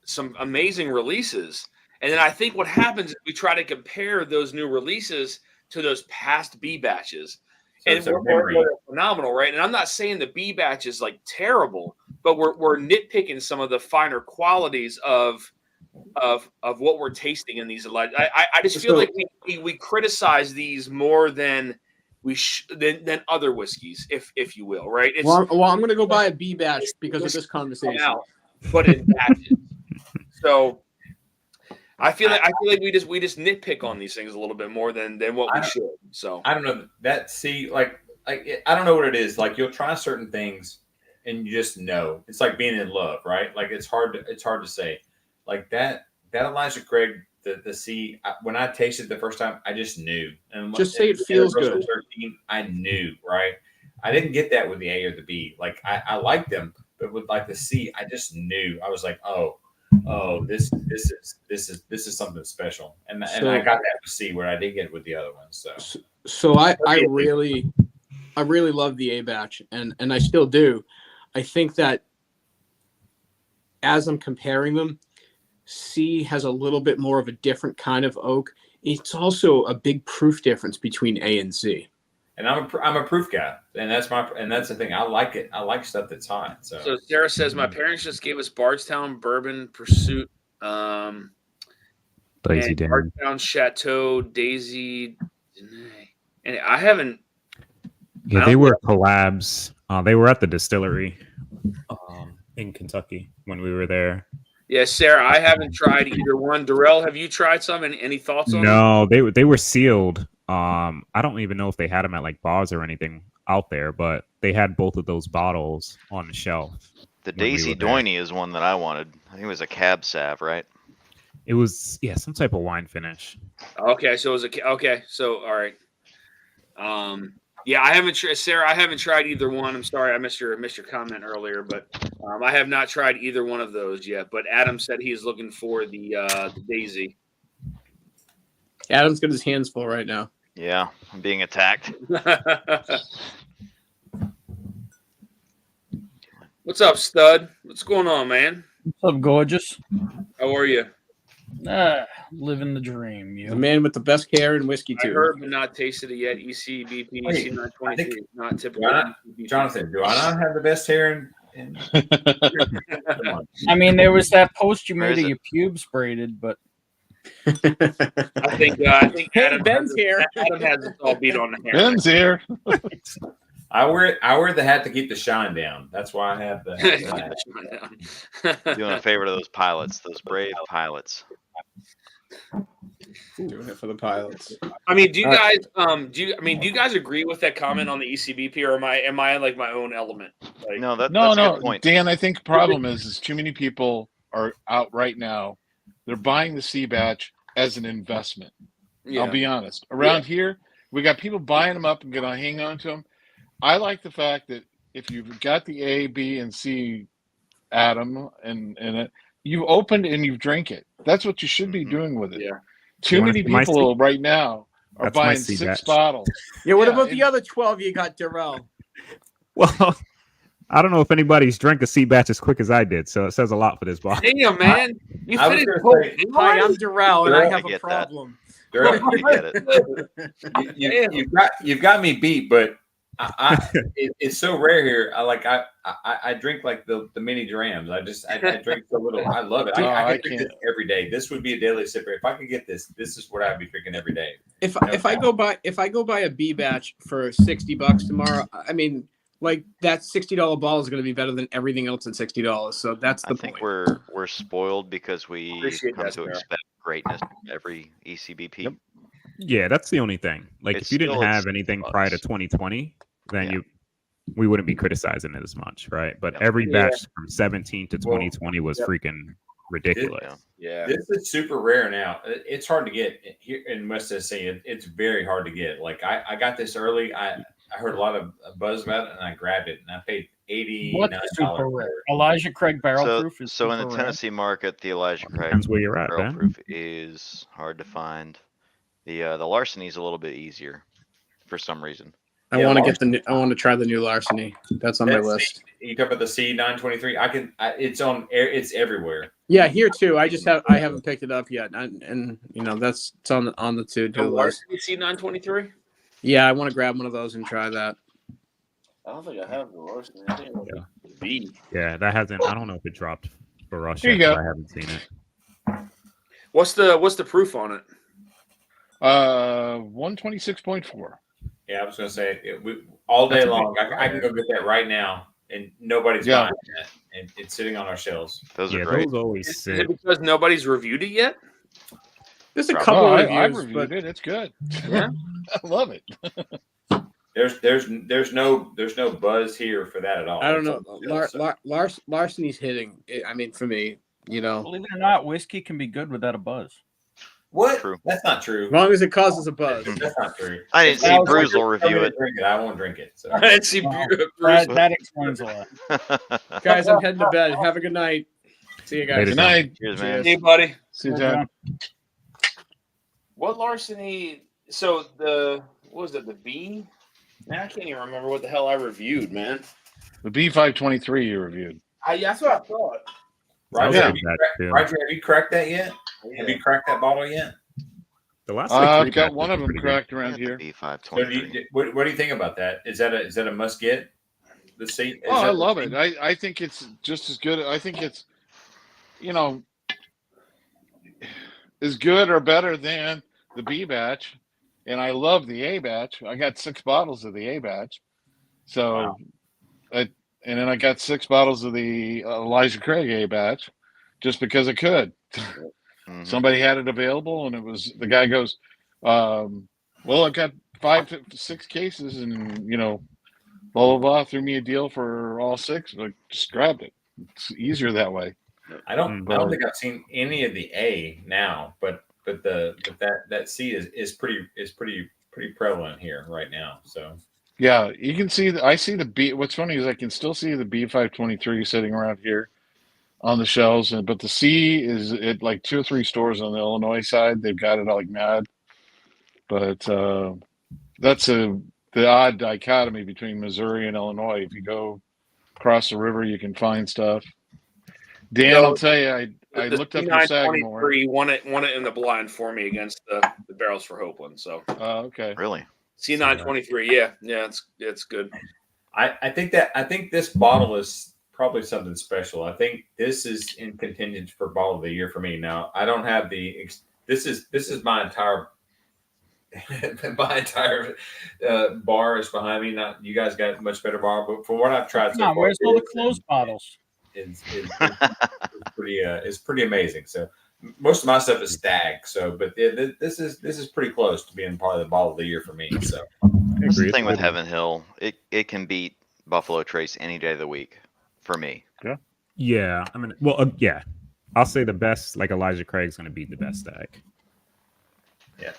some amazing releases, and then I think what happens is we try to compare those new releases to those past B batches, So and it's a we're memory. phenomenal, right? And I'm not saying the B batch is like terrible, but we're nitpicking some of the finer qualities of what we're tasting in these. I just feel like we criticize these more than than other whiskeys, if you will, right? It's I'm going to go buy a B batch because of this conversation. out, but in batches. So I feel like we just nitpick on these things a little bit more than what we should. So I don't know that C like I don't know what it is. Like you'll try certain things and you just know. It's like being in love, right? Like it's hard to say. Like that Elijah Craig, the C, when I tasted the first time, I just knew. And Just say it feels good. 13, I knew, right? I didn't get that with the A or the B. Like I liked them, but with like the C, I just knew. I was like, oh, oh, this is something special, and So- I got that with C where I didn't get it with the other ones. So I really love the A batch, and I still do. I think that as I'm comparing them, C has a little bit more of a different kind of oak. It's also a big proof difference between A and C. And I'm a proof guy, and that's the thing. I like it. I like stuff that's hot. So Sarah says my parents just gave us Bardstown Bourbon Pursuit, Lazy and Dan. Bardstown Chateau Daisy, and I haven't. Yeah, they were collabs. They were at the distillery in Kentucky when we were there. Yeah, Sarah, I haven't tried either one. Darrell, have you tried some? Any thoughts on them? No, they were sealed. I don't even know if they had them at like bars or anything out there, but they had both of those bottles on the shelf. The when we Daisy were there. Doiny is one that I wanted. I think it was a cab sav, right? It was some type of wine finish. Okay, so it was okay. So all right. Yeah, I haven't tried, Sarah. I haven't tried either one. I'm sorry, I missed your comment earlier, but I have not tried either one of those yet. But Adam said he's looking for the Daisy. Adam's got his hands full right now. Yeah, I'm being attacked. What's up, stud? What's going on, man? What's up, gorgeous? How are you? Living the dream. The You. man with the best hair and whiskey I too. heard but not tasted it yet. ECBP, Wait, EC923, not typical. Jonathan, do I not have the best hair? Come on. I mean, there was that post you Where made is of it? your pubes braided, but I think Hey, Adam Ben's here. Adam has us all beat on the hair. Ben's here. I wear the hat to keep the shine down. That's why I have the hat. Doing a favor to those pilots, those brave pilots. Doing it for the pilots. I mean, do you guys do you guys agree with that comment on the ECBP, or am I in like my own element? Like, No, that's No, a no, good point. Dan. I think the problem is too many people are out right now. They're buying the C batch as an investment. yeah. I'll be honest. Around here, we got people buying them up and going to hang on to them. I like the fact that if you've got the A, B, and C, Adam, and you've opened and you've drank it. That's what you should be doing with it. Yeah. Too You wanna many see my people right now are That's my buying C 6 batch. bottles. Yeah, what Yeah, about the and- other 12 you got, Darrell? Well, I don't know if anybody's drank a C batch as quick as I did, so it says a lot for this bottle. Damn, man. You I was finished gonna both. say- Hi, I'm Darrell, and I Darrell, have I a get that. problem. Darrell, You get it. you've got me beat, but it's so rare here. I drink like the mini drams. I drink so little. I love it. Oh, I I could drink can't. this every day. This would be a daily sipper. If I could get this is what I'd be drinking every day. If No I doubt. go buy a B batch for $60 tomorrow, I mean, like that $60 bottle is going to be better than everything else at $60. So that's the I think point. we're spoiled because we Appreciate come that, to Sarah. expect greatness from every E ECBP. Yep. Yeah, that's the only thing. Like, It's if you didn't still- have it's anything plus. prior to 2020, then Yeah. we wouldn't be criticizing it as much, right? But Yep. every Yeah. batch from 17 to 2020 was Yep. freaking ridiculous. Yeah. Yeah. This is super rare now. It's hard to get here in West Tennessee. It's very hard to get. Like I got this early. I heard a lot of buzz about it, and I grabbed it, and I paid what's $89 super for rare? it. Elijah Craig barrel So, proof is so in the super rare. Tennessee market, the Elijah Craig Depends where you're at, barrel man. proof is hard to find. The larceny is a little bit easier for some reason. I Yeah, want to try the new Larceny. That's on my That's- list. You talk about the C923. It's everywhere. Yeah, here too. I haven't picked it up yet, and you know it's on the to The do list. Larceny C923? Yeah, I want to grab one of those and try that. I don't think I have the Larceny. I think I have the B. Yeah, that hasn't. I don't know if it dropped for us Here yet. you go. 'Cause I haven't seen it. What's the proof on it? 126.4. Yeah, I was gonna say all day That's a long. big I can go get that right now, and nobody's Yeah. buying that, and it's sitting on our shelves. Those Yeah, are great. those always Is sit. it because nobody's revied it yet? There's a Probably. couple Oh, of I've reviews, reviewed but it. It's good. Yeah. I love it. There's no buzz here for that at all. I don't It's know. on the shelves. Larceny's hitting. I mean, for me, you know, Believe it or not, whiskey can be good without a buzz. What? True. That's not true. as long as it causes a buzz. That's not true. I didn't see If Bruce will somebody review it. Drink it. I won't drink it. So. I didn't see Wow. Bruce. That explains a lot. Guys, I'm heading to bed. Have a good night. See you guys. Later, Good night. Cheers, man. Hey, buddy. See you, Well John. done. What larceny? So what was it? The B? Man, I can't even remember what the hell I reviewed, man. The B523 you reviewed. That's what I thought. That was Roger, a have good you batch, cracked, too. Roger, have you cracked that yet? Have you cracked that bottle yet? The last like, I've three got batches one of were them pretty good. cracked around here. B five So twenty. what do you think about that? Is that a must get? The seat? Oh, I love it. I think it's just as good. I think it's, you know, as good or better than the B batch. And I love the A batch. I got 6 bottles of the A batch. So, and then I got 6 bottles of the Elijah Craig A batch just because I could. Mhm. Somebody had it available, and the guy goes, well, I've got 6 cases, and, you know, blah, blah, blah, threw me a deal for all 6. Like, just grabbed it. It's easier that way. I don't think I've seen any of the A now, but that C is pretty prevalent here right now. So Yeah, you can see. I see the B. What's funny is I can still see the B523 sitting around here on the shelves, but the C is at like 2 or 3 stores on the Illinois side. They've got it like mad. But that's the odd dichotomy between Missouri and Illinois. If you go across the river, you can find stuff. Dan, So, I'll tell you, I looked up your Sagamore. C923 won it in the blind for me against the Barrels for Hopeland. So Okay. Really? C923, yeah, it's good. I think this bottle is probably something special. I think this is in contention for bottle of the year for me. Now I don't have this is my entire bar is behind me. Not you guys got a much better bar, but for what I've tried so far, Where's all the closed bottles? It's pretty amazing. So most of my stuff is Stag. So, but this is pretty close to being probably the bottle of the year for me. So That's the thing with Heaven Hill. It can beat Buffalo Trace any day of the week for me. Yeah, I mean, well, yeah, I'll say the best. Like Elijah Craig's going to beat the best Stag. Yeah.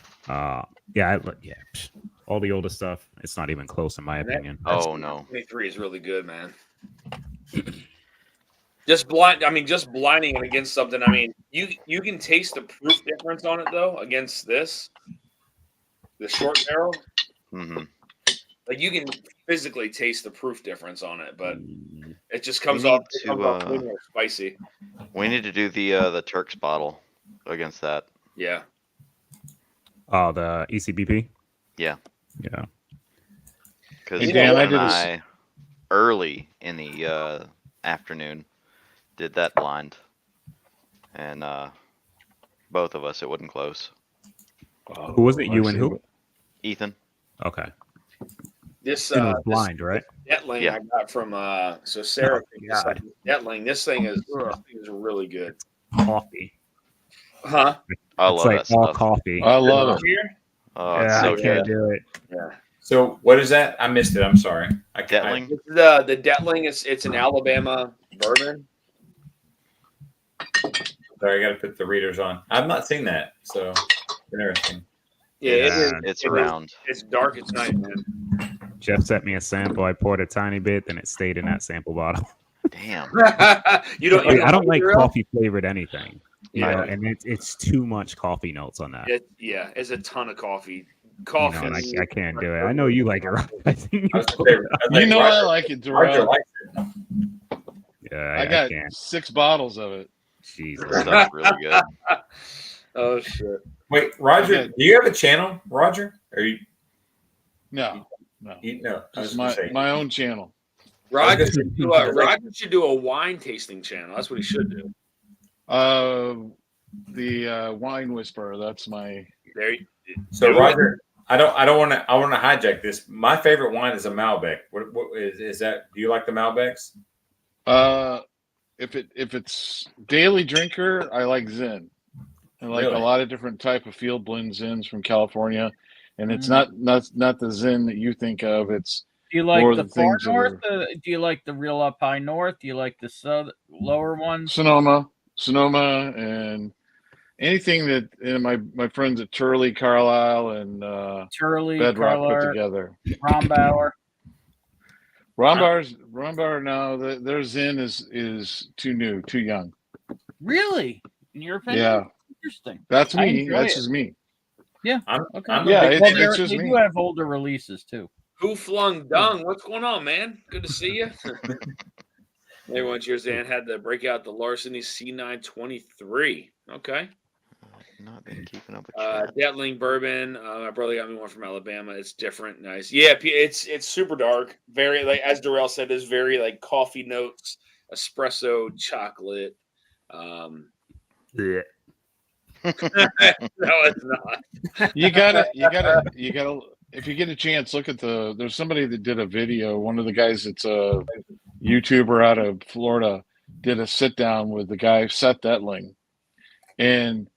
Yeah. All the older stuff, it's not even close in my opinion. Oh no. 23 is really good, man. Just blinding it against something. I mean, you can taste the proof difference on it though against the short barrel. Mm-hmm. Like you can physically taste the proof difference on it, but it just comes We off. need It comes off way more spicy. We need to do the Turks bottle against that. Yeah. Oh, the ECBP. Yeah. Yeah. Because Hey, Dan, I early in the afternoon did that blind, and both of us it wasn't close. Who was it? You and who? Ethan. Okay. This It was blind, right? Detling Yeah. I got from so Sarah. God. Detling. This thing is really good. Coffee. Huh? I It's love like that all stuff. coffee. I love it. Here? Oh, Yeah, it's so I can't good. do it. Yeah. So what is that? I missed it. I'm sorry. Detling. It's the Detling. It's an Alabama bourbon. Sorry, I got to put the readers on. I've not seen that. So interesting. Yeah, it is. It's it is- around. It's dark at night, man. Jeff sent me a sample. I poured a tiny bit, then it stayed in that sample bottle. Damn. you don't. I don't like either? coffee flavored anything. You Yeah. know, and it's too much coffee notes on that. It's a ton of coffee. You Coffee. know, and I can't do it. I know you like it, Rob. I think I was you- gonna say, I You think know I Roger- like it, Roger Darrell. likes it. yeah, I got can't. 6 bottles of it. Jesus. This stuff's really good. Oh shit. Wait, Roger, Okay. do you have a channel, Roger? Or No, no? I was just just gonna say. my own channel. Roger gonna should do Roger should do a wine tasting channel. That's what he should do. The Wine Whisperer. That's my. There. You, So do it. Roger, I want to hijack this. My favorite wine is a Malbec. What is that? Do you like the Malbecs? If it's daily drinker, I like Zin. I like Really? a lot of different type of field blend Zins from California, and it's Mm. not the Zin that you think of. It's Do you like More the the far things that north? Do you like the real up high north? Do you like the lower ones? Sonoma, and anything that my friends at Turley, Carlisle, and Turley, Bedrock put Carlar, together. Rombauer. Rombauer, no, their Zin is too new, too young. Really? In your opinion? Yeah, Interesting. that's I me. enjoy That's it. just me. Okay. I'm a Yeah, big Well, fan. it's just they me. do have older releases too. Who flung dung? What's going on, man? Good to see you. Everyone cheers. Dan had to break out the Larceny C923. Okay. Not been keeping up with chat. Detling bourbon. My brother got me one from Alabama. It's different, nice. Yeah, it's super dark. Very like as Darrell said, there's very like coffee notes, espresso, chocolate. Yeah. No, it's not. You gotta. If you get a chance, look at there's somebody that did a video. One of the guys that's a YouTuber out of Florida did a sit down with the guy Seth Detling, and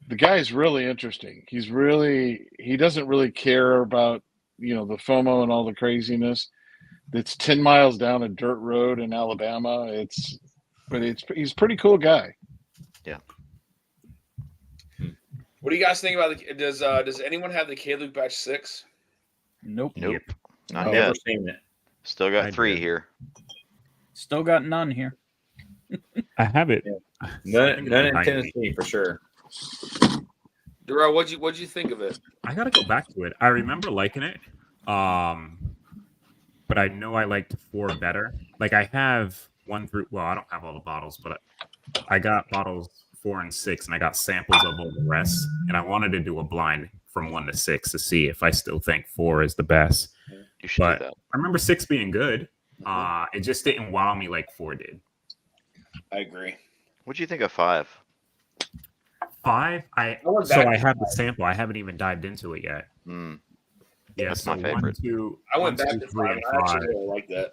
the guy's really interesting. He doesn't really care about the FOMO and all the craziness. It's 10 miles down a dirt road in Alabama. He's a pretty cool guy. Yeah. What do you guys think about does anyone have the K-Luke Batch 6? Nope. Nope. Not I've yet. never seen it. Still got I 3 did. here. Still got none here. I have it. None in Tennessee for sure. Darrell, what'd you think of it? I gotta go back to it. I remember liking it. But I know I liked 4 better. Like I have 1 through. Well, I don't have all the bottles, but I got bottles 4 and 6, and I got samples of all the rest. And I wanted to do a blind from 1 to 6 to see if I still think 4 is the best. You should But do that. I remember 6 being good. It just didn't wow me like 4 did. I agree. What'd you think of 5? 5, I went back to have the sample. I haven't even dived into it yet. Mm. Yeah, That's so my favorite. 1, 2, I went 1, back 2, to 3, 5. and I actually 5. really like that.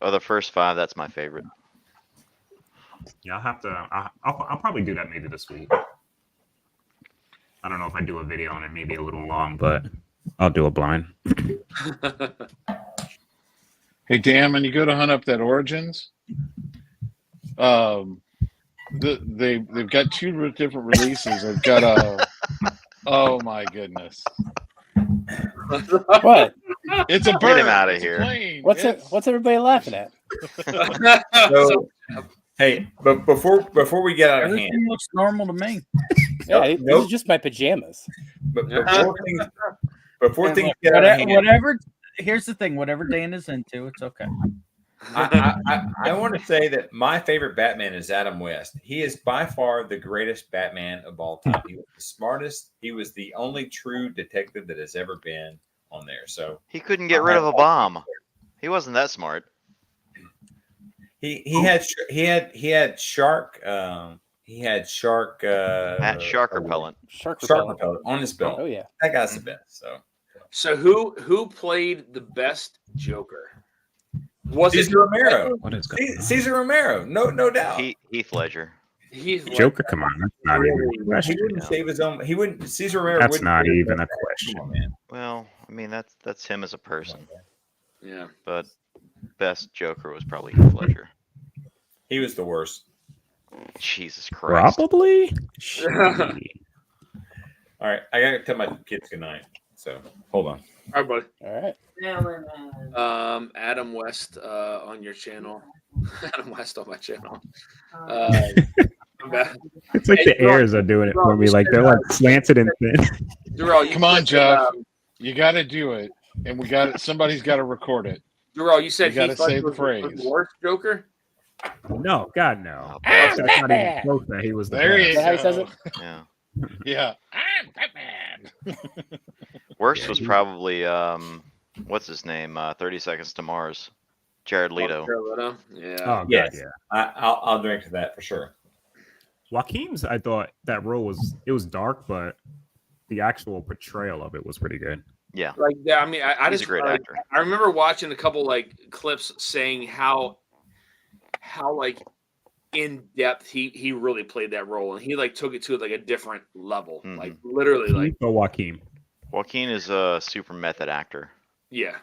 Oh, the first 5, that's my favorite. Yeah, I'll have to. I'll probably do that maybe this week. I don't know if I do a video on it, maybe a little long, but I'll do a blind. Hey, Dan, when you go to hunt up that Origins, they've got 2 different releases. They've got a. Oh my goodness! What? It's a Get bird. him outta It's a here. plane. What's everybody laughing at? So, hey, but before we get out of hand, Everything looks normal to me. Yeah, these Nope. are just my pajamas. but before And things look, get out of hand, whatever. Here's the thing. Whatever Dan is into, it's okay. I want to say that my favorite Batman is Adam West. He is by far the greatest Batman of all time. He was the smartest. He was the only true detective that has ever been on there. So He couldn't get rid of a bomb. He wasn't that smart. he had shark Shark repellent. Shark shark repellent. repellent on his belt. Oh yeah. That guy's the best. So So who played the best Joker? Was it Cesar Romero? What is going on? Cesar Romero, no doubt. Heath Ledger. He's Joker, come on, that's not even a He question. wouldn't save his own. He wouldn't. Cesar Romero. That's wouldn't not save his even own- a question. Come on, man. Well, I mean that's him as a person. Yeah. But best Joker was probably Heath Ledger. He was the worst. Jesus Christ. Probably. All right, I gotta tell my kids goodnight. So hold on. All right, buddy. All right. Adam West on your channel. Adam West on my channel. I'm back. It's like Hey, the Darrell, airs are doing it Darrell, for me. you Like said, they're like slanted and thin. Darrell, you Come on, said, Jeff. You got to do it, and we got it. Somebody's got to record it. Darrell, you said You gotta Heath Ledger say the was phrase. the worst Joker. No, God, no. Ah, That's not even close that he was the There he Is best. that how he says it? Yeah. Yeah, I'm Batman. Worst was probably what's his name? 30 Seconds to Mars. Jared Leto. Yeah. Oh, God, Yes. yeah. I'll drink to that for sure. Joaquin's, I thought that role was dark, but the actual portrayal of it was pretty good. Yeah. Like, yeah, I mean, I He's just a great actor. I remember watching a couple like clips saying how like in depth he really played that role, and he like took it to like a different level, Mhm. like literally, like Keith or Joaquin? Joaquin is a super method actor. yeah,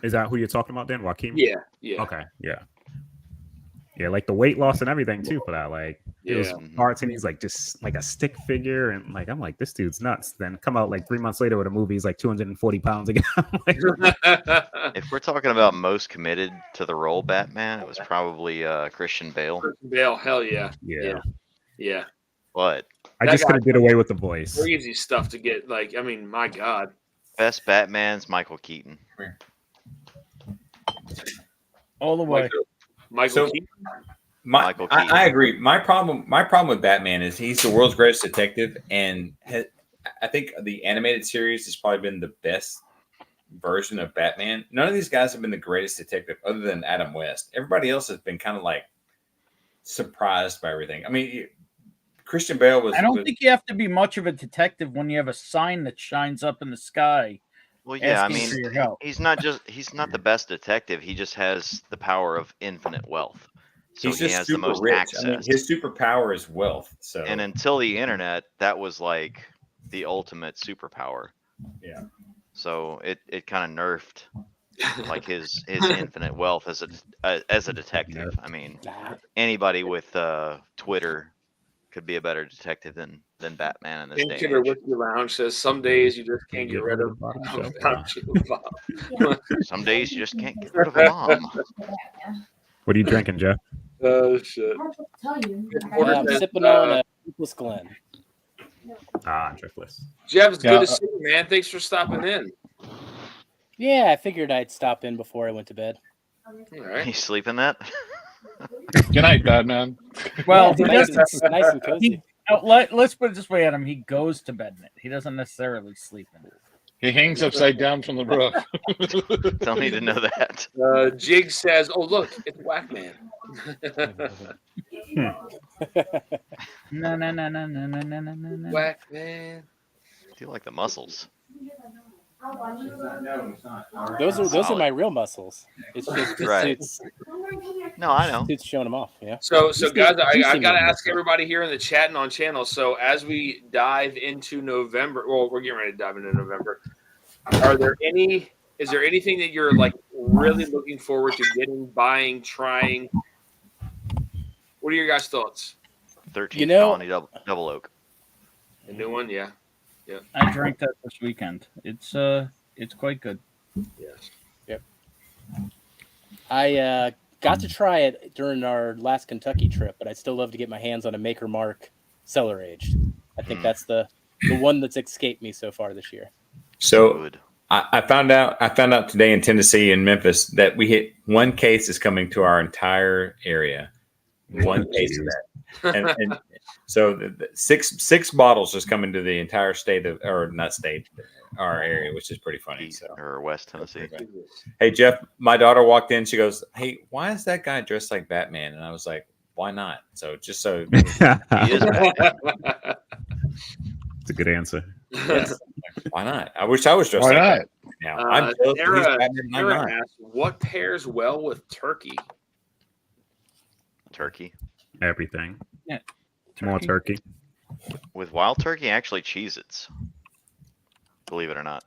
Is that who you're talking about, Dan? Joaquin? yeah. Okay, yeah. Yeah, like the weight loss and everything too for that. Like it was Yeah. parts and he's like just like a stick figure, and like I'm like, this dude's nuts. Then come out like 3 months later with a movie, he's like 240 pounds again. Like, If we're talking about most committed to the role Batman, it was probably Christian Bale. Bale, hell yeah. yeah. Yeah. But I That just guy- couldn't get away with the voice. Crazy stuff to get. Like, I mean, my God. best Batman's Michael Keaton. All the way. Michael So- Keaton. Michael Keaton. I agree. My problem with Batman is he's the world's greatest detective, and I think the animated series has probably been the best version of Batman. None of these guys have been the greatest detective, other than Adam West. Everybody else has been kind of like surprised by everything. I mean, Christian Bale was. I don't think you have to be much of a detective when you have a sign that shines up in the sky. Well, yeah, I asking mean, for your help. he's not the best detective. He just has the power of infinite wealth. So he's he just has the super most rich. access. I mean, his superpower is wealth. So And until the internet, that was like the ultimate superpower. yeah. So it kind of nerfed like his infinite wealth as a detective. I mean, Nah. anybody with Twitter could be a better detective than Batman in this day Painkiller and age. Whiskey Lounge says some days you just can't get rid of. Some days you just can't get rid of a mom. What are you drinking, Jeff? Oh shit! I'm sipping on a Ruthless Glen. Driftless. Jeff, it's Yeah, good to see you, man. Thanks for stopping in. Yeah, I figured I'd stop in before I went to bed. All right. You sleeping that? Good night, Batman. Well, Yeah, he it's nice, doesn't. and, nice and cozy. Let's put it this way, Adam. He goes to bed in it. He doesn't necessarily sleep in it. He hangs upside down from the roof. Don't need to know that. Jig says, "Oh look, it's Whack Man." No. Whack Man. I do like the muscles. Those are my real muscles. It's just Right. No, I know. Suits showing them off. Yeah. So You guys, see I me gotta in ask this. everybody here in the chat and on channel. So as we dive into November, well, we're getting ready to dive into November. Is there anything that you're like really looking forward to getting, buying, trying? What are your guys' thoughts? 13th Colony double oak. A new one, yeah. I drank that this weekend. It's quite good. Yes. I got to try it during our last Kentucky trip, but I'd still love to get my hands on a Maker Mark cellar aged. I think that's the one that's escaped me so far this year. So Good. I found out today in Tennessee and Memphis that we hit one case is coming to our entire area. One case of that, and so the six bottles is coming to the entire state of, or not state, our area, which is pretty funny. East So, or West Tennessee. hey Jeff, my daughter walked in. She goes, "Hey, why is that guy dressed like Batman?" And I was like, "Why not?" So just so He is Batman. It's a good answer. yes, why not? I wish I was dressed Why like not? that. Now I'm jealous that he's Sarah, Batman and I'm Sarah not. asks, what pairs well with turkey? Turkey. Everything. Yeah. More turkey. With wild turkey, actually Cheez-Its. Believe it or not.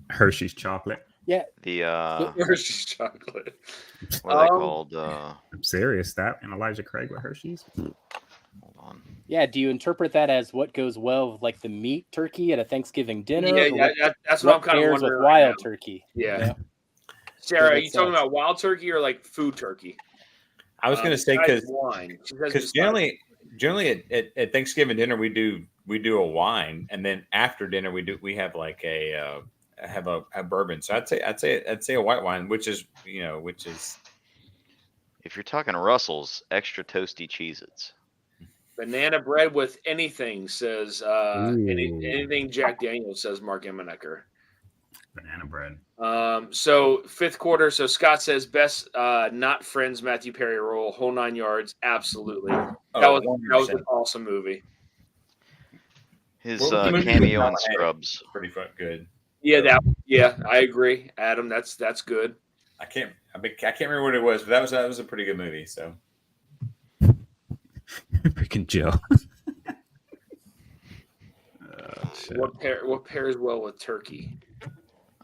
Hershey's chocolate. The Hershey's chocolate. what are they called? I'm serious. That and Elijah Craig with Hershey's. Hold on. Yeah. Do you interpret that as what goes well with like the meat turkey at a Thanksgiving dinner? or That's what I'm what kind of pairs wondering. with right wild now. turkey? Yeah. Yeah. Sarah, are makes you talking sense. about wild turkey or like food turkey? I was going to say besides because wine. She says because besides- generally at Thanksgiving dinner we do a wine, and then after dinner we have like a bourbon. So I'd say a white wine, which is If you're talking Russell's, extra toasty Cheez-Its. banana bread with anything, says Ooh. anything Jack Daniels, says Mark Emenecker. Banana bread. So fifth quarter. So Scott says best not Friends Matthew Perry role, whole 9 yards. Absolutely. That was an awesome movie. His What was the movie with cameo Tom in Hanks? Scrubs. pretty good. Yeah, I agree, Adam. That's good. I can't remember what it was, but that was a pretty good movie. So Freaking Joe. Shit. What pairs well with turkey?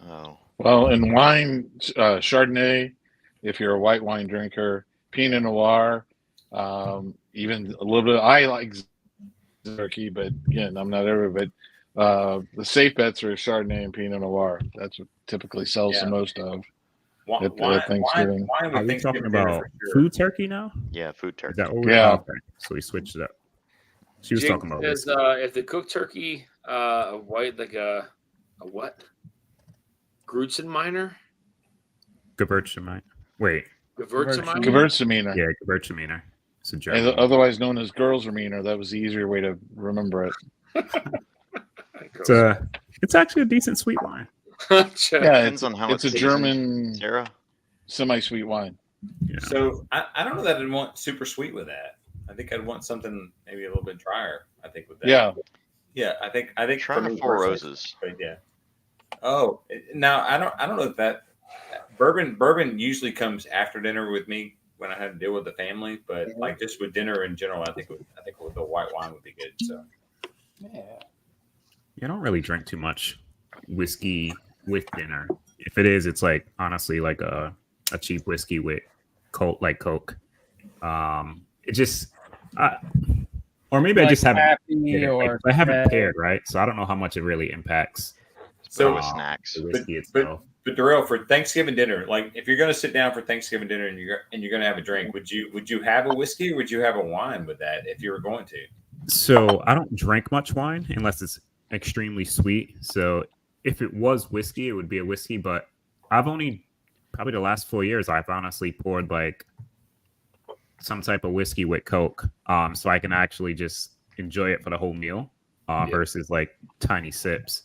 Oh. Well, in wine, Chardonnay, if you're a white wine drinker, Pinot Noir, Even a little bit. I like turkey, but again, I'm not every. But the safe bets are Chardonnay and Pinot Noir. That's what typically sells the most of at Thanksgiving. Wine Are with we talking Thanksgiving dinner about for sure. food turkey now? Yeah, food Is turkey. that what we're Yeah. okay. So we switched it up. She was Jake talking about says, whiskey. if the cooked turkey, a white like a what? Grützenminer? Gewürztraminer. Wait. Gewürztraminer? Gewürztraminer. Yeah, Gewürztraminer. It's a And German. otherwise known as Girlsraminer. That was the easier way to remember it. It's actually a decent sweet wine. Yeah, Depends on how it's a it's German Sarah. semi-sweet wine. Yeah. So I don't know that I'd want super sweet with that. I think I'd want something maybe a little bit drier. I think with that. Yeah. I think Try for me Four personally, Roses. but yeah. Oh, now I don't know if that bourbon usually comes after dinner with me when I have to deal with the family, but like just with dinner in general, I think with the white wine would be good. So Yeah. You don't really drink too much whiskey with dinner. If it is, it's like honestly like a cheap whiskey with Coke, like Coke. It just, or maybe I Like just haven't. happy or I haven't sad. paired, right? So I don't know how much it really impacts. So with snacks. The whiskey but itself. Darrell, for Thanksgiving dinner, like if you're going to sit down for Thanksgiving dinner and you're going to have a drink, would you have a whiskey or would you have a wine with that if you were going to? So I don't drink much wine unless it's extremely sweet. So if it was whiskey, it would be a whiskey. But I've only probably the last 4 years I've honestly poured like some type of whiskey with Coke, so I can actually just enjoy it for the whole meal, versus like tiny sips.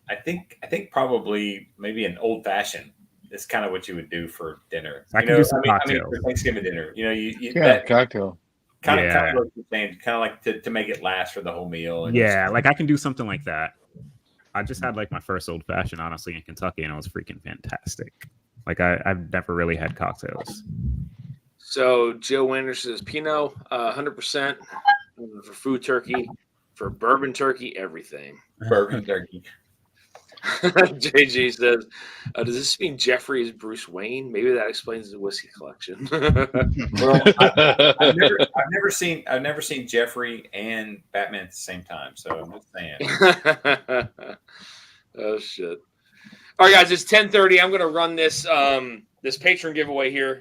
I think probably maybe an old fashioned is kind of what you would do for dinner. I can do some cocktails. for Thanksgiving dinner, cocktail. Kind of what you're saying, kind of like to make it last for the whole meal. And Like I can do something like that. I just had like my first old fashioned, honestly, in Kentucky, and it was freaking fantastic. Like I've never really had cocktails. So Joe Anderson says Pinot, 100% for food turkey, for bourbon turkey, everything. Bourbon turkey. JG says, does this mean Jeffrey is Bruce Wayne? Maybe that explains the whiskey collection. Well, I've never seen Jeffrey and Batman at the same time, so I'm just saying. Oh shit! All right, guys, it's 10:30. I'm gonna run this this patron giveaway here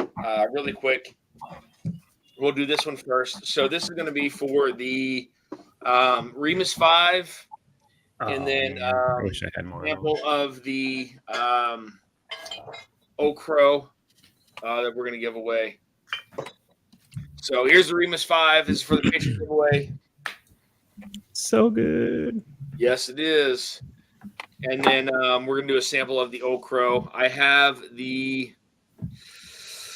really quick. We'll do this one first. So this is gonna be for the Remus 5. And then I wish I had more. sample of the Oak Crow that we're going to give away. So here's the Remus 5. This is for the patron giveaway. So good. Yes, it is. And then we're going to do a sample of the Oak Crow. I have the.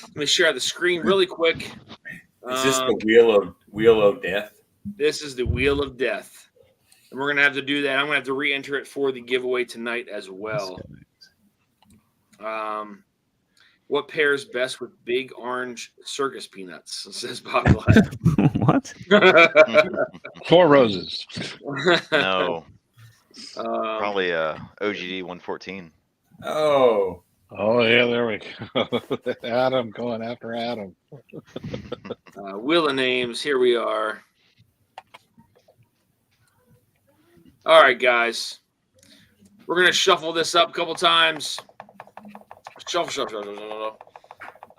Let me share the screen really quick. Is this the wheel of death? This is the Wheel of Death. And we're going to have to do that. I'm going to have to re-enter it for the giveaway tonight as well. What pairs best with big orange circus peanuts? Says Bob Glass. What? 4 Roses. No. Probably OGD 114. Oh, yeah, there we go. Adam going after Adam. Wheel of Names. Here we are. All right, guys. We're going to shuffle this up a couple times. Shuffle.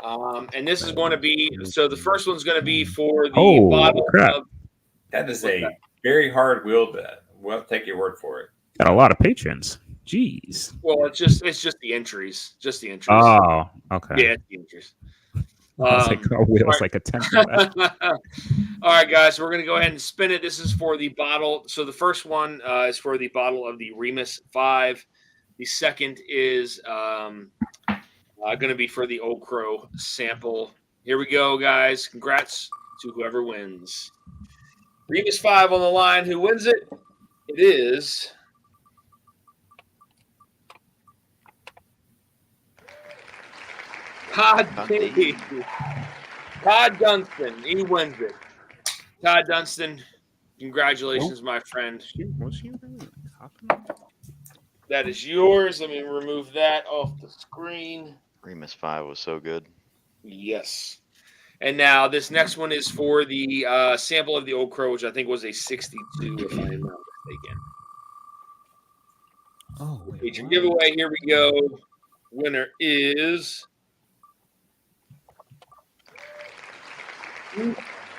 And this is going to be, so the first one's going to be for the bottle of. that is a very hard wheel to, well, take your word for it. Got a lot of patrons. Jeez. Well, it's just the entries. Just the entries. Oh, okay. Yeah, it's the entries. I was like, wheels like a 10. All right, guys, so we're going to go ahead and spin it. This is for the bottle. So the first one is for the bottle of the Remus 5. The second is going to be for the Oak Crow sample. Here we go, guys. Congrats to whoever wins. Remus 5 on the line. Who wins it? It is Todd Dunstan. He wins it. Todd Dunstan, congratulations, my friend. Was she really That is yours. Let me remove that off the screen. Remus 5 was so good. Yes. And now this next one is for the sample of the Old Crow, which I think was a 62, if I am not mistaken. Oh, wait, Feature what? giveaway. Here we go. Winner is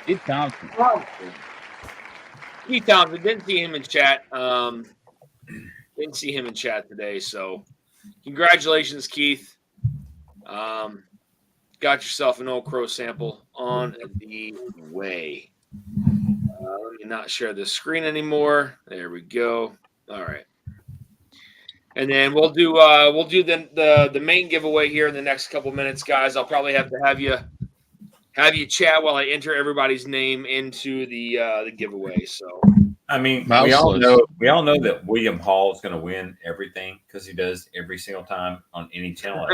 Keith Thompson. Keith Thompson. Didn't see him in chat. Didn't see him in chat today. So, congratulations, Keith. Got yourself an Old Crow sample on the way. Let me not share the screen anymore. There we go. All right. And then we'll do the main giveaway here in the next couple minutes, guys. I'll probably have to have you chat while I enter everybody's name into the giveaway. So I mean, Mouseless. we all know that William Hall is going to win everything because he does every single time on any channel.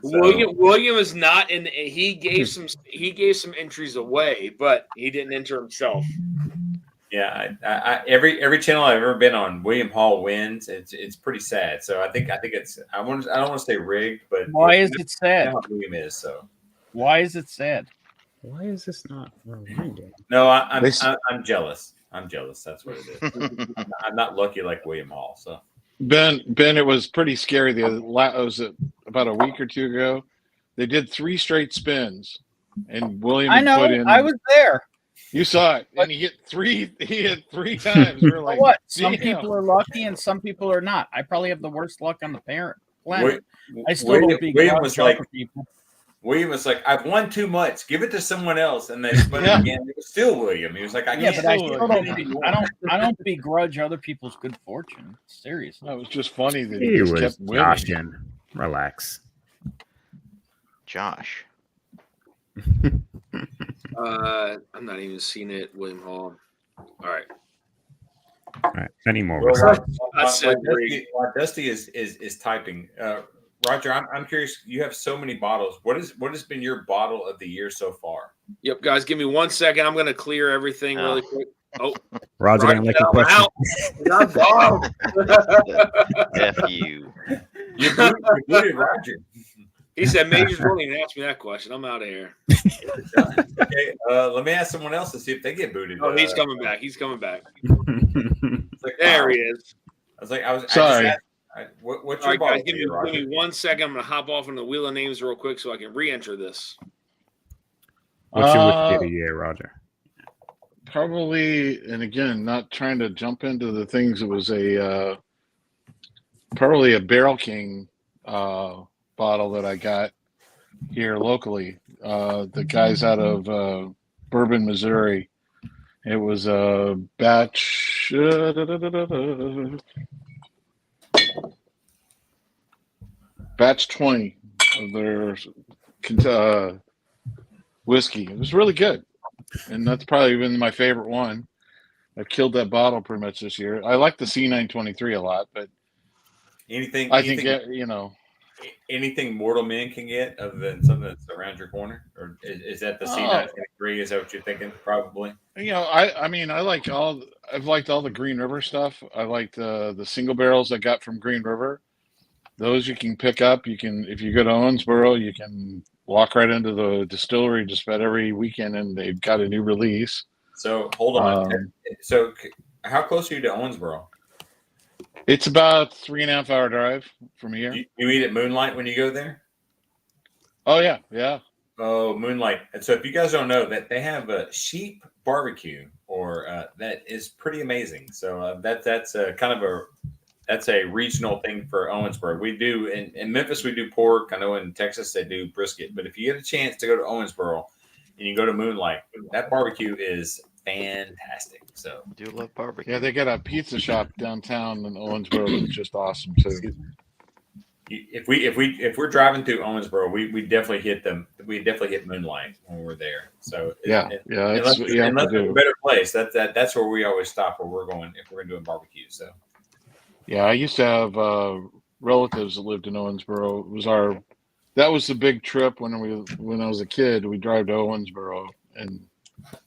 William is not in. He gave some entries away, but he didn't enter himself. Yeah, I every channel I've ever been on, William Hall wins. It's pretty sad. So I think it's I don't want to say rigged, but Why is it sad? how William is so. Why is it sad? Why is this not rewinding? No, I'm jealous. I'm jealous. That's what it is. I'm not lucky like William Hall. So Ben, it was pretty scary. Was it about a week or two ago? They did 3 straight spins, and William I know. put in. I was there. You saw it, and he hit 3. He hit 3 times. We're like, What? Some damn. people are lucky, and some people are not. I probably have the worst luck on the planet. I still William, don't be William was like, people. William was like, I've won too much. Give it to someone else. And they spun it again. It was still William. He was like, I Yeah, can't but I do still it. I don't begrudge other people's good fortune. Seriously. That was just funny that He he just was kept winning. joshing. Relax. Josh. I'm not even seeing it, William Hall. All right. All right. Any more? While Dusty is typing, Roger, I'm curious. You have so many bottles. What has been your bottle of the year so far? Yep, guys, give me 1 second. I'm going to clear everything really quick. Oh, Roger didn't like your question. I'm gone. F you. You booted Roger. He said, Majors won't even ask me that question. I'm out of here. Okay, let me ask someone else to see if they get booted. Oh, he's coming back. He's coming back. Like, There wow. he is. I was Sorry. What's All your right, bottle guys, give me 1 second. I'm going to hop off on the wheel of names real quick so I can re-enter this. What's your whiskey of the year, Roger? Probably, and again, not trying to jump into the things. It was probably a Barrel King bottle that I got here locally. The guys out of Bourbon, Missouri. It was a batch. Batch 20 of their whiskey. It was really good, and that's probably been my favorite one. I killed that bottle pretty much this year. I like the C923 a lot, but anything anything mortal men can get other than something that's around your corner, or is that the C923? Is that what you're thinking? Probably. I've liked all the Green River stuff. I liked the single barrels I got from Green River. Those you can pick up. You can, if you go to Owensboro, you can walk right into the distillery just about every weekend, and they've got a new release. So hold on. So how close are you to Owensboro? It's about 3.5 hour drive from here. You eat at Moonlight when you go there? Oh yeah. Oh, Moonlight. And so if you guys don't know that they have a sheep barbecue, or that is pretty amazing. So that's a regional thing for Owensboro. We do in Memphis, we do pork. I know in Texas they do brisket. But if you get a chance to go to Owensboro and you go to Moonlight, that barbecue is fantastic. So I do love barbecue. Yeah, they got a pizza shop downtown in Owensboro that's just awesome too. if we're driving through Owensboro, we definitely hit them. We definitely hit Moonlight when we're there. So unless it's a better place, that's where we always stop where we're going if we're doing barbecue. So yeah, I used to have relatives that lived in Owensboro. That was the big trip when I was a kid. We drive to Owensboro and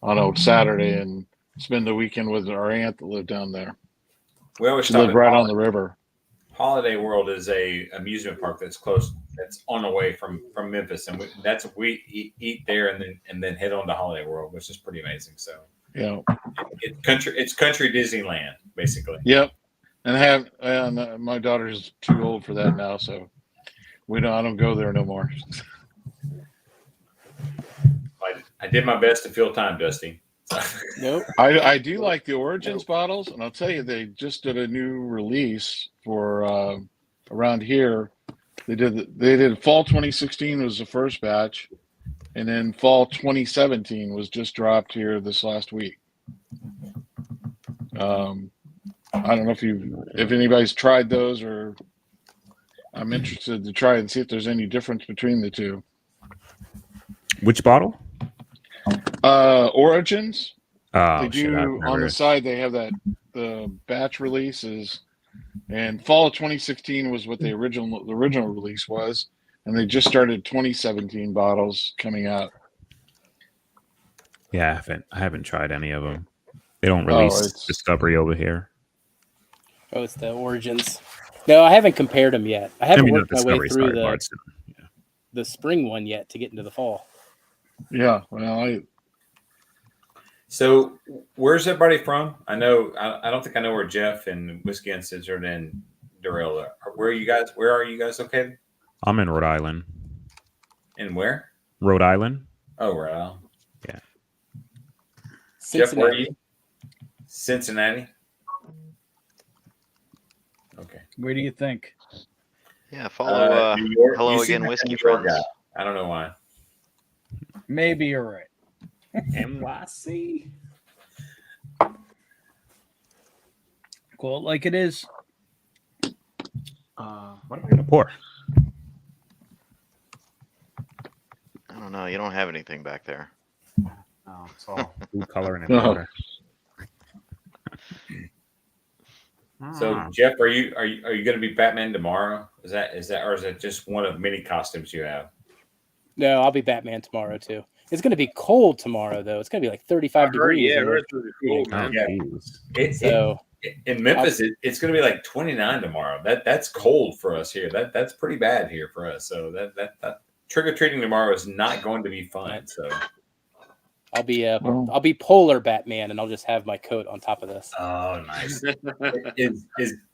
on a Saturday and spend the weekend with our aunt that lived down there. We always lived right on the river. Holiday World is a amusement park that's close that's on the way from Memphis, and that's what we eat there, and then head on to Holiday World, which is pretty amazing. So Yeah. It's country Disneyland basically. Yep. And my daughter's too old for that now, so I don't go there no more. I did my best to fill time, Dusty. Nope. I do like the Origins bottles, and I'll tell you, they just did a new release for around here. They did fall 2016 was the first batch, and then fall 2017 was just dropped here this last week. I don't know if anybody's tried those, or I'm interested to try and see if there's any difference between the two. Which bottle? Origins. Oh, They do I've on never- the side. They have the batch releases, and fall of 2016 was what the original release was, and they just started 2017 bottles coming out. Yeah, I haven't tried any of them. They don't release it's- Discovery over here. Oh, it's the Origins. No, I haven't compared them yet. I haven't not worked my way Discovery, through sorry, Bardstown. the spring one yet to get into the fall. Yeah, well, So where's everybody from? I don't think I know where Jeff and Whiskey Uncensored and Darrell are. Where are you guys located? I'm in Rhode Island. And where? Rhode Island? Oh, right on. Yeah. Jeff, where are Cincinnati. you? Cincinnati. Okay. Where do you think? Yeah, follow New York. Hello You seem Again like a Whiskey New York Friends. guy. I don't know why. Maybe you're right. NYC. Call it like it is. What am I gonna pour? I don't know. You don't have anything back there. Oh, it's all food coloring and Oh. water. So Jeff, are you going to be Batman tomorrow? Is that or is it just one of many costumes you have? No, I'll be Batman tomorrow too. It's going to be cold tomorrow though. It's going to be like 35 degrees. Yeah, and it's really cool, man. Yeah. Oh, So In Memphis, it's going to be like 29 tomorrow. That's cold for us here. That's pretty bad here for us. So that trick or treating tomorrow is not going to be fun. So I'll be polar Batman, and I'll just have my coat on top of this. oh, nice.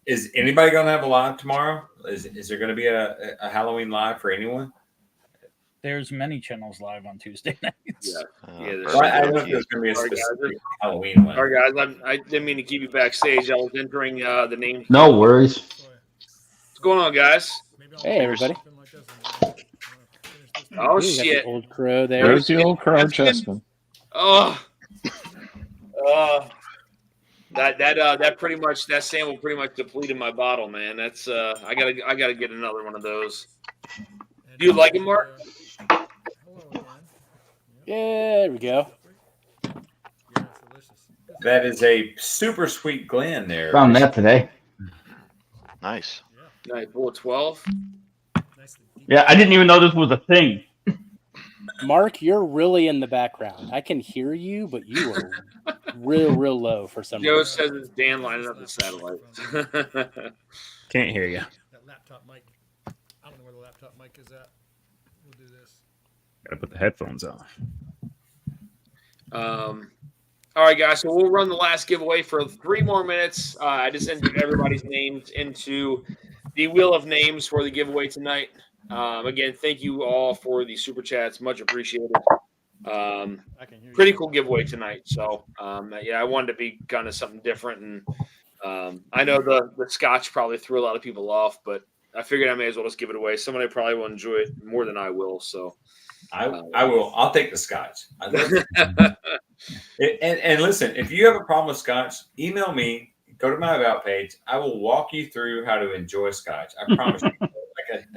Is anybody going to have a live tomorrow? Is there going to be a Halloween live for anyone? There's many channels live on Tuesday nights. Yeah. Yeah, there's- Well, I don't know if there's going to be a specific Halloween one. All right, guys. I didn't mean to keep you backstage. I was entering the name. No worries. What's going on, guys? Hey, everybody! Oh, Ooh, got shit. the old crow there. there's the old crow chestnut. Oh. That pretty much, that sample pretty much depleted my bottle, man. That's I gotta get another one of those. Do you like it, Mark? Yeah, there we go. That is a super sweet Glen there. Found that today. Nice. Night 412. Yeah, I didn't even know this was a thing. Mark, you're really in the background. I can hear you, but you are real low for some Joe reason. says it's Dan lining up the satellite. Can't hear you. That laptop mic. I don't know where the laptop mic is at. We'll do this. Gotta put the headphones on. All right, guys. So we'll run the last giveaway for 3 more minutes. I just entered everybody's names into the wheel of names for the giveaway tonight. Again, thank you all for the super chats. Much appreciated. Pretty cool giveaway tonight. So, I wanted to be kind of something different. And I know the scotch probably threw a lot of people off, but I figured I may as well just give it away. Somebody probably will enjoy it more than I will. So, I will. I'll take the scotch. I love it. and listen, if you have a problem with scotch, email me. Go to my about page. I will walk you through how to enjoy scotch. I promise you.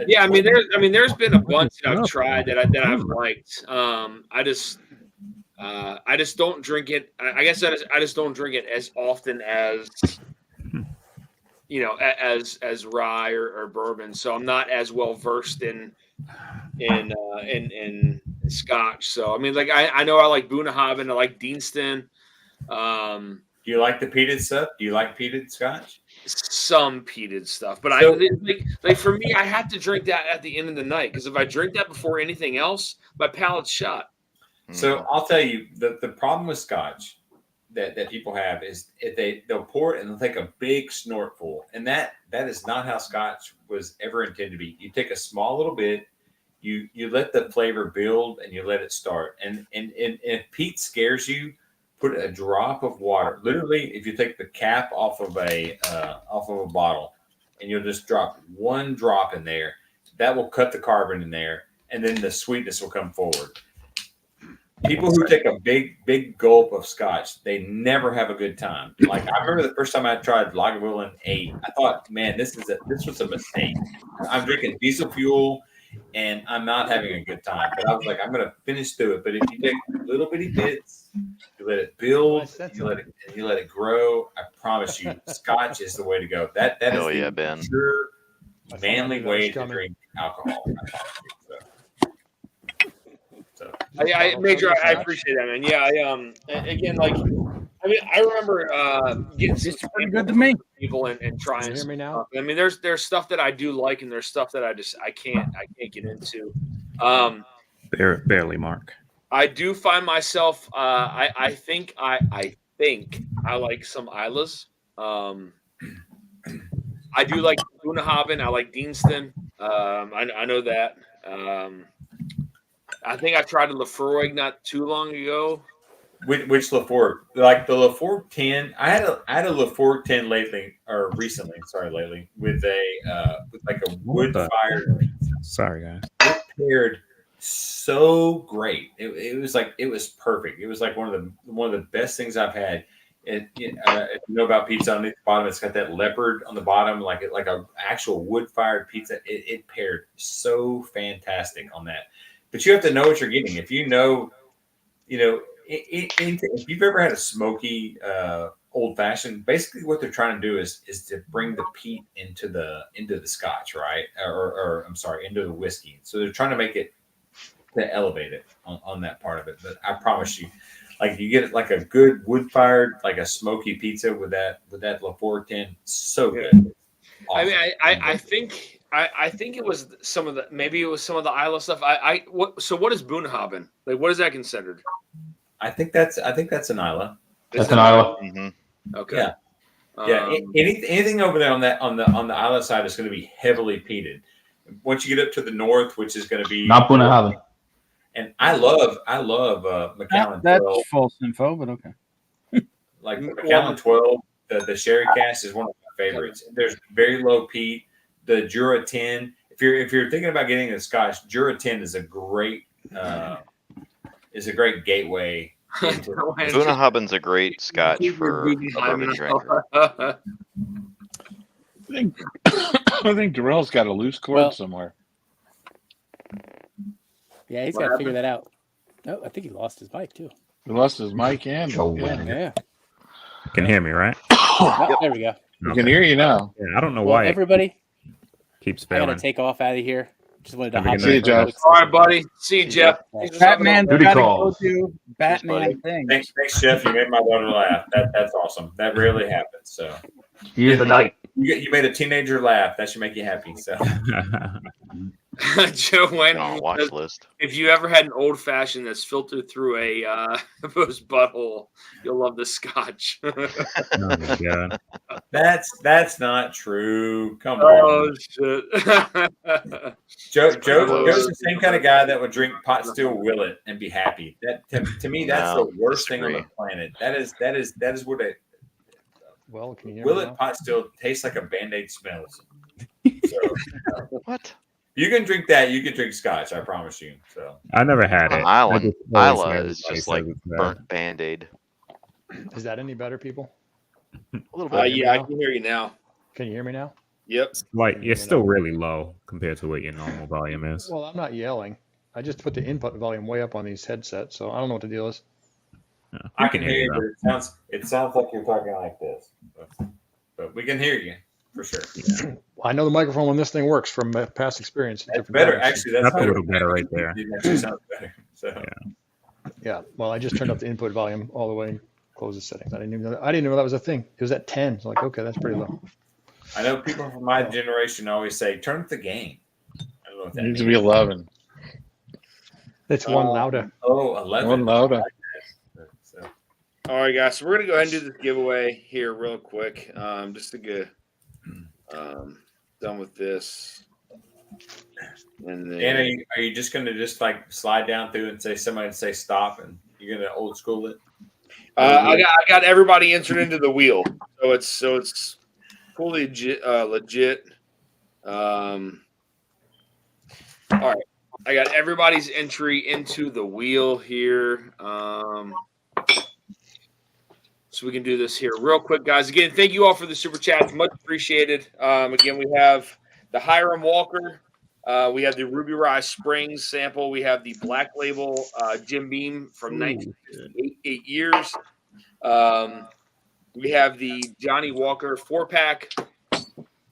yeah, there's been a bunch that I've tried that I've liked. I just don't drink it. I guess I just don't drink it as often as as rye or bourbon. So I'm not as well versed in scotch. So I mean, like I know I like Bunnahabhain, I like Deanston. Do you like the peated stuff? Do you like peated scotch? Some peated stuff, but So- like for me, I have to drink that at the end of the night because if I drink that before anything else, my palate's shot. So I'll tell you the problem with scotch that people have is if they'll pour it and they'll take a big snortful, and that is not how scotch was ever intended to be. You take a small little bit, you let the flavor build, and you let it start. And if peat scares you, put a drop of water. Literally, if you take the cap off of a bottle, and you'll just drop one drop in there, that will cut the carbon in there, and then the sweetness will come forward. People who take a big gulp of scotch, they never have a good time. Like I remember the first time I tried Lagavulin 8, I thought, man, this was a mistake. I'm drinking diesel fuel, and I'm not having a good time. But I was like, I'm going to finish through it. But if you take little bitty bits, you let it build, you let it grow. I promise you, scotch is the way to go. That is Hell yeah, the Ben. pure, I thought manly that was way to coming. drink alcohol. I promise you. Major, I appreciate that, man. Yeah, again, like, I mean, I remember getting some pretty good to me. people and trying. Can you hear me now? stuff. I mean, there's stuff that I do like, and there's stuff that I can't get into. Barely, Mark. I do find myself. I think I like some Islas. I do like Bunnahabhain. I like Deanston. I know that. I think I tried a Lefroy not too long ago. Which Lefort? Like the Lefort 10. I had a Lefort 10 recently, with like a wood fired. Sorry, guys. It paired so great. It was perfect. It was like one of the best things I've had. If you know about pizza, underneath the bottom, it's got that leopard on the bottom, like a actual wood fired pizza. It paired so fantastic on that. But you have to know what you're getting. If you know, if you've ever had a smoky old fashioned, basically what they're trying to do is to bring the peat into the scotch, right? Or I'm sorry, into the whiskey. So they're trying to make it to elevate it on that part of it. But I promise you, like you get like a good wood fired, like a smoky pizza with that Lefort 10, so good. Awesome. I think it was some of the Isla stuff. So what is Bunnahabhain? Like, what is that considered? I think that's an Isla. That's an Isla. Mm-hmm. Okay. Yeah. Anything over there on the Isla side is going to be heavily peated. Once you get up to the north, which is going to be Not Bunnahabhain. And I love Macallan 12. That's false info, but okay. Like Macallan 12, the sherry cask is one of my favorites. There's very low peat. The Jura 10. If you're thinking about getting a Scotch, Jura 10 is a great gateway. Bunnahabhain's a great Scotch for a bourbon drinker. I think Darrell's got a loose cord somewhere. Yeah, he's got to figure that out. No, I think he lost his mic too. He lost his mic and yeah. You can hear me, right? Oh, there we go. We can hear you now. Yeah, I don't know Well, why everybody, keeps I failing. gotta take off out of here. Just wanted to Have a hop good night. in. See you, Jeff. All right, buddy. See you, Jeff. Batman Duty gotta calls. go do Batman thing. Thanks, Jeff. You made my daughter laugh. That's awesome. That rarely happens. So He is the night. you made a teenager laugh. That should make you happy. So Joe went On watch list. if you ever had an old fashioned that's filtered through a post butthole, you'll love the Scotch. Oh my God. that's not true. Come Oh on. shit! Joe's the same kind of guy that would drink pot still Willet and be happy. That to me, that's No, the worst thing on the disagree. planet. That is what a Well, can you hear me Willet now? pot still tastes like a Band-Aid smells. So What? you can drink that. You can drink Scotch. I promise you. So I never had it. I Isla just always Isla heard is everybody just say like it's bad. burnt Band-Aid. Is that any better, people? A little bit. Yeah, I can hear you now. Can you hear me now? Yep. Like you're still really low compared to what your normal volume is. Well, I'm not yelling. I just put the input volume way up on these headsets, so I don't know what the deal is. Yeah, I we can hear you, but it sounds like you're talking like this. But we can hear you for sure. Well, I know the microphone on this thing works from past experience. at That's different better. times. Actually, That's a little better right there. It actually sounds better. So Yeah. Well, I just turned up the input volume all the way close the settings. I didn't know that was a thing. It was at 10. So like, okay, that's pretty low. I know people from my generation always say, "Turn up the game." I don't know what It that needs means. to be 11. It's one louder. Oh, 11. One louder. So, All right, guys. So we're gonna go ahead and do this giveaway here real quick, just to get done with this. And then, and are you just going to just like slide down through and say somebody say stop, and you're going to old school it? I got everybody entered into the wheel, so it's fully legit. All right, I got everybody's entry into the wheel here. So we can do this here real quick, guys. Again, thank you all for the super chats, much appreciated. Again, we have the Hiram Walker. We have the Ruby Rye Springs sample. We have the Black Label Jim Beam from 1968, 8 years. We have the Johnny Walker 4-pack,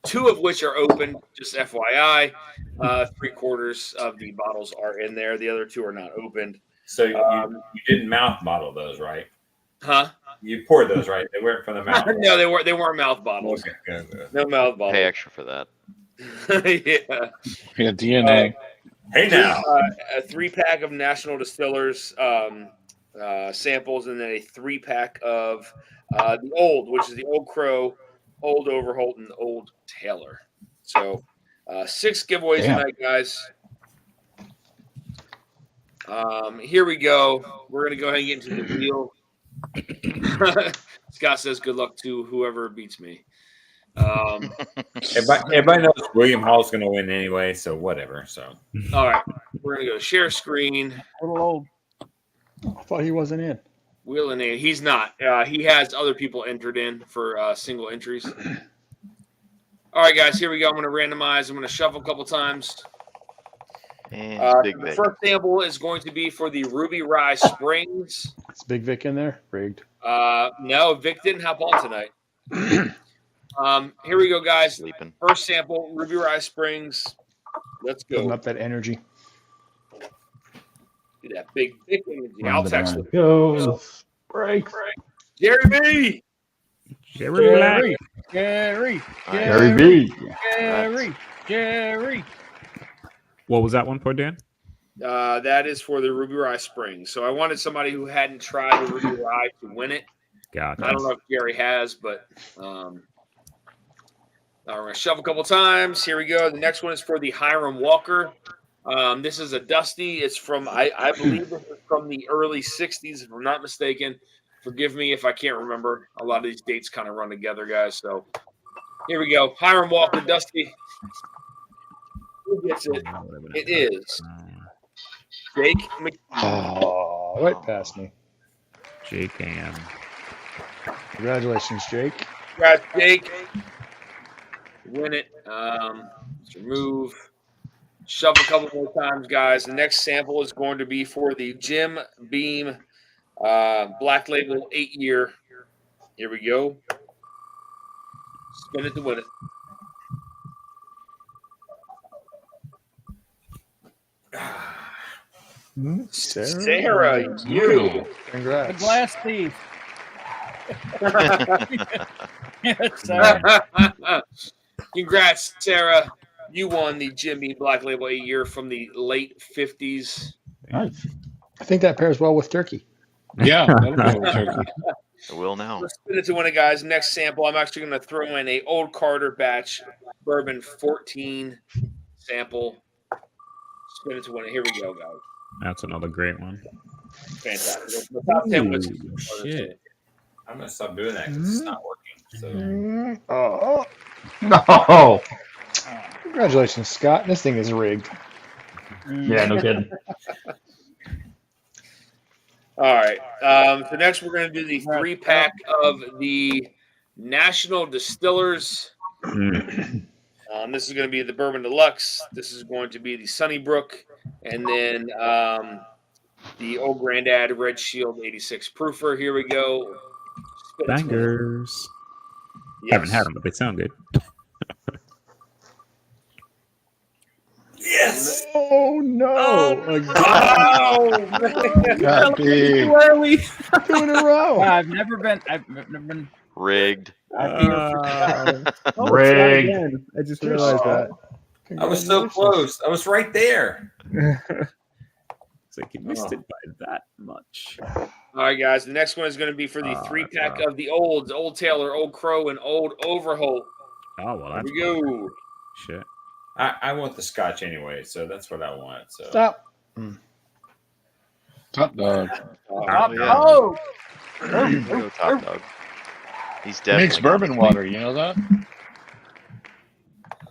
2 of which are open, just FYI. 3/4 of the bottles are in there. The other 2 are not opened. So you didn't mouth bottle those, right? Huh? You poured those, right? They weren't from the mouth. No, they weren't mouth bottles. Okay. No mouth bottles. Pay extra for that. Yeah. Yeah, DNA. Hey now. A 3-pack of National Distillers samples, and then a 3-pack of the Old, which is the Old Crow, Old Overholt, and Old Taylor. So 6 giveaways tonight, guys. Here we go. We're going to go ahead and get into the wheel. Scott says good luck to whoever beats me. Everybody knows William Hall's going to win anyway, so whatever. So all right, we're going to go share screen. A little old. I thought he wasn't in. Will and he's not. He has other people entered in for single entries. All right, guys, here we go. I'm going to randomize. I'm going to shuffle a couple times. The first sample is going to be for the Ruby Rye Springs. Is Big Vic in there? Rigged. No, Vic didn't hop on tonight. Here we go, guys. Sleeping. First sample, Ruby Rye Springs. Let's go. Building up that energy. Do that big energy. I'll text him. Go. Break. Jerry B. Jerry. Gary B. Jerry. What was that one for, Dan? That is for the Ruby Rye Springs. So I wanted somebody who hadn't tried the Ruby Rye to win it. Gotcha. I don't know if Gary has, but now we're going to shove a couple times. Here we go. The next one is for the Hiram Walker. This is a Dusty. It's from, I believe this is from the early 60s, if I'm not mistaken. Forgive me if I can't remember. A lot of these dates kind of run together, guys. So here we go. Hiram Walker, Dusty. Who gets it? It is Jake McKee. Oh, right past me. Jake and Congratulations, Jake. Congrats, Jake. Win it. Let's remove. Shove a couple more times, guys. The next sample is going to be for the Jim Beam Black Label 8-year. Here we go. Spin it to win it. Sarah, you. Congrats. The glass thief. Yes, sir. Congrats, Sarah. You won the Jim Beam Black Label 8-year from the late 50s. Nice. I think that pairs well with turkey. Yeah, that'll go with turkey. I will now. Let's spin it to win it, guys. Next sample, I'm actually going to throw in a Old Carter batch bourbon 14 sample. Spin it to win it. Here we go, guys. that's another great one. Fantastic. The top 10 was Shit. I'm going to stop doing that because it's not working. So Oh, No. congratulations, Scott. This thing is rigged. Yeah, no kidding. all right. So next, we're going to do the 3-pack of the National Distillers. This is going to be the Bourbon Deluxe. This is going to be the Sunnybrook. And then the Old Grandad Red Shield 86 Proofer. Here we go. Bangers. Yes. Haven't had them, but they sound good. yes. Yes. Oh no! Oh, man. God, big. Too early. 2 in a row. I've never been. Rigged. I've here for Rigged. Again. I just realized that. I was so close. I was right there. It's like you missed it by that much. All right, guys. The next one is going to be for the 3-pack of the olds: Old Taylor, Old Crow, and Old Overholt. Oh well, Here that's we go. shit. I want the Scotch anyway, so that's what I want. So Stop. Top dog. Top yeah. dog. Go Top Dog. He's definitely Makes bourbon water. You know that?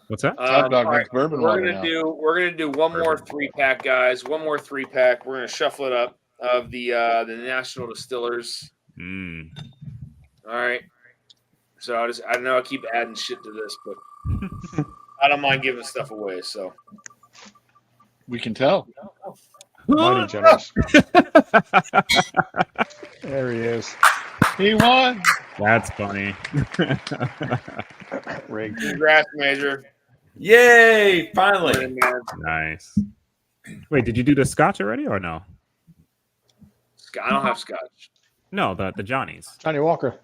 What's that? Top dog all makes bourbon we're water gonna now. do we're gonna do one more 3-pack, guys. One more 3-pack. We're gonna shuffle it up of the National Distillers. Mm. All right. So I know I keep adding shit to this, but I don't mind giving stuff away. So We can tell. Mighty generous. There he is. He won. That's funny. Rigged. congrats, Major. yay! Finally. Winning, man. Nice. Wait, did you do the Scotch already or no? I don't have Scotch. No, the Johnnies. Johnny Walker.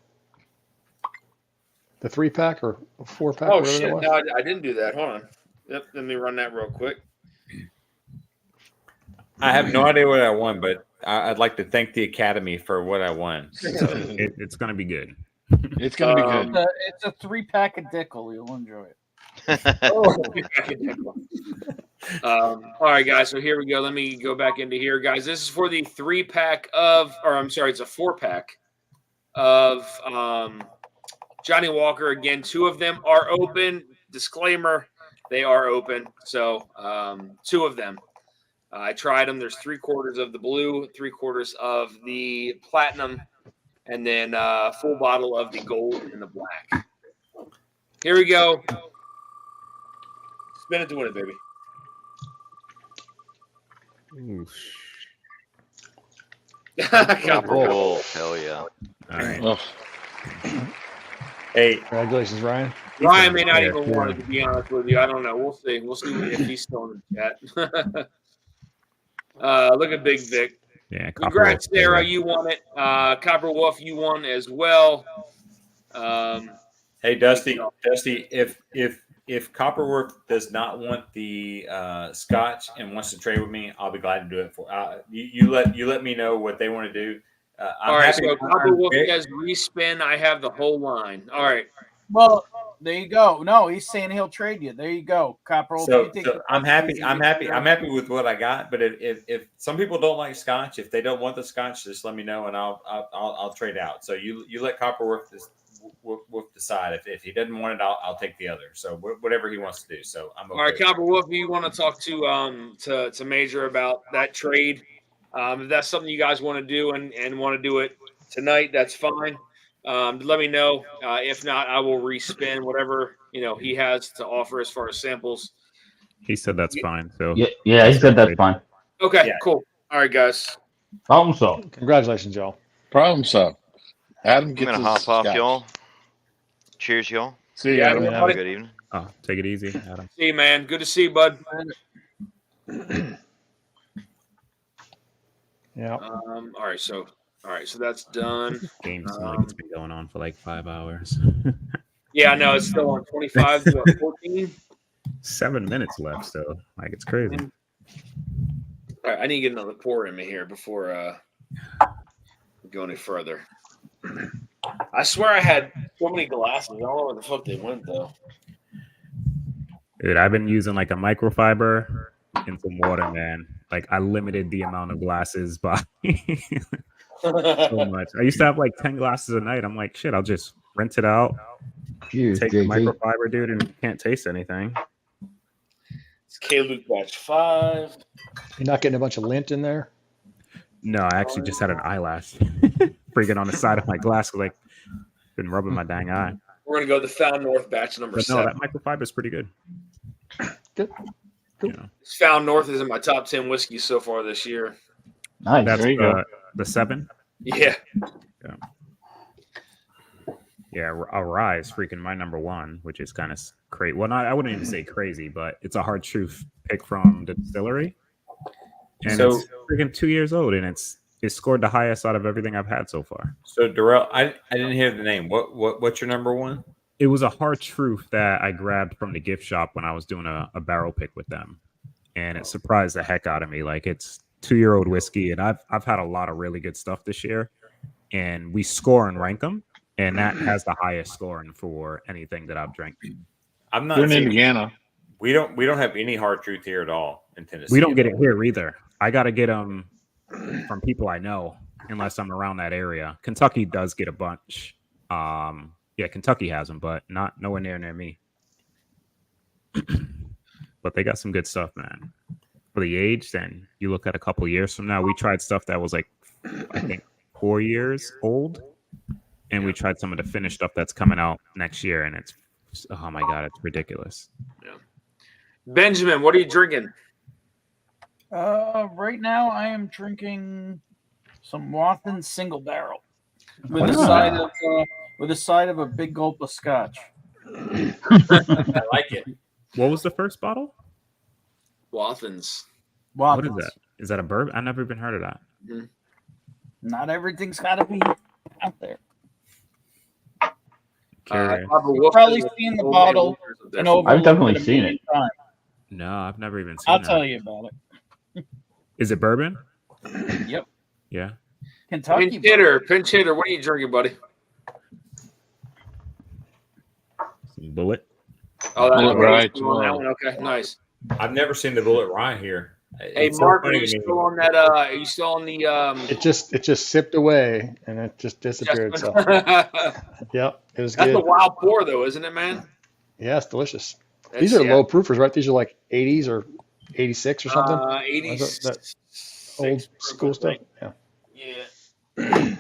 The 3-pack or 4-pack? Oh whatever that shit! was. No, I didn't do that. Hold on. Yep. Let me run that real quick. I have no idea what I won, but I'd like to thank the Academy for what I won. So. It's gonna be good. It's gonna be good. It's a 3-pack of Dickel. You'll enjoy it. All right, guys. So here we go. Let me go back into here, guys. This is for the 3-pack of, or I'm sorry, it's a 4-pack of Johnny Walker. Again, 2 of them are open. Disclaimer: they are open. So 2 of them. I tried them. There's 3/4 of the blue, 3/4 of the platinum, and then full bottle of the gold and the black. Here we go. Spin it to win it, baby. Copper Wolf. Hell yeah. All right. Oh, Hey, Congratulations, Ryan. Ryan may not even want it, to be honest with you. I don't know. We'll see. We'll see if he's still in the chat. Look at Big Vic. Yeah. Congrats, Wolf. Sarah. You won it. Copper Wolf, you won as well. hey, Dusty, if Copperworth does not want the Scotch and wants to trade with me, I'll be glad to do it for. You let me know what they want to do. I'm All right, happy so to Copper Wolf Vic. has respin. I have the whole line. All right. Well, there you go. No, he's saying he'll trade you. There you go, Copper. So I'm happy. I'm happy with what I got. But if some people don't like Scotch, if they don't want the Scotch, just let me know and I'll trade out. So you let Copperworth decide. If he doesn't want it, I'll take the other. So whatever he wants to do. So I'm okay. All right, Copper Wolf, you want to talk to Major about that trade? If that's something you guys want to do and want to do it tonight, that's fine. Let me know. If not, I will respin whatever he has to offer as far as samples. He said that's fine. So Yeah, he said that's fine. Okay, Yeah. cool. All right, guys. Problem solved. Congratulations, y'all. problem solved. Adam I'm gets gonna his hop off, Scotch. y'all. Cheers, y'all. See you, Yeah, Adam. man. Have a good evening. Oh, take it easy, Adam. See you, man. Good to see you, bud. Yeah. All right, so that's done. Game seems like it's been going on for like 5 hours. Yeah, I know it's still on 25 to 14. 7 minutes left, so like it's crazy. All right, I need to get another pour in me here before we go any further. I swear I had so many glasses. I don't know where the fuck they went though. Dude, I've been using like a microfiber and some water, man. Like I limited the amount of glasses by so much. I used to have like 10 glasses a night. I'm like, shit, I'll just rinse it out, Cheers, take the JJ. microfiber, dude, and can't taste anything. It's K-Luke batch 5. You're not getting a bunch of lint in there? No, I actually just had an eyelash freaking on the side of my glass. Like, been rubbing my dang eye. We're gonna go the Found North batch number But no, 7. that microfiber is pretty good. Good. You know, Found North is in my top 10 whiskeys so far this year. Nice. that's There you go. the 7. Yeah. Yeah, a Rye is freaking my number 1, which is kind of crazy. Well, I wouldn't even say crazy, but it's a hard truth. pick from the distillery, and So- it's freaking 2 years old, and it scored the highest out of everything I've had so far. So Darrell, I didn't hear the name. What's your number one? It was a hard truth that I grabbed from the gift shop when I was doing a barrel pick with them, and it surprised the heck out of me. Like, it's 2-year-old whiskey, and I've had a lot of really good stuff this year, and we score and rank them, and that has the highest scoring for anything that I've drank. I'm not You're in seeing- Indiana. We don't have any hard truth here at all in Tennessee. We don't get it here either. I got to get them from people I know, unless I'm around that area. Kentucky does get a bunch. Yeah, Kentucky has them, but nowhere near me. But they got some good stuff, man. For the age, then you look at a couple years from now. We tried stuff that was like, I think, 4 years old, and we tried some of the finished stuff that's coming out next year, and it's, oh my god, it's ridiculous. Yeah. Benjamin, what are you drinking? Right now I am drinking some Wathen single barrel with a side of a big gulp of scotch. I like it. What was the first bottle? Wathens. What is that? Is that a bourbon? I've never even heard of that. Mhm. Not everything's got to be out there. Curious. You've probably seen the bottle. And I've definitely seen it. No, I've never even seen I'll that. tell you about it. Is it bourbon? Yep. Yeah. Kentucky. Pinch hitter. What are you drinking, buddy? Some Bullet. Oh, that's Bullet okay. Rye, Still on that one. Okay, nice. I've never seen the Bullet Rye here. Hey, It's so Mark, are funny you to me. still on that? Are you still on the? It just sipped away and it just disappeared. So That's yep, it was good. the wild pour, though, isn't it, man? Yeah, it's delicious. That's- These are yeah. low proofers, right? These are like 80s or 86 or something. 80s. That old school stuff. Yeah. Yeah.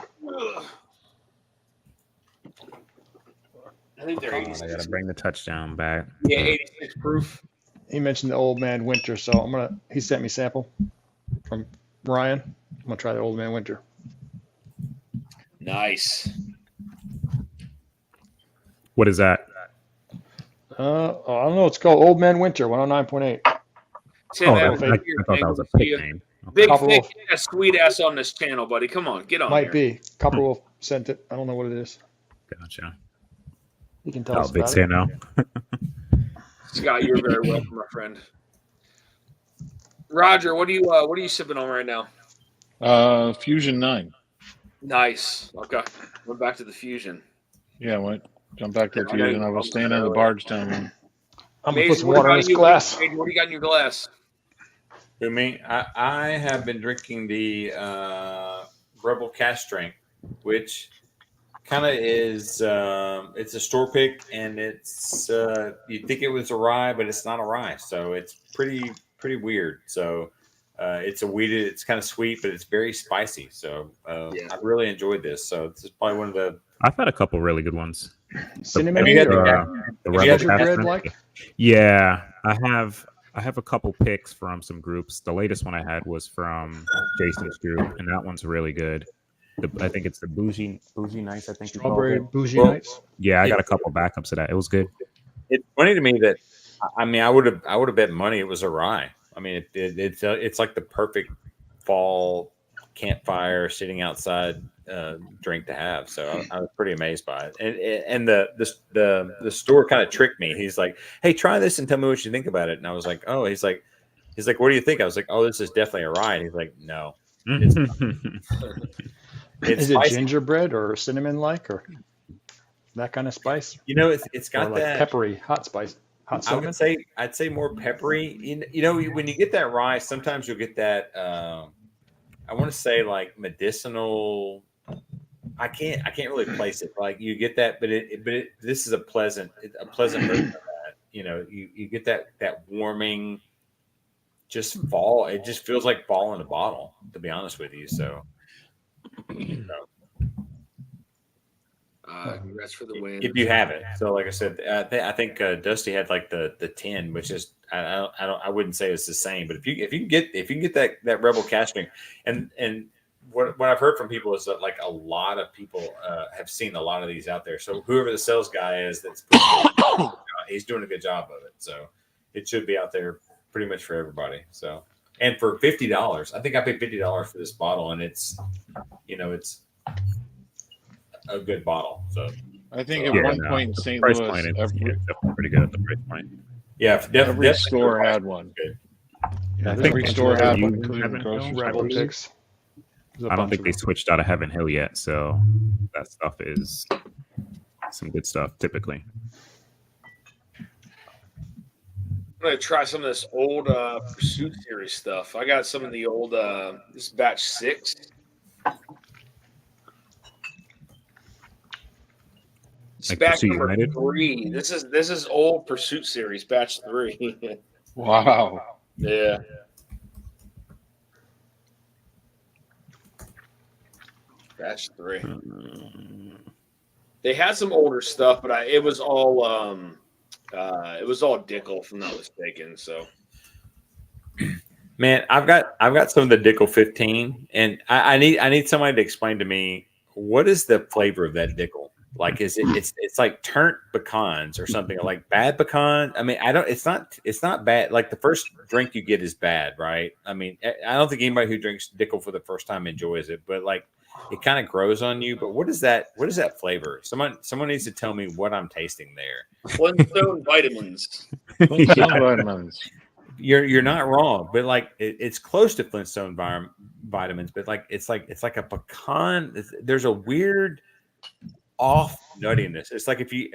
I think they're I 86. gotta bring the touchdown back. Yeah, 86 proof. He mentioned the Old Man Winter, so he sent me a sample from Ryan. I'm gonna try the Old Man Winter. Nice. What is that? I don't know. It's called Old Man Winter, 109.8. Tim, Oh, that I was thought here, that man. was a Good to see pick you. name. Big Couple Vic, of- you got a sweet ass on this channel, buddy. Come on, get on Might here. be. Couple of sent it. I don't know what it is. Gotcha. You can tell Oh, us Big about say it. no. Scott, you're very welcome, my friend. Roger, what are you sipping on right now? Fusion 9. Nice. Okay. Went back to the fusion. Yeah, jump back to the I know Fusion. I was staying on the Bardstown one. I'm gonna Maisie, put some what water in about this you? glass. Maisie, what do you got in your glass? Who, me? I have been drinking the Rebel Cask Strength, which kind of is it's a store pick, and it's you think it was a rye, but it's not a rye, so it's pretty weird. So it's a weeded, it's kind of sweet, but it's very spicy. So I've really enjoed this. So this is probably one of the. I've had a couple really good ones. Cinnamon Have you had or the- The Have you Rebel had gingerbread Cast. like? Yeah, I have a couple picks from some groups. The latest one I had was from Jason's group, and that one's really good. I think it's the bougie nights. I think you call Strawberry it. bougie Well, nights. Yeah, I got a couple backups of that. It was good. It's funny to me that I would have bet money it was a rye. I mean, it's like the perfect fall campfire sitting outside drink to have. So I was pretty amazed by it. And the store kind of tricked me. He's like, "Hey, try this and tell me what you think about it." And I was like, "Oh," he's like, "What do you think?" I was like, "Oh, this is definitely a rye." And he's like, "No, it's Is it spicy. gingerbread or cinnamon like or that kind of spice? You know, it's Or got like that peppery hot spice, hot I cinnamon. would say I'd say more peppery. You know, when you get that rye, sometimes you'll get that. I want to say like medicinal. I can't really place it. Like you get that, but this is a pleasant version of that. You know, you get that warming, just fall. It just feels like fall in a bottle. To be honest with you, so. Congrats for the win. If you have it, so like I said, I think Dusty had like the 10, which is I wouldn't say it's the same, but if you can get that Rebel casting, and what I've heard from people is that like a lot of people have seen a lot of these out there. So whoever the sales guy is, he's doing a good job of it. So it should be out there pretty much for everybody. So, and for $50, I think I paid $50 for this bottle, and it's a good bottle. So I think at one point in St. price Louis, point is every definitely pretty good at the price point. yeah, every store had one. Good. Yeah, I think every store had one, you including the haven't grocery known. Rebel stores. picks. There's a I don't bunch think of they them. switched out of Heaven Hill yet, so that stuff is some good stuff typically. I'm gonna try some of this old Pursuit Series stuff. I got some of the old this is batch 6. It's Like batch Pursuit number United? 3. This is old Pursuit Series batch 3. Wow. Yeah. Batch 3. They had some older stuff, but it was all Dickel, if I'm not mistaken. So, Man, I've got some of the Dickel 15, and I need somebody to explain to me what is the flavor of that Dickel. Like, is it's like turnt pecans or something, like bad pecan? I mean, it's not bad. Like the first drink you get is bad, right? I mean, I don't think anybody who drinks Dickel for the first time enjoys it, but like it kind of grows on you. But what is that flavor? Someone needs to tell me what I'm tasting there. Flintstone vitamins. Flintstone vitamins. You're not wrong, but like it's close to Flintstone vitamins, but like it's like a pecan. There's a weird off nuttiness. It's like if you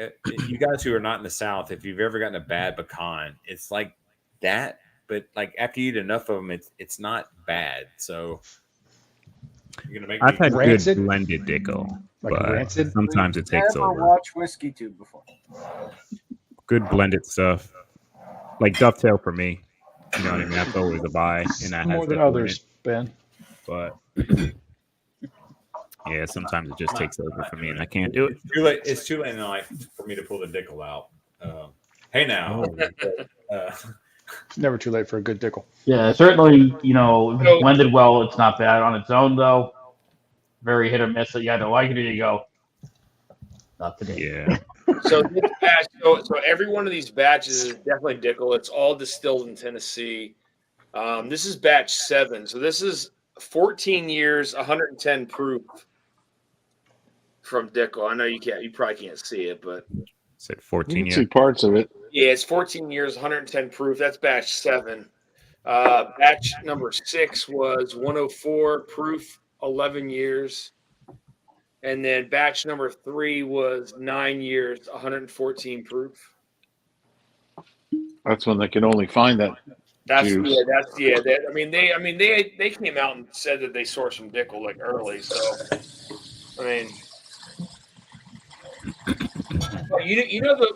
guys who are not in the South, if you've ever gotten a bad pecan, it's like that. But like after you eat enough of them, it's not bad. So you're gonna make I've had Rancid? good blended Dickel, Like but rancid? sometimes it takes Never over. watched Whiskey Tube before. Good blended stuff, like Dovetail for me. You know what I mean? That's always a buy, and that More has than Dickel in others, it. Ben. But yeah, sometimes it just takes over for me, and I can't do it. It's too late in life for me to pull the Dickel out. Hey now. It's never too late for a good Dickel. Yeah, certainly, if it's blended well, it's not bad on its own, though. Very hit or miss. So you either like it or you go, not today. Yeah. So this batch, so every one of these batches is definitely Dickel. It's all distilled in Tennessee. This is batch 7. So this is 14 years, 110 proof from Dickel. I know you probably can't see it, but Said You 14 can years. see parts of it. yeah, it's 14 years, 110 proof. That's batch 7. Batch number 6 was 104 proof, 11 years. And then batch number 3 was 9 years, 114 proof. That's when they can only find that juice. They came out and said that they sourced some Dickel like early. So, I mean,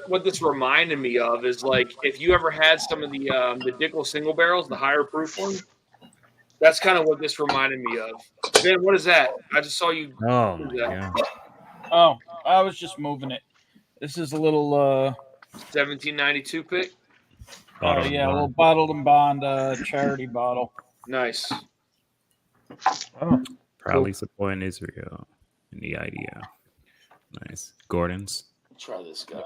what this reminded me of is like if you ever had some of the Dickel single barrels, the higher proof one. That's kind of what this reminded me of. Ben, what is that? I just saw you. Oh my god. Oh, I was just moving it. This is a little 1792 pick. Bottled and a little bond. bottled and bond charity bottle. Nice. Proudly supporting Israel and the idea. Nice. Gordon's. Try this guy.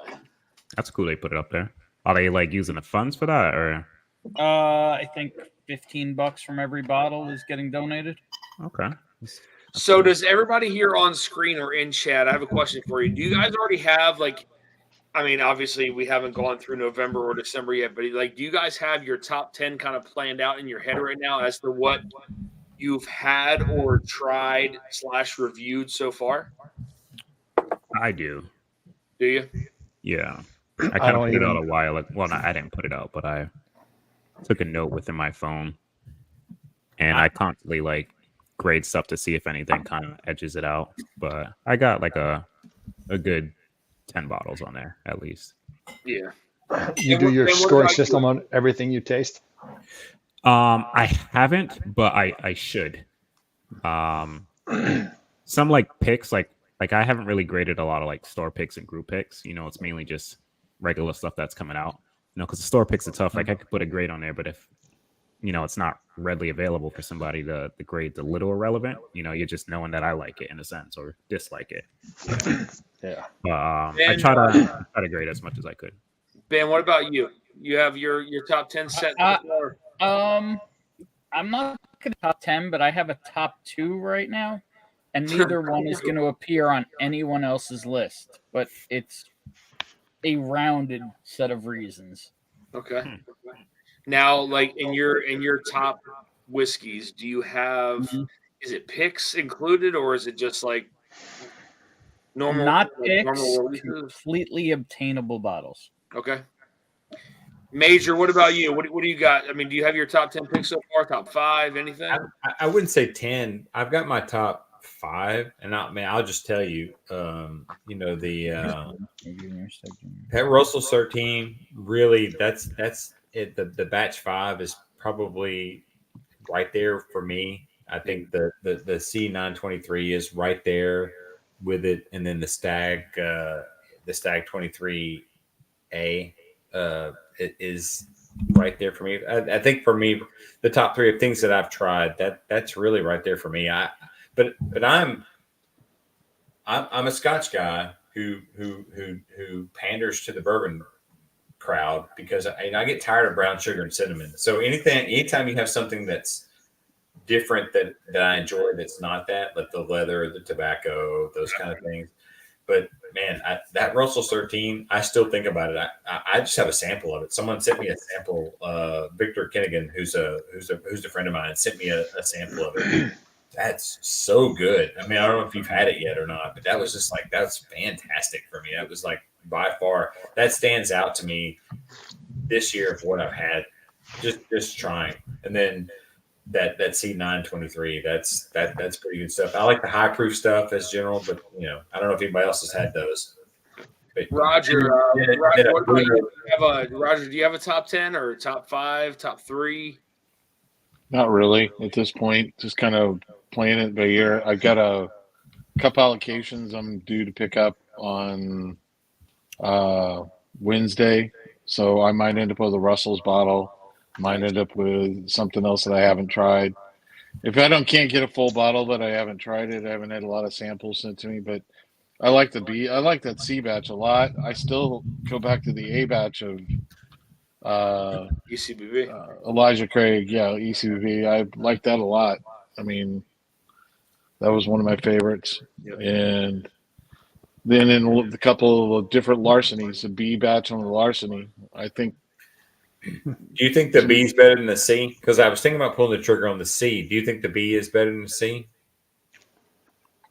That's cool they put it up there. Are they like using the funds for that or I think $15 from every bottle is getting donated. okay. So does everybody here on screen or in chat? I have a question for you. Do you guys already have obviously we haven't gone through November or December yet, but do you guys have your top 10 kind of planned out in your head right now as to what you've had or tried / reviewed so far? I do. Do you? Yeah. I kind of put it out a while ago. Well, I didn't put it out, but I took a note within my phone and I constantly grade stuff to see if anything kind of edges it out. But I got like a good 10 bottles on there at least. Yeah. You do your scoring system on everything you taste? I haven't, but I should. Some picks, like I haven't really graded a lot of store picks and group picks. It's mainly just regular stuff that's coming out. Because the store picks are tough. I could put a grade on there, but if it's not readily available for somebody, the grade's a little irrelevant. You're just knowing that I like it in a sense or dislike it. Yeah. I try to grade as much as I could. Ben, what about you? You have your top 10 set. I'm not going to top 10, but I have a top 2 right now, and neither one is going to appear on anyone else's list. But it's a rounded set of reasons. Okay. Now, like in your top whiskeys, do you have? Is it picks included, or is it just like normal? Not like picks, normal releases? completely obtainable bottles. Okay. Major, what about you? What do you got? I mean, do you have your top 10 picks so far? Top 5? Anything? I wouldn't say 10. I've got my top 5, and I'll just tell you, the Pet Russell's 13. Really, that's it. The batch 5 is probably right there for me. I think the C923 is right there with it, and then the Stag 23A it is right there for me. I think for me, the top 3 of things that I've tried, that's really right there for me. But I'm a Scotch guy who panders to the bourbon crowd because I get tired of brown sugar and cinnamon. So anytime you have something that's different that I enjoy, that's not that, like the leather, the tobacco, those kind of things. But man, that Russell's 13, I still think about it. I just have a sample of it. Someone sent me a sample. Victor Kinnigan, who's a friend of mine, sent me a sample of it. That's so good. I mean, I don't know if you've had it yet or not, but that was just like, that's fantastic for me. That was like by far, that stands out to me this year of what I've had. Just trying. And then that C923, that's pretty good stuff. I like the high proof stuff as general, but I don't know if anybody else has had those. But Roger, Roger, what about you? Roger, do you have a top 10 or top 5, top 3? Not really at this point. Just kind of playing it by ear. I got a couple allocations I'm due to pick up on Wednesday, so I might end up with a Russell's bottle. Might end up with something else that I haven't tried. If I can't get a full bottle that I haven't tried it, I haven't had a lot of samples sent to me, but I like that C batch a lot. I still go back to the A batch of ECBV. Elijah Craig, ECBV. I like that a lot. I mean, that was one of my favorites. Yep. And then in a couple of different larcenies, the B batch on the larceny, I think. Do you think the B is better than the C? Because I was thinking about pulling the trigger on the C. Do you think the B is better than the C?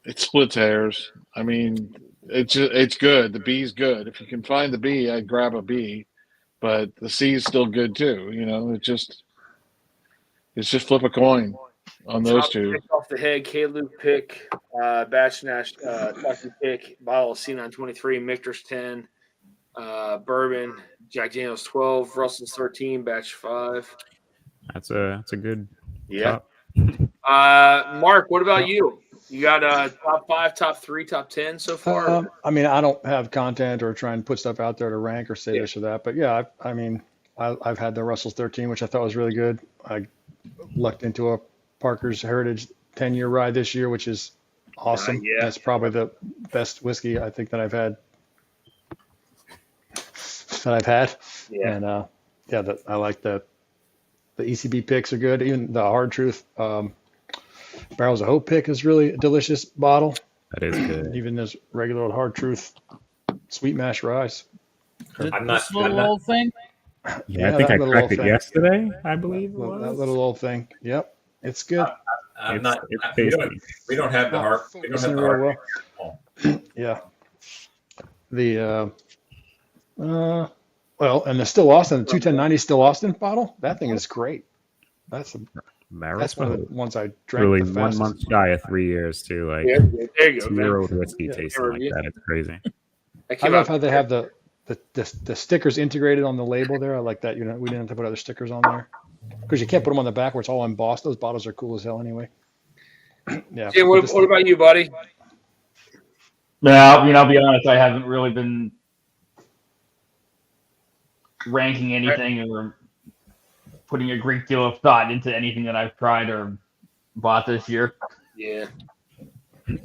It splits hairs. I mean, it's good. The B is good. If you can find the B, I'd grab a B. But the C is still good too. It's just flip a coin on those two. Off the head, K-Luke pick, Batch Nash, Kentucky pick, bottle of C923, Michter's 10, bourbon, Jack Daniel's 12, Russell's 13, Batch 5. That's a good. Yeah. Mark, what about you? You got top 5, top 3, top 10 so far? I mean, I don't have content or try and put stuff out there to rank or say this or that, but yeah, I've had the Russell's 13, which I thought was really good. I lucked into a Parker's Heritage 10-year ride this year, which is awesome. That's probably the best whiskey I think that I've had. Yeah. And I like the ECB picks are good. Even the Hard Truth Barrels of Hope pick is really a delicious bottle. That is good. Even this regular old Hard Truth Sweet Mash Rice. This little old thing? Yeah, I think I cracked it yesterday, I believe. That little old thing. Yep. It's good. We don't have the Hard. We don't have the Hard. Yeah. And the Still Austin, the 21090 Still Austin bottle, that thing is great. That's one of the ones I drank really the fastest. 1 month shy of 3 years too. Like there you go, 2-year-old whiskey tasting like that. It's crazy. I love how they have the stickers integrated on the label there. I like that. We didn't have to put other stickers on there because you can't put them on the back where it's all embossed. Those bottles are cool as hell anyway. Yeah. Jim, what about you, buddy? Yeah, I'll be honest. I haven't really been ranking anything or putting a great deal of thought into anything that I've tried or bought this year. Yeah.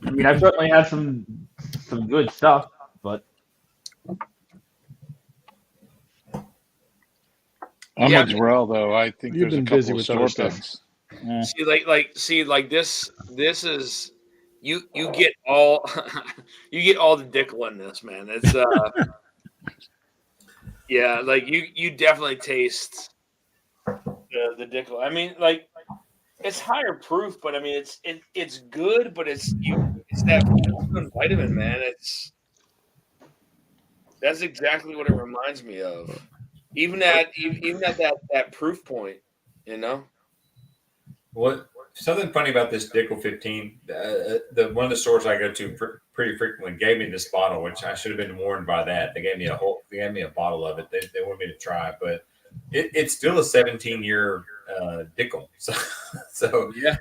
I mean, I've certainly had some good stuff, but I'm Yeah, with Jarrell though. I think You've there's a been busy couple of with store other stuff. picks. see, like this is you get all you get all the Dickel in this, man. It's yeah, like you definitely taste the Dickel. I mean, like it's higher proof, but I mean it's good, but it's that vitamin, man. That's exactly what it reminds me of. Even at that proof point, you know. What something funny about this Dickel 15? The one of the stores I go to pretty frequently gave me this bottle, which I should have been warned by that. They gave me a bottle of it. They wanted me to try, but it's still a 17-year Dickel. So yeah.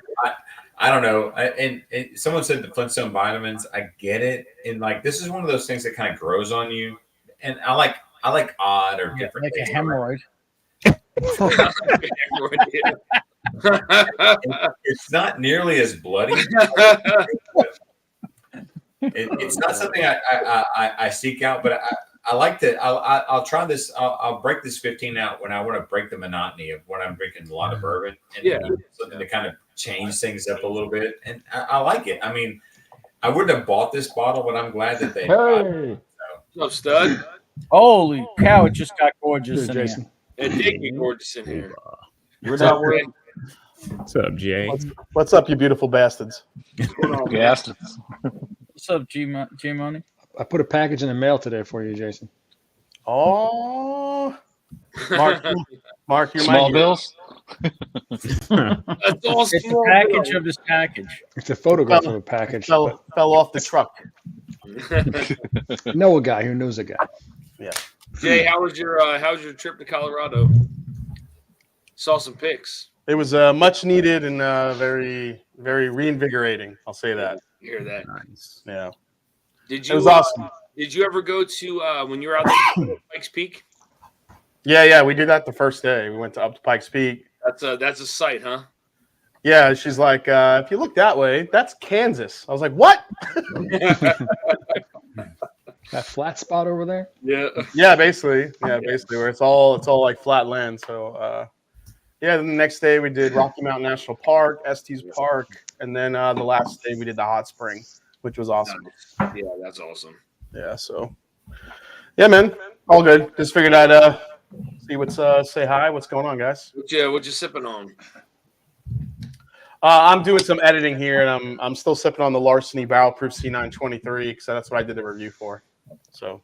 I don't know. And someone said the Flintstone vitamins. I get it, and like this is one of those things that kind of grows on you. And I like odd or different. Like a hemorrhoid. It's not nearly as bloody. It's not something I seek out, but I like to. I'll try this. I'll break this 15 out when I want to break the monotony of when I'm drinking a lot of bourbon and something to kind of change things up a little bit. And I like it. I mean, I wouldn't have bought this bottle, but I'm glad that they. Hey. So stud. Holy cow! It just got gorgeous in Jason. here. It did get gorgeous in here. What's up, What's up, Jay? What's up, you beautiful bastards? Bastards. What's up, G Money? I put a package in the mail today for you, Jason. Oh, Mark, you're Small my hero. bills. That's all It's a small package bill. of this package. It's a photograph of a package. Fell off the truck. Know a guy who knows a guy. Yeah. Jay, how was your trip to Colorado? Saw some pics. It was much needed and very, very reinvigorating. I'll say that. You hear that? Nice. Yeah. Did It you? was awesome. Did you ever go to when you were out there at Pikes Peak? Yeah, we did that the first day. We went up to Pikes Peak. That's a sight, huh? Yeah, she's like, if you look that way, that's Kansas. I was like, what? That flat spot over there? Yeah. Yeah, basically. Yeah, basically, where it's all like flat land. So, yeah. Then the next day we did Rocky Mountain National Park, Estes Park, and then the last day we did the hot spring, which was awesome. Yeah, that's awesome. Yeah. So, yeah, man, all good. Just figured I'd see what's say hi. What's going on, guys? What you sipping on? I'm doing some editing here, and I'm still sipping on the Larceny Barrel Proof C923 because that's what I did the review for. So,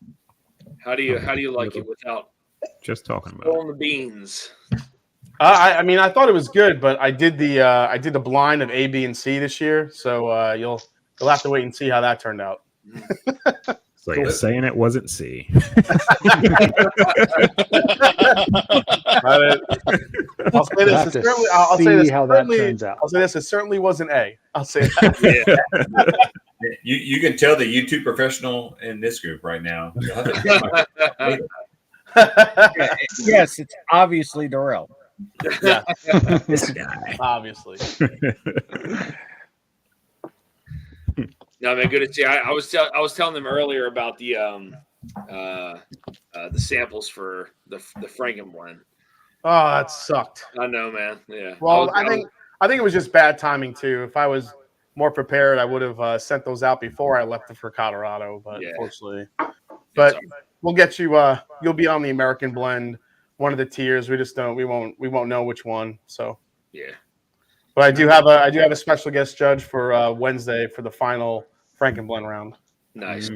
How do you like it without Just talking about spilling the beans? I mean, I thought it was good, but I did the blind of A, B, and C this year, so you'll have to wait and see how that turned out. It's like you're saying it wasn't C. I'll say this. Have to I'll say this. see how that turns out. I'll say this. It certainly wasn't A. I'll say that. Yeah. You can tell the YouTube professional in this group right now. You'll have to- Yes, it's obviously Darrell. Yeah, This guy. obviously. No, man, good to see. I was telling them earlier about the samples for the Frankenblend. Oh, that sucked. I know, man. Yeah. Well, I think it was just bad timing too. If I was more prepared, I would have sent those out before I left for Colorado. But unfortunately, we'll get you. You'll be on the American Blend, one of the tiers. We just don't. We won't know which one. So yeah. But I do have a special guest judge for Wednesday for the final Frankenblend round. Nice.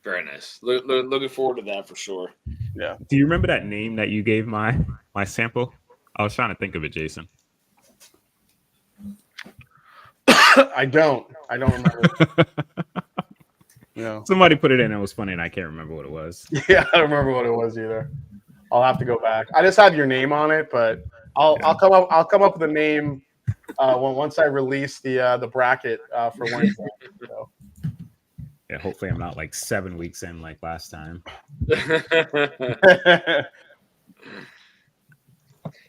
Very nice. Looking forward to that for sure. Yeah. Do you remember that name that you gave my sample? I was trying to think of it, Jason. I don't remember. No. Somebody put it in. It was funny, and I can't remember what it was. Yeah, I don't remember what it was either. I'll have to go back. I just have your name on it, but I'll come up with a name once I release the bracket for Wednesday. So. Yeah, hopefully I'm not like 7 weeks in like last time.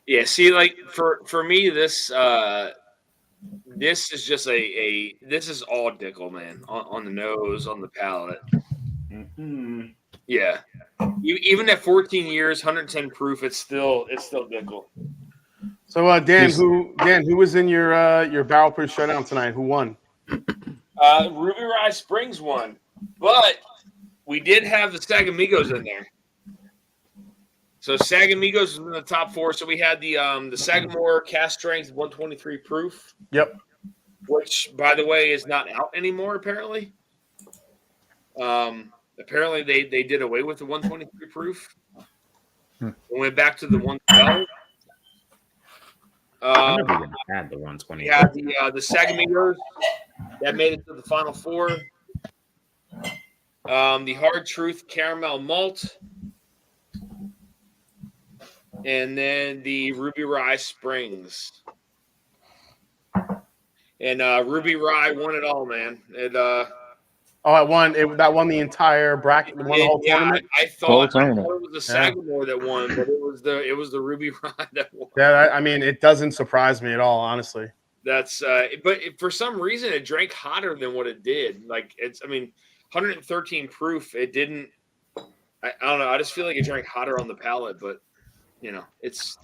Yeah, see, like for me, this is just this is all Dickel, man, on the nose, on the palate. You Yeah. Even at 14 years, 110 proof, it's still Dickel. So Dan, who was in your barrel proof showdown tonight? Who won? Ruby Rye Springs won, but we did have the Sagamigos in there. So Sagamigos was in the top 4. So we had the Sagamore cast strength 123 proof. Yep. Which, by the way, is not out anymore. Apparently, they did away with the 123 proof. We went back to the 112. I never even had the 120. Yeah, the Sagamigos that made it to the final 4. The Hard Truth Caramel Malt, and then the Ruby Rye Springs. And Ruby Rye won it all, man. That won the entire bracket, won the whole tournament. I thought it was the Sagamore that won, but it was the Ruby Rye that won. Yeah, I mean, it doesn't surprise me at all, honestly. That's but for some reason it drank hotter than what it did. Like 113 proof. It didn't. I don't know. I just feel like it drank hotter on the palate, but it's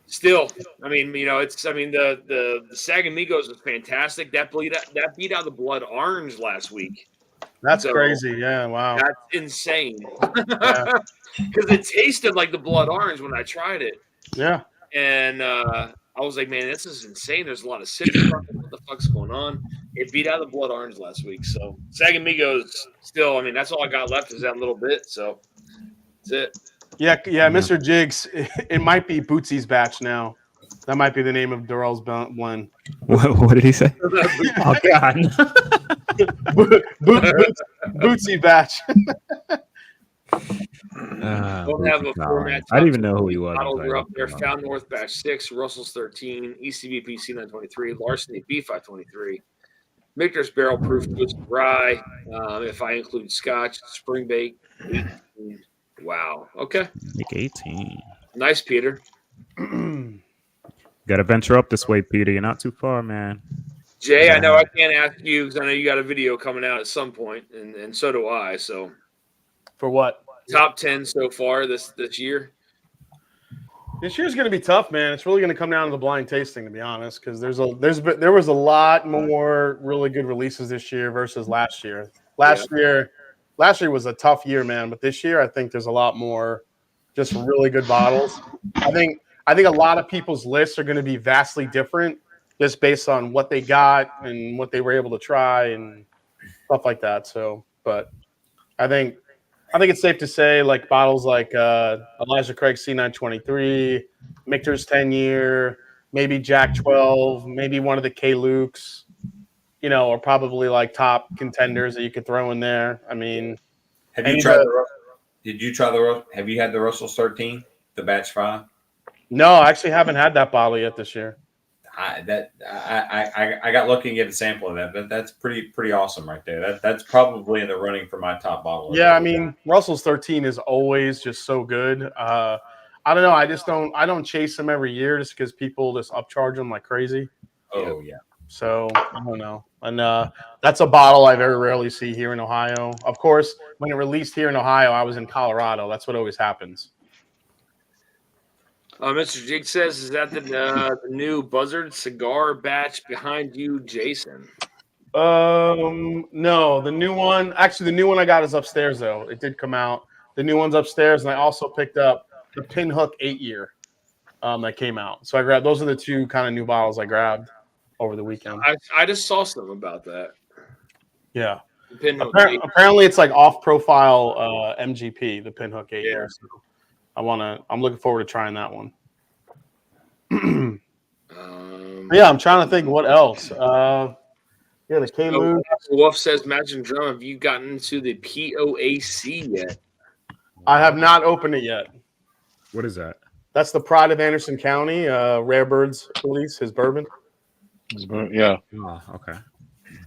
still. I mean, the Sagamigos was fantastic. That beat out the Blood Orange last week. That's crazy. Yeah, wow. That's insane. Because it tasted like the Blood Orange when I tried it. Yeah. And I was like, man, this is insane. There's a lot of citrus. What the fuck's going on? It beat out the Blood Orange last week. So Sagamigos still, that's all I got left is that little bit. So that's it. Yeah, Mr. Jigs, it might be Bootsy's batch now. That might be the name of Durrell's blend. What did he say? Oh, God. Bootsy batch. Don't have a format. I didn't even know who he was. Bottles are up there. Found North Batch 6, Russell's 13, ECBP C923, Larceny B523, Michter's Barrel Proof Twisted Rye. If I include Scotch, Spring Bake, 18. Wow. Okay. Like 18. Nice, Peter. Got to venture up this way, Peter. You're not too far, man. Jay, I know I can't ask you because I know you got a video coming out at some point, and so do I. So, for what? Top 10 so far this year. This year's going to be tough, man. It's really going to come down to the blind tasting, to be honest, because there was a lot more really good releases this year versus last year. Last year was a tough year, man. But this year, I think there's a lot more just really good bottles. I think a lot of people's lists are going to be vastly different just based on what they got and what they were able to try and stuff like that. So, but I think it's safe to say like bottles like Elijah Craig C923, Michter's 10-year, maybe Jack 12, maybe one of the K Lukes, are probably like top contenders that you could throw in there. I mean, have you had the Russell's 13, the batch 5? No, I actually haven't had that bottle yet this year. I got lucky and get a sample of that. But that's pretty awesome right there. That's probably in the running for my top bottle. Yeah, I mean, Russell's 13 is always just so good. I don't know. I don't chase them every year just because people just upcharge them like crazy. Oh yeah. So I don't know. And that's a bottle I very rarely see here in Ohio. Of course, when it released here in Ohio, I was in Colorado. That's what always happens. Mr. Jig says, is that the new Buzzard cigar batch behind you, Jason? No, the new one. Actually, the new one I got is upstairs, though. It did come out. The new one's upstairs, and I also picked up the Pinhook 8-year that came out. So I grabbed those are the two kind of new bottles I grabbed over the weekend. I just saw something about that. Yeah. Apparently, it's like off-profile MGP, the Pinhook 8-year. So I'm looking forward to trying that one. Yeah, I'm trying to think what else. The K-Lou. Wolf says, Magic Drum, have you gotten into the POAC yet? I have not opened it yet. What is that? That's the Pride of Anderson County, Rare Birds release, his bourbon. Yeah. Oh, okay.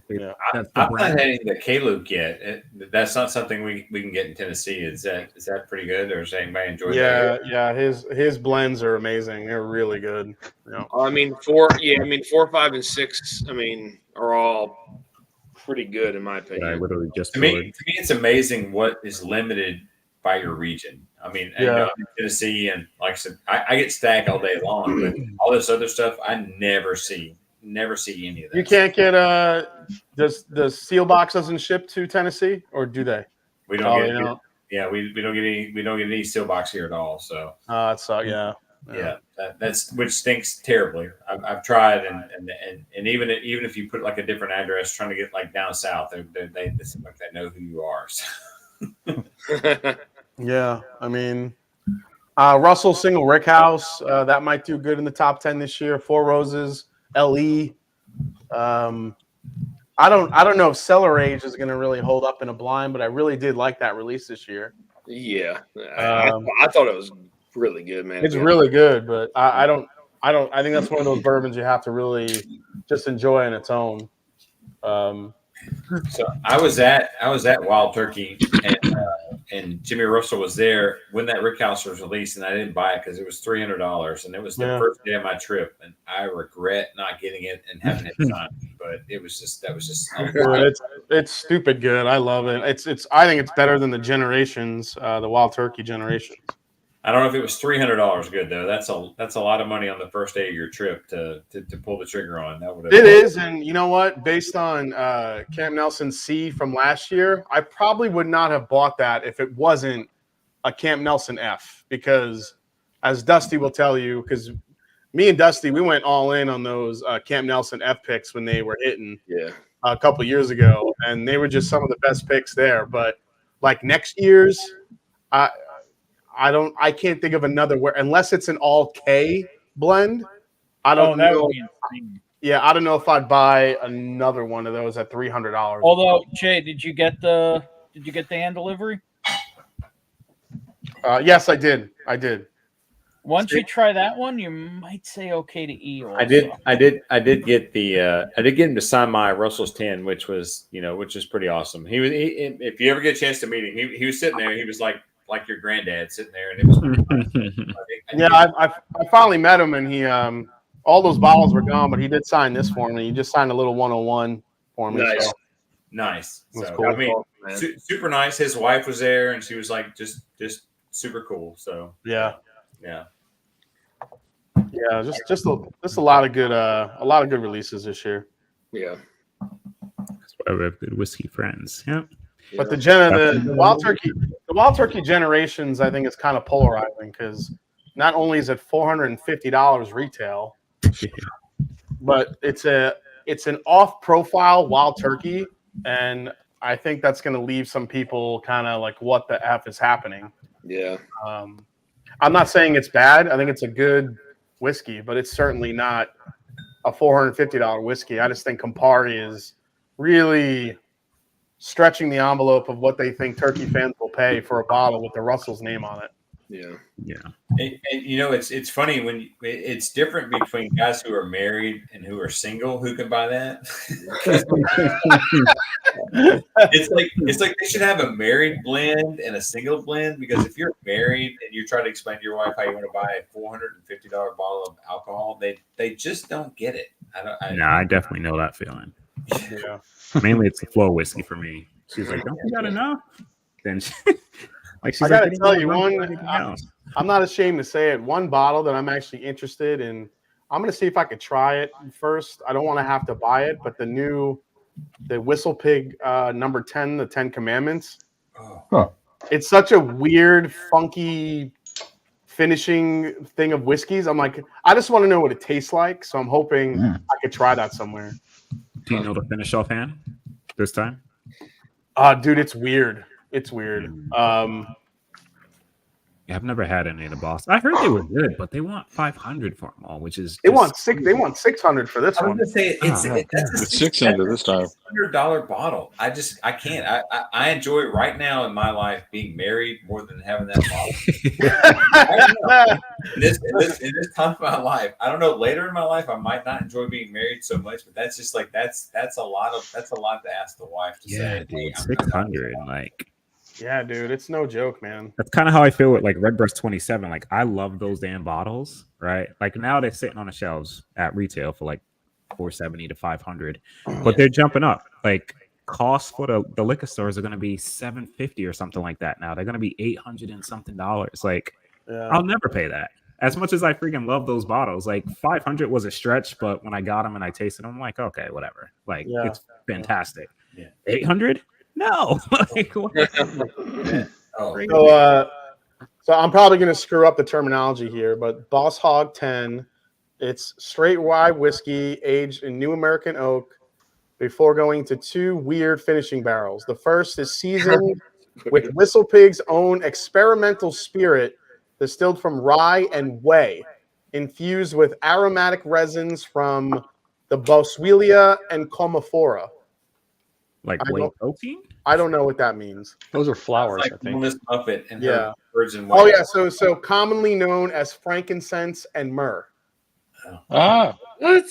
Yeah. I've not had any of the K-Luke yet. That's not something we can get in Tennessee. Is that pretty good, or does anybody enjoy that? Yeah. His blends are amazing. They're really good. Yeah. 4, 5, and 6. Are all pretty good in my I opinion. literally just To me, it's amazing what is limited by your region. I mean, I know I'm in Tennessee, and like I said, I get stag all day long, but all this other stuff I never see any of that. You can't get does the seal box doesn't ship to Tennessee, or do they? We don't get we don't get any steel box here at all. So it's that's which stinks terribly. I've tried and even if you put like a different address trying to get like down south, they seem like they know who you are. So. Yeah, I mean, Russell single rick house that might do good in the top 10 this year. Four Roses, LE. I don't know if Cellar Age is going to really hold up in a blind, but I really did like that release this year. Yeah, I thought it was really good, man. It's really good, but I think that's one of those bourbons you have to really just enjoy on its own. So I was at Wild Turkey, and Jimmy Russell was there when that Rick House was released, and I didn't buy it because it was $300, and it was the first day of my trip, and I regret not getting it and having it signed. But that was just it's stupid good. I love it. I think it's better than the Generations, the Wild Turkey Generations. I don't know if it was $300 good though. That's a lot of money on the first day of your trip to pull the trigger on. That would it is, and you know what? Based on Camp Nelson C from last year, I probably would not have bought that if it wasn't a Camp Nelson F. Because as Dusty will tell you, because me and Dusty, we went all in on those Camp Nelson F picks when they were hitting a couple years ago, and they were just some of the best picks there. But like next year's, I can't think of another where unless it's an all K blend. I don't know. Yeah, I don't know if I'd buy another one of those at $300. Although, Jay, did you get the hand delivery? Yes, I did. Once you try that one, you might say okay to E. Also. I did get him to sign my Russell's 10, which was pretty awesome. If you ever get a chance to meet him, he was sitting there. He was like your granddad sitting there, and it was. I finally met him, and he all those bottles were gone, but he did sign this for me. He just signed a little 101 for me. Nice, so. nice. That's so, cool. I mean, super nice. His wife was there, and she was like just super cool. So yeah. Just a lot of good releases this year. Yeah. That's why we have good whiskey friends. Yep. But the Wild Turkey Generations, I think, is kind of polarizing because not only is it $450 retail, but it's an off-profile Wild Turkey, and I think that's going to leave some people kind of like, what the F is happening? Yeah. I'm not saying it's bad. I think it's a good whiskey, but it's certainly not a $450 whiskey. I just think Campari is really stretching the envelope of what they think turkey fans will pay for a bottle with the Russell's name on it. Yeah. And it's funny when it's different between guys who are married and who are single who can buy that. it's like they should have a married blend and a single blend, because if you're married and you try to explain to your wife how you want to buy a $450 bottle of alcohol, they just don't get it. I definitely know that feeling. Yeah. Mainly it's the flow whiskey for me. She's like, "Don't you got enough?" Then I gotta tell you I'm not ashamed to say it. One bottle that I'm actually interested in. I'm gonna see if I could try it first. I don't want to have to buy it, but the Whistle Pig number 10, the 10 Commandments. It's such a weird, funky finishing thing of whiskeys. I'm like, I just want to know what it tastes like. So I'm hoping I could try that somewhere. Do you know the finish offhand this time? Dude, it's weird. It's weird. I've never had any of the Boss. I heard they were good, but they want $500 for them all, which is they want $600 for this one. I was gonna say it's $600 this time. $600 bottle. I can't. I enjoy it right now in my life being married more than having that bottle. in this time of my life, I don't know. Later in my life, I might not enjoy being married so much, but that's just like that's a lot to ask the wife to say. Dude, 600 like. Yeah, dude, it's no joke, man. That's kind of how I feel with like Redbreast 27. Like, I love those damn bottles, right? Like, now they're sitting on the shelves at retail for like $470 to $500, but they're jumping up. Like, costs for the liquor stores are going to be $750 or something like that now. They're going to be $800 and something. Like, I'll never pay that. As much as I freaking love those bottles, like 500 was a stretch, but when I got them and I tasted them, I'm like, okay, whatever. Like, it's fantastic. 800? No. Like, what? So I'm probably going to screw up the terminology here, but Boss Hog 10, it's straight rye whiskey aged in new American oak before going to 2 weird finishing barrels. The first is seasoned with Whistle Pig's own experimental spirit distilled from rye and whey, infused with aromatic resins from the Boswellia and Commiphora. Like whey protein? I don't know what that means. Those are flowers, like I think. Miss Muffet and Yeah. her virgin Oh whey. yeah, so commonly known as frankincense and myrrh. Ah, What?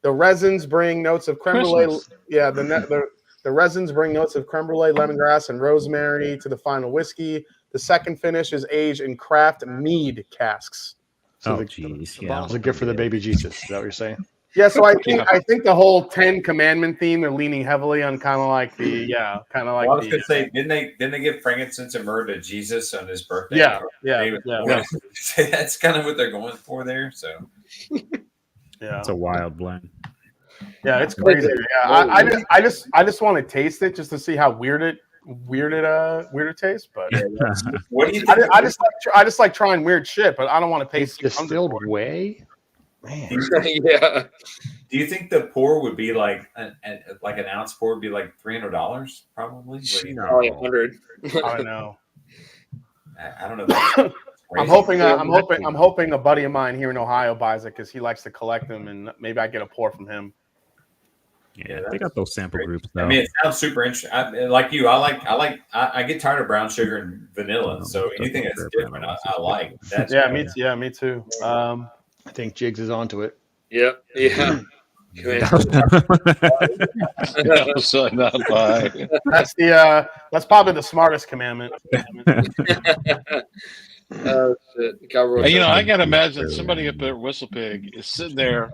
The resins bring notes of creme brulee. Christmas. Yeah, the resins bring notes of creme brulee, lemongrass, and rosemary to the final whiskey. The second finish is aged in craft mead casks. So Oh, the jeez. bottle's a gift for the baby Jesus. Is that what you're saying? Yeah, so I think the whole 10 commandment theme, they're leaning heavily on kind of like the Well, I was gonna say, didn't they give frankincense and myrrh to Jesus on his birthday? Yeah. That's kind of what they're going for there. So yeah, It's a wild blend. yeah, it's crazy. Yeah, I just want to taste it just to see how weird it tastes. But what do you think? I just like trying weird shit, but I don't want to pay distilled whey. Man. Yeah. Do you think the pour would be like an ounce pour would be like $300 probably? Probably 100. I don't know. I don't know. I'm hoping a buddy of mine here in Ohio buys it because he likes to collect them, and maybe I get a pour from him. Yeah, they got those sample groups though. I mean, it sounds super interesting. Like you, I get tired of brown sugar and vanilla. So anything that's different, I like. That's me too. I think Jigs is onto it. Yep. Yeah. That's probably the smartest commandment. Oh shit! You know, I gotta imagine somebody up there at Whistle Pig is sitting there.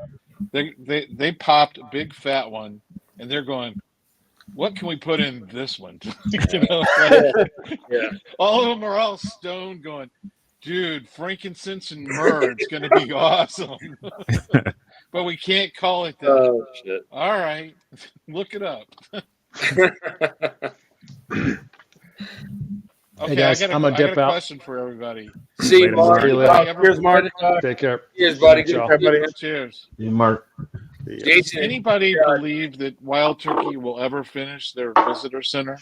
They popped a big fat one, and they're going, "What can we put in this one?" You know, yeah. All of them are all stoned, going, "Dude, frankincense and myrrh, it's gonna be awesome." But we can't call it that. Oh shit! All right, look it up. Okay, Hey guys, I got a question for everybody. See you, Mark. Here's Mark. Take care. Cheers, buddy. Cheers. Mark. Does Jason, anybody believe that Wild Turkey will ever finish their visitor center?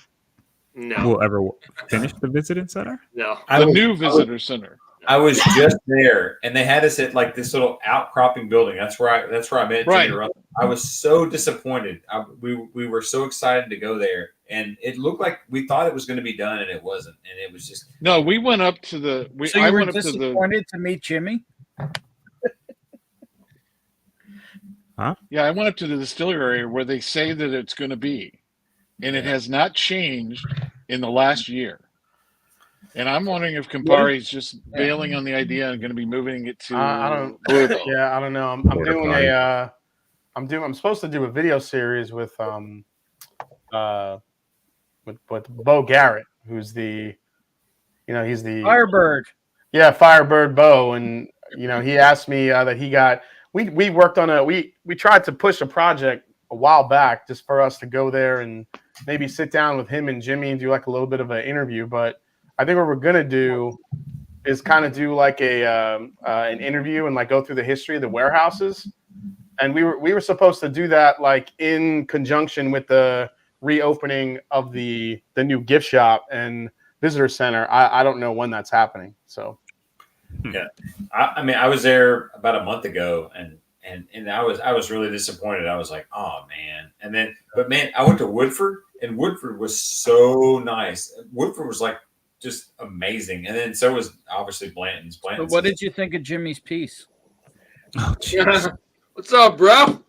no, Will ever finish the visiting center? no. The new visitor center. I was just there, and they had us at like this little outcropping building. That's where I met Right. Jimmy Russell. I was so disappointed. We were so excited to go there, and it looked like we thought it was going to be done, and it wasn't. And it was just No, we went up to the. So you I were went up to the. disappointed to meet Jimmy? Huh? Yeah, I went up to the distillery area where they say that it's going to be, and it has not changed in the last year. And I'm wondering if Campari is just bailing on the idea and going to be moving it to. I don't. Louisville. Yeah, I don't know. I'm supposed to do a video series with Bo Garrett, who's the, he's the Firebird. Yeah, Firebird Bo, and he asked me that he got. We worked on we tried to push a project a while back just for us to go there and maybe sit down with him and Jimmy and do like a little bit of an interview, but I think what we're gonna do is kind of do like an interview and like go through the history of the warehouses. And we were supposed to do that like in conjunction with the reopening of the new gift shop and visitor center. I don't know when that's happening. So yeah, I mean, I was there about a month ago, and I was really disappointed. I was like, oh man. And then, but man, I went to Woodford, and Woodford was so nice. Woodford was like just amazing, and then so was obviously Blanton's. But what did you think of Jimmy's piece? Oh, what's up, bro?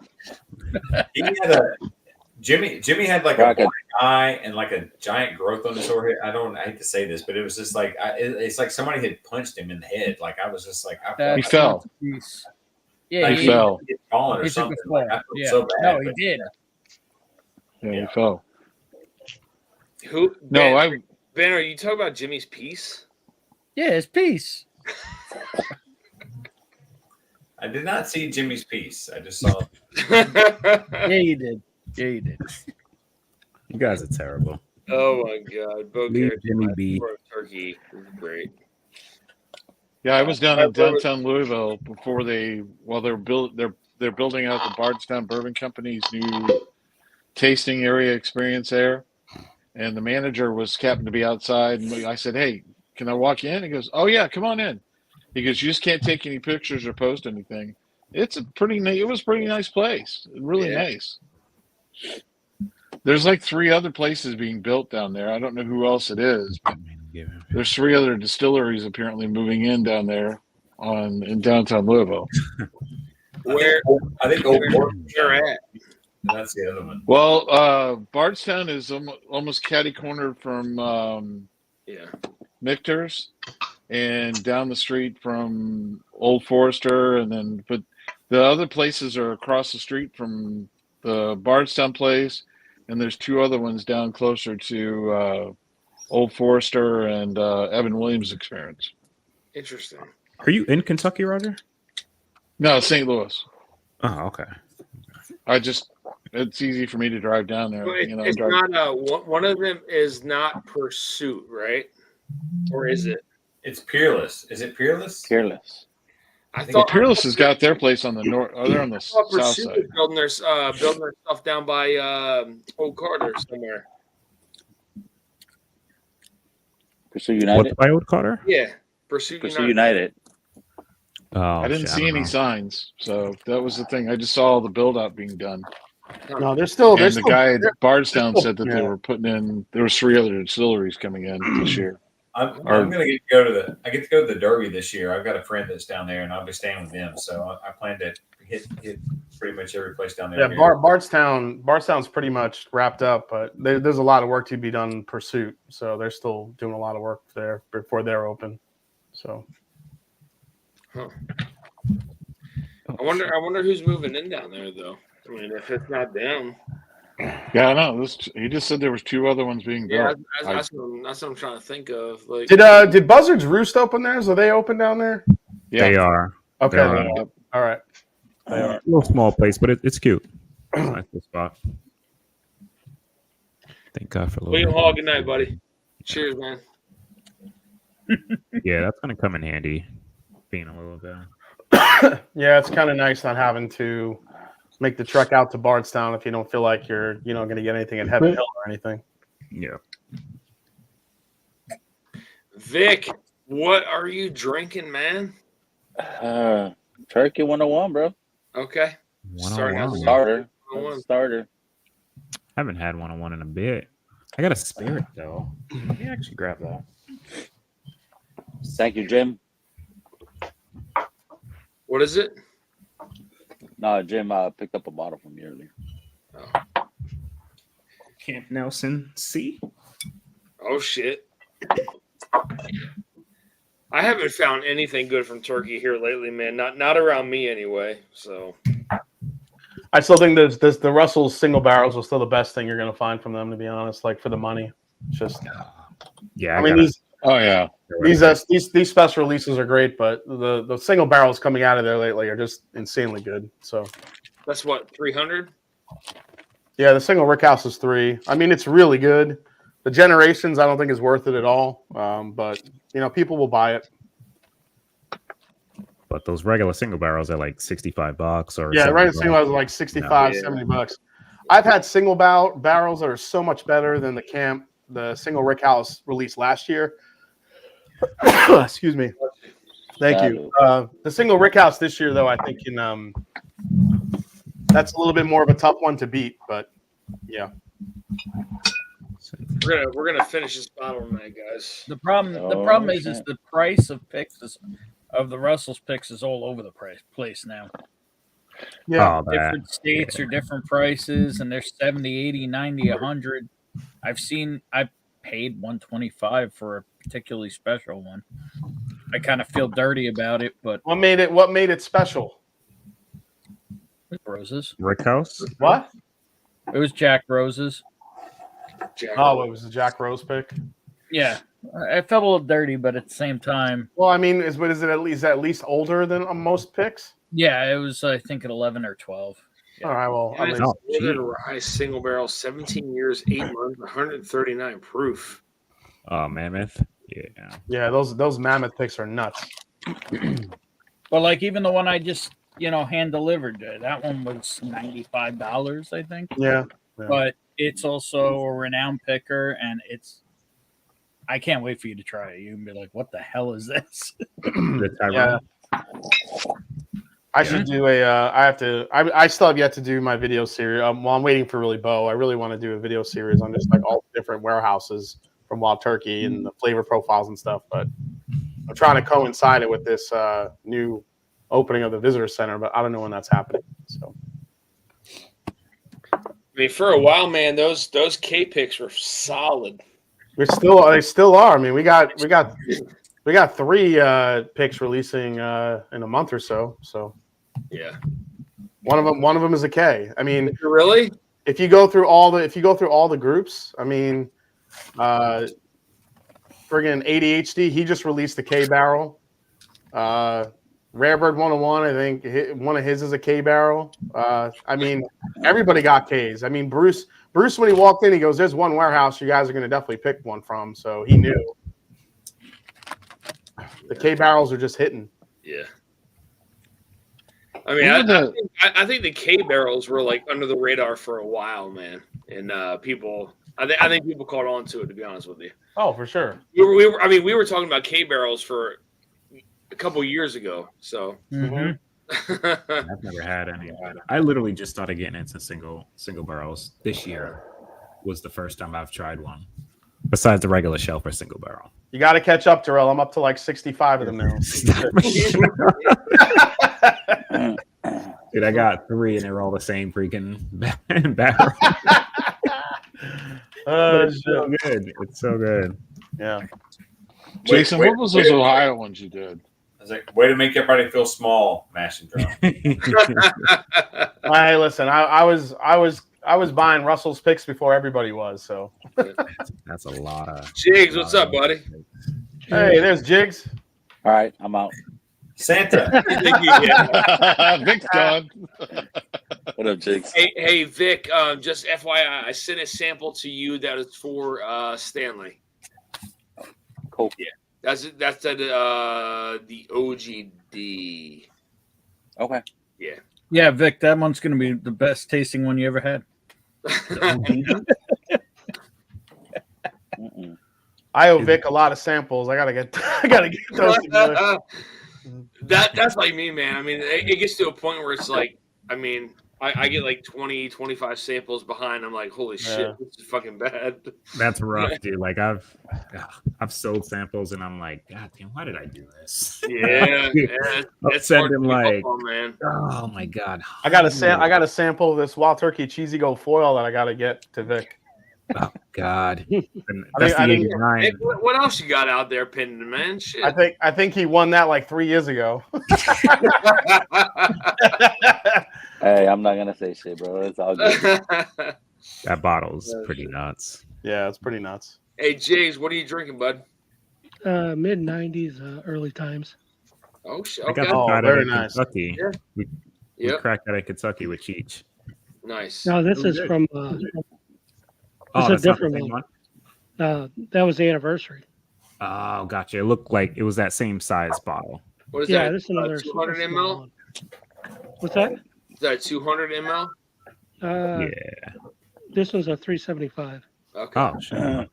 He had Jimmy had like a black eye and like a giant growth on his forehead. I hate to say this, but it was just like it's like somebody had punched him in the head. Like I was just like, he fell. Yeah, like he fell. He fallen or He took a something. fall. Like, I felt Yeah. so bad. No, he did. Yeah, he fell. Who? No, Ben, are you talking about Jimmy's piece? Yeah, it's peace. I did not see Jimmy's piece. I just saw. Yeah, you did. Yeah, you did. You guys are terrible. Oh my God, Bo Leave Garrett's Jimmy B. turkey is great. Yeah, I was down in downtown Louisville before they're building out the Bardstown Bourbon Company's new tasting area experience there, and the manager happened to be outside, and I said, "Hey, can I walk in?" He goes, "Oh yeah, come on in." He goes, "You just can't take any pictures or post anything." It was a pretty nice place, really nice. There's like 3 other places being built down there. I don't know who else it is, but there's 3 other distilleries apparently moving in down there in downtown Louisville. I think Old Port. Where at? That's the other one. Well, Bardstown is almost catty cornered from Michter's, and down the street from Old Forester, but the other places are across the street from the Bardstown place, and there's 2 other ones down closer to Old Forester and Evan Williams experience. Interesting. Are you in Kentucky, Roger? No, St. Louis. Oh, okay. It's easy for me to drive down there. So it's not one of them is not Pursuit, right? Or is it? It's Peerless. Is it Peerless? Peerless. I Well, thought Peerless has got their place on the north. Oh, they're on the south Pursuit side. was building their stuff down by Old Carter somewhere. Pursue United. What's by Old Carter? Yeah, Pursuit United. Oh, I didn't see any signs, so that was the thing. I just saw the build out being done. No, there's still. And the guy at Bardstown still- said that they yeah. were putting in. There was 3 other distilleries coming in this year. I'm gonna get to go to the Derby this year. I've got a friend that's down there, and I'll be staying with them. So I plan to hit pretty much every place down there. Yeah, Bardstown's pretty much wrapped up, but there's a lot of work to be done in Pursuit. So they're still doing a lot of work there before they're open. So. Huh. I wonder who's moving in down there though. I mean, if it's not them. Yeah, I know. He just said there was 2 other ones being built. Yeah, that's what I'm trying to think of. Like, Did Buzzard's Roost open there? Are they open down there? Yeah. They are. Okay. They are. All right. They are. A little small place, but it's cute. It's a nice little spot. Thank God for a little William bit. Hall, good night, buddy. Cheers, man. Yeah, that's gonna come in handy. Being a little bit. Yeah, it's kind of nice not having to make the trek out to Bardstown if you don't feel like you're, going to get anything at Heaven Hill or anything. Yeah. Vic, what are you drinking, man? Turkey 101, bro. Okay. Starting out the Starter. 101. Starter. I haven't had 101 in a bit. I got a spirit though. Let me actually grab that. Thank you, Jim. What is it? No, Jim picked up a bottle from me earlier. Camp Nelson C. Oh shit. I haven't found anything good from Turkey here lately, man. Not around me anyway. So I still think the Russell's single barrels are still the best thing you're going to find from them, to be honest. Like for the money, it's just. Yeah, I mean these special releases are great, but the single barrels coming out of there lately are just insanely good. So that's what 300. Yeah, the single Rickhouse is 3. I mean, it's really good. The Generations, I don't think is worth it at all. But people will buy it. But those regular single barrels are like $65 or regular single barrels are like 65, $70. I've had single barrels that are so much better than the single Rickhouse released last year. Excuse me. Thank you. The single Rickhouse this year, though, I think that's a little bit more of a tough one to beat. But yeah. We're gonna finish this bottle tonight, guys. The problem is the price of picks of the Russell's picks is all over the place now. Yeah, different states are different prices, and they're 70, 80, 90, 100. I paid $125 for a particularly special one. I kind of feel dirty about it, but what made it special? Roses. Rickhouse. What? It was Jack Roses. Oh, it was the Jack Rose pick. Yeah, I felt a little dirty, but at the same time, Well, I mean, is it at least older than most picks? yeah, it was I think at 11 or 12. Yeah. All right, well, I mean, Northern Rye single barrel, 17 years, 8 months, 139 proof. Oh, Mammoth. Yeah. Yeah, those Mammoth picks are nuts. But like even the one I just hand delivered, that one was $95, I think. Yeah. But it's also a renowned picker, and I can't wait for you to try it. You can be like, "What the hell is this?" Yeah. I should do I still have yet to do my video series. While I'm waiting for Really Bo, I really want to do a video series on just like all the different warehouses from Wild Turkey and the flavor profiles and stuff. But I'm trying to coincide it with this new opening of the visitor center, but I don't know when that's happening. So, I mean, for a while, man, those K picks were solid. they still are. I mean, we got 3 picks releasing in a month or so. So yeah, one of them is a K. I mean, really, if you go through all the groups, I mean, friggin' ADHD, he just released the K barrel. Rarebird 101, I think one of his is a K barrel. I mean, everybody got Ks. I mean, Bruce, when he walked in, he goes, "There's one warehouse you guys are going to definitely pick one from." So he knew. The K barrels are just hitting. Yeah. I mean, I think the K barrels were like under the radar for a while, man, and people. I think people caught on to it. To be honest with you. Oh, for sure. We were talking about K barrels for a couple years ago. So. Mm-hmm. I've never had any. I literally just started getting into single barrels this year. Was the first time I've tried one, besides the regular shelf or single barrel. You got to catch up, Terrell. I'm up to like 65 of them now. Dude, I got 3 and they're all the same freaking barrel. It's so good. It's so good. Yeah. Jason, what was those Ohio ones you did? I was like, way to make everybody feel small, mash and drop. Hey, listen, I was buying Russell's picks before everybody was. So that's a lot of. Jigs, what's up, buddy? Hey, there's Jigs. All right, I'm out. Santa. Vic's gone. What up, Jigs? Hey, Vic. Just FYI, I sent a sample to you that is for Stanley. Cool. Yeah, that's the OGD. Okay. Yeah. Yeah, Vic, that one's going to be the best tasting one you ever had. I owe Vic a lot of samples. I gotta get those together. That's like me, man. I mean, it gets to a point where it's like, I mean, I get like 20, 25 samples behind. I'm like, holy shit, this is fucking bad. That's rough, dude. Like I've sold samples and I'm like, God damn, why did I do this? Yeah, that's sending like, man. Oh my God. I got a sample of this Wild Turkey Cheesy Go foil that I got to get to Vic. Oh God. That's the 89. Hey, what else you got out there, Pinden, man? Shit. I think he won that like 3 years ago. Hey, I'm not gonna say shit, bro. It's all good. That bottle's pretty nuts. Yeah, it's pretty nuts. Hey, James, what are you drinking, bud? Mid 90s, early times. Oh shit! I Okay. got very in nice. Kentucky. Yeah. We cracked that in Kentucky with Cheech. Nice. No, this is good. from. Oh, it's a that's not the different same one. That was the anniversary. Oh, gotcha. It looked like it was that same size bottle. What is Yeah, that? this is another 200 super small ml. one. What's that? Is that 200 ml? Yeah. This one's a 375. Okay. Oh, shit.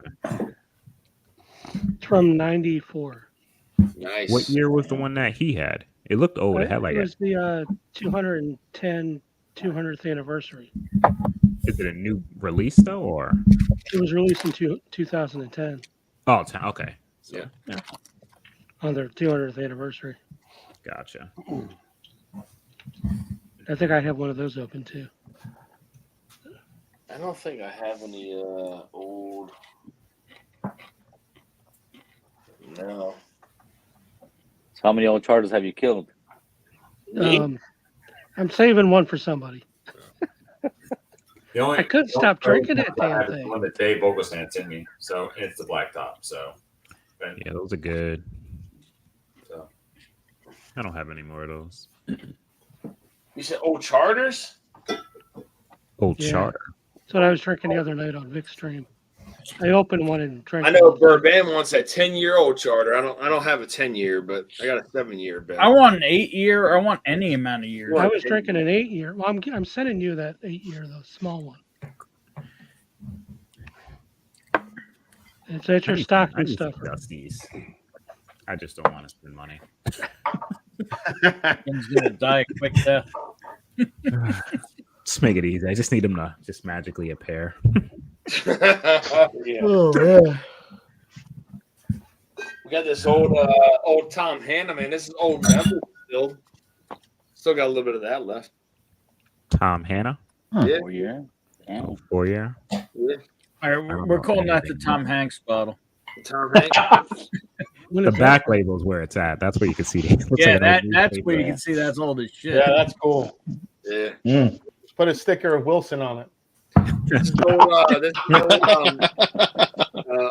It's from 94. Nice. What year was the one that he had? It looked old. It had like It was the 210th anniversary. Is it a new release though, or? It was released in 2010 Oh, okay. Yeah. on their 200th anniversary. Gotcha. I think I have one of those open too. I don't think I have any old. No. So how many old charters have you killed? I'm saving one for somebody. only I couldn't stop drinking that I damn have is the thing. one that Dave Vogelsand sent me. So and it's the black top. So Yeah, those are good. So I don't have any more of those. You said old charters? Old Yeah. charter. That's what I was drinking the other night on Vic Stream. I opened one and drank. I know Bourbon wants that 10-year-old charter. I don't have a 10-year, but I got a 7-year bet. I want an 8-year. I want any amount of years. I was drinking an 8-year. Well, I'm sending you that 8-year, the small one. It's at your stocking stuffer. Dusties. I just don't want to spend money. He's gonna die a quick death. Just make it easy. I just need them to just magically appear. Yeah. Oh man. We got this old Tom Hanna, man. This is old metal still. Still got a little bit of that left. Tom Hanna. Yeah. 4 year. Damn. Oh, 4 year. Yeah. All right, we're calling that the Tom Hanks bottle. Tom Hanks. The back label is where it's at. That's where you can see it. Looks Yeah, like an old that's newspaper. where you can see that's old as shit. Yeah, that's cool. Yeah. Put a sticker of Wilson on it. This is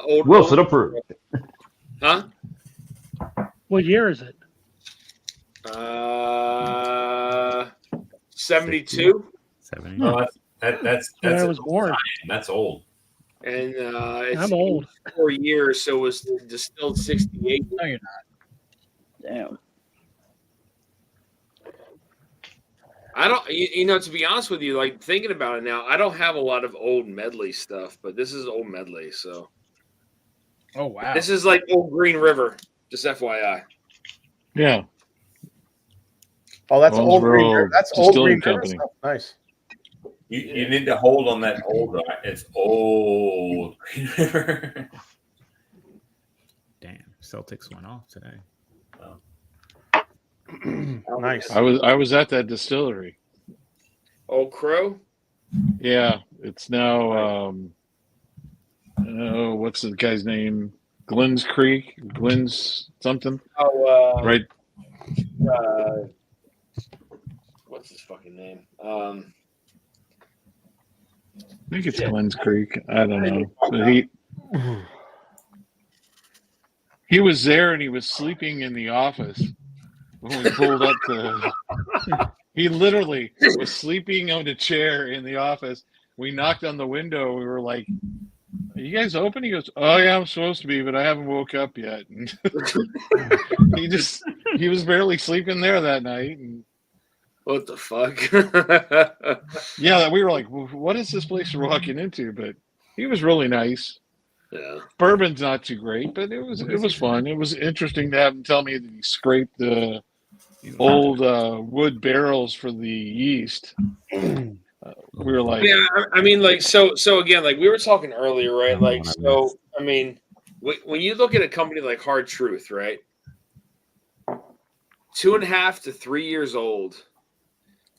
old Wilson approved. Huh? What year is it? 72. 70. no, that's When I was born. That's old. And it's I'm old. 4 years, so it was distilled 68. No, you're not. Damn. I don't, you know, to be honest with you, like thinking about it now, I don't have a lot of old medley stuff, but this is old medley, so Oh wow. this is like old Green River, just FYI. Yeah. Oh, that's old Green Owensboro River. That's old Distilling Green River Company. stuff. Nice. You need to hold on that old. It's old Green River. Damn, Celtics went off today. Nice. I was at that distillery. Old Crow. Yeah, it's now what's the guy's name? Glenn's Creek, Glenn's something. Oh, Right. What's his fucking name? I think it's Glenn's Creek. I don't know. But he was there and he was sleeping in the office when we pulled up to. He literally was sleeping on a chair in the office. We knocked on the window. We were like, "Are you guys open?" He goes, "Oh yeah, I'm supposed to be, but I haven't woke up yet." he was barely sleeping there that night. And What the fuck? yeah, we were like, "What is this place we're walking into?" But he was really nice. Yeah. Bourbon's not too great, but it was fun. It was interesting to have him tell me that he scraped the old wood barrels for the yeast. We were like, Yeah, I mean, like, so again, like we were talking earlier, right? Like, so I mean, when you look at a company like Hard Truth, right? 2.5 to 3 years old,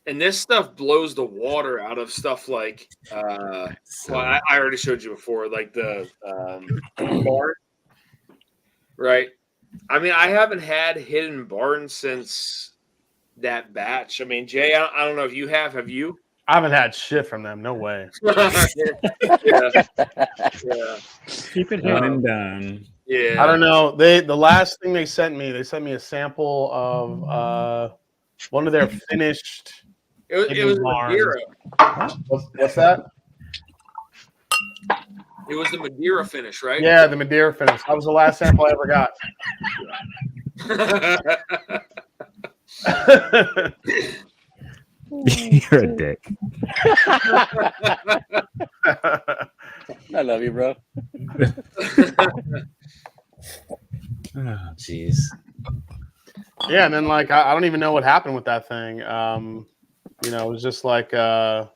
and this stuff blows the water out of stuff like well, I already showed you before, like the barn, right? I mean, I haven't had Hidden Barn since that batch. I mean, Jay, I don't know if you have. Have you? I haven't had shit from them. No way. Yeah. Keep it Done here. and done. Yeah. I don't know. The last thing they sent me a sample of one of their finished. It was barns. Madeira. What's that? It was the Madeira finish, right? Yeah, the Madeira finish. That was the last sample I ever got. You're a dick. I love you, bro. Oh, jeez. Yeah, and then like I don't even know what happened with that thing. You know, it was just like I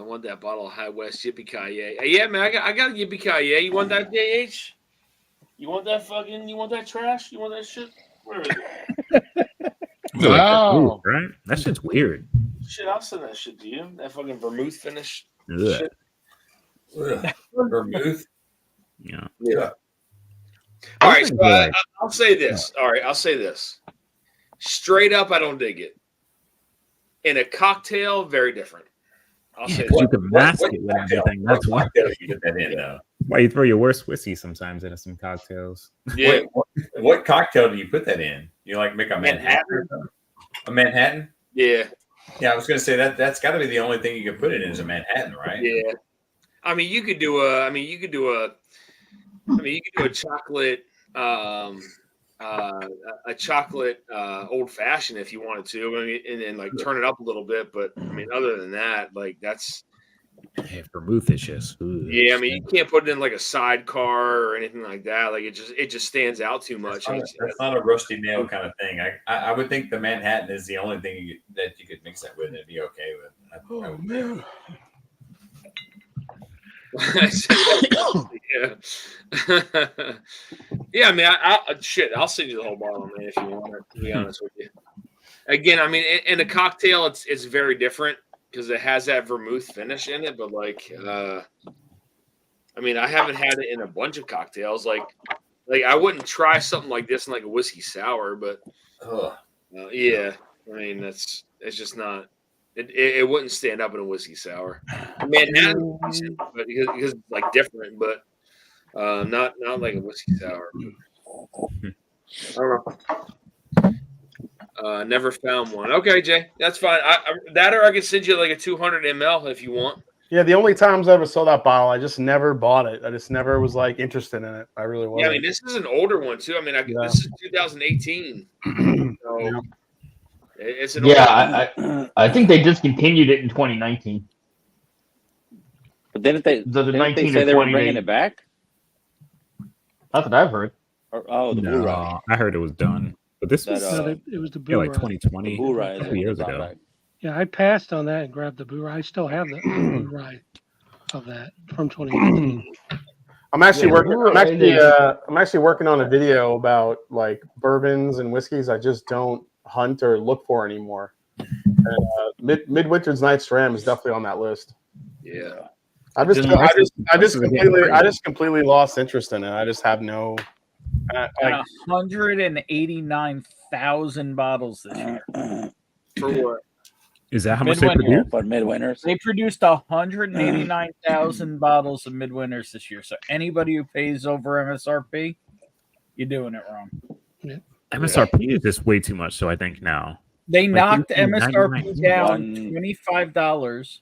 want that bottle of High West Yippee Ki Yeah, man, I got a Yippee Ki You want that, JH? You want that trash? You want that shit? Where is it? wow, right? That shit's weird. Shit, I'll send that shit to you. That fucking vermouth finish. Ugh. Shit. Vermouth. Yeah. Yeah. All right, so I'll say this. All right, I'll say this. Straight up, I don't dig it. In a cocktail, very different. I'll Yeah, say 'cause you that. can mask it with everything. That's why. You put that in though. Why you throw your worst whiskey sometimes into some cocktails. Yeah. What cocktail do you put that in? You like make a Manhattan? A Manhattan? Yeah. Yeah, I was gonna say that's got to be the only thing you can put it in is a Manhattan, right? Yeah. I mean, you could do a chocolate, a chocolate old fashioned if you wanted to. I mean, and then like turn it up a little bit. But I mean, other than that, like that's. Hey, vermouth is just. Ooh, Yeah, I mean, you can't put it in like a sidecar or anything like that. Like it just stands out too much. That's not a rusty nail kind of thing. I would think the Manhattan is the only thing that you could mix that with and it'd be okay with. Oh man. Yeah. Yeah, I mean, I'll send you the whole bottle, man, if you want it, to be honest with you. Again, I mean, in a cocktail, it's very different because it has that vermouth finish in it, but like, I mean, I haven't had it in a bunch of cocktails. Like I wouldn't try something like this in like a whiskey sour, but yeah, I mean, it's just not. It wouldn't stand up in a whiskey sour. Manhattan, but because it's like different, but not like a whiskey sour. I don't know. Never found one. Okay, Jay, that's fine. That or I can send you like a 200 ml if you want. Yeah, the only times I ever saw that bottle, I just never bought it. I just never was like interested in it. I really wasn't. Yeah, I mean, this is an older one too. I mean, this is 2018. So it's an older one. I think they discontinued it in 2019. But didn't they? Didn't they say they were bringing it back? That's what I've heard. The Blue Rye. I heard it was done, but this was it was the Blue like Rye. 2020, Blue Rye a couple years ago. Yeah, I passed on that and grabbed the Blue Rye. I still have the Blue Rye of that from 2018. I'm actually working on a video about like bourbons and whiskeys I just don't hunt or look for anymore. And, Midwinter's Night's Dram is definitely on that list. Yeah. I just completely lost interest in it. I just have no. 189,000 bottles this year. For what? Is that how much they produced? For Midwinters, they produced 189,000 bottles of Midwinters this year. So anybody who pays over MSRP, you're doing it wrong. Yeah. MSRP is just way too much. So I think now they knocked $199. MSRP down $25.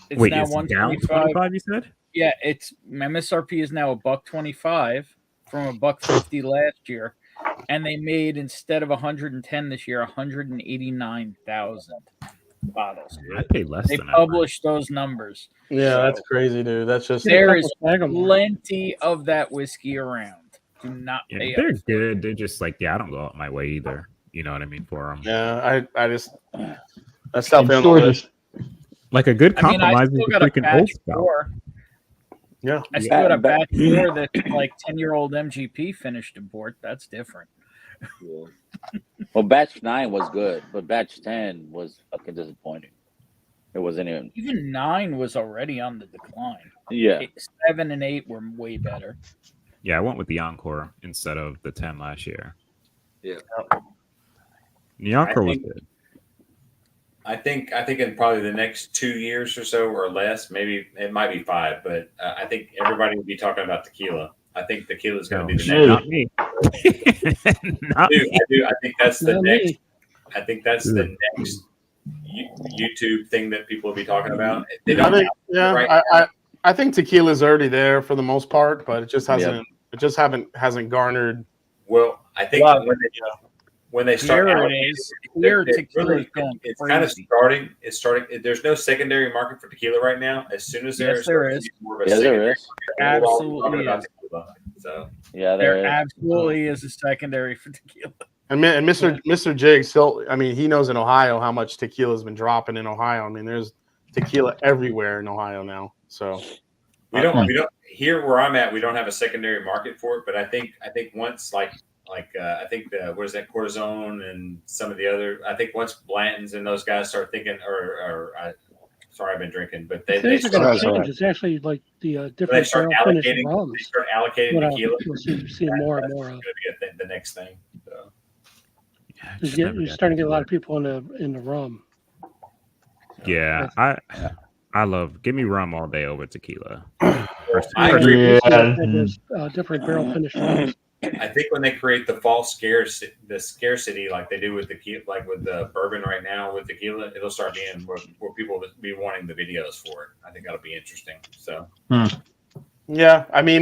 It's Wait, now it's down 125. 25. You said? Yeah, it's MSRP is now $1.25 from $1.50 last year, and they made instead of 110 this year 189,000 bottles. I pay less They than published those numbers. Yeah, that's crazy, dude. That's just There is plenty of that whiskey around. Do not pay they're up. good. They're just like, yeah, I don't go out my way either. You know what I mean for them. Yeah, I just that's definitely on the list. Like a good I mean, I compromise still is got a freaking batch old scout. 4. Yeah, I still got a batch 4 that's like 10-year-old MGP finished in port. That's different. Well, batch 9 was good, but batch 10 was fucking disappointing. It wasn't Even 9 was already on the decline. Yeah. 7 and 8 were way better. Yeah, I went with the Encore instead of the 10 last year. Yeah. The Encore was think- good. I think in probably the next 2 years or so or less, maybe it might be 5, but I think everybody will be talking about tequila. I think tequila is going to be the next. Not me. Not me. I think that's the Not next. me. I think that's the next YouTube thing that people will be talking about. They I don't think, have it right now. I think tequila's already there for the most part, but it just hasn't. It just hasn't garnered. Well, I think when they start, Here it is. Here tequila's going it's crazy. kind of starting. It's starting. There's no secondary market for tequila right now. As soon as Yes, there is. more of a Yes, there secondary is. market, we're all talking Absolutely about is. tequila. So Yeah, There absolutely is a secondary for tequila. And Mr. Jiggs, he knows in Ohio how much tequila's been dropping in Ohio. I mean, there's tequila everywhere in Ohio now. So we don't here where I'm at. We don't have a secondary market for it, but I think once I think what is that, Cortisone and some of the other. I think once Blanton's and those guys start thinking, sorry, I've been drinking, but they Things are going to start, change. It's actually like the they different start barrel finish allocating. rums. They start allocating tequila. You'll see more and That's more going of. to be the next thing. So. You're starting to get a lot of people in the rum. Yeah, give me rum all day over tequila. I agree. Different barrel finishes. I think when they create the false scarcity, like they do with the bourbon right now with tequila, it'll start being where people will be wanting the videos for it. I think that'll be interesting. So, yeah, I mean,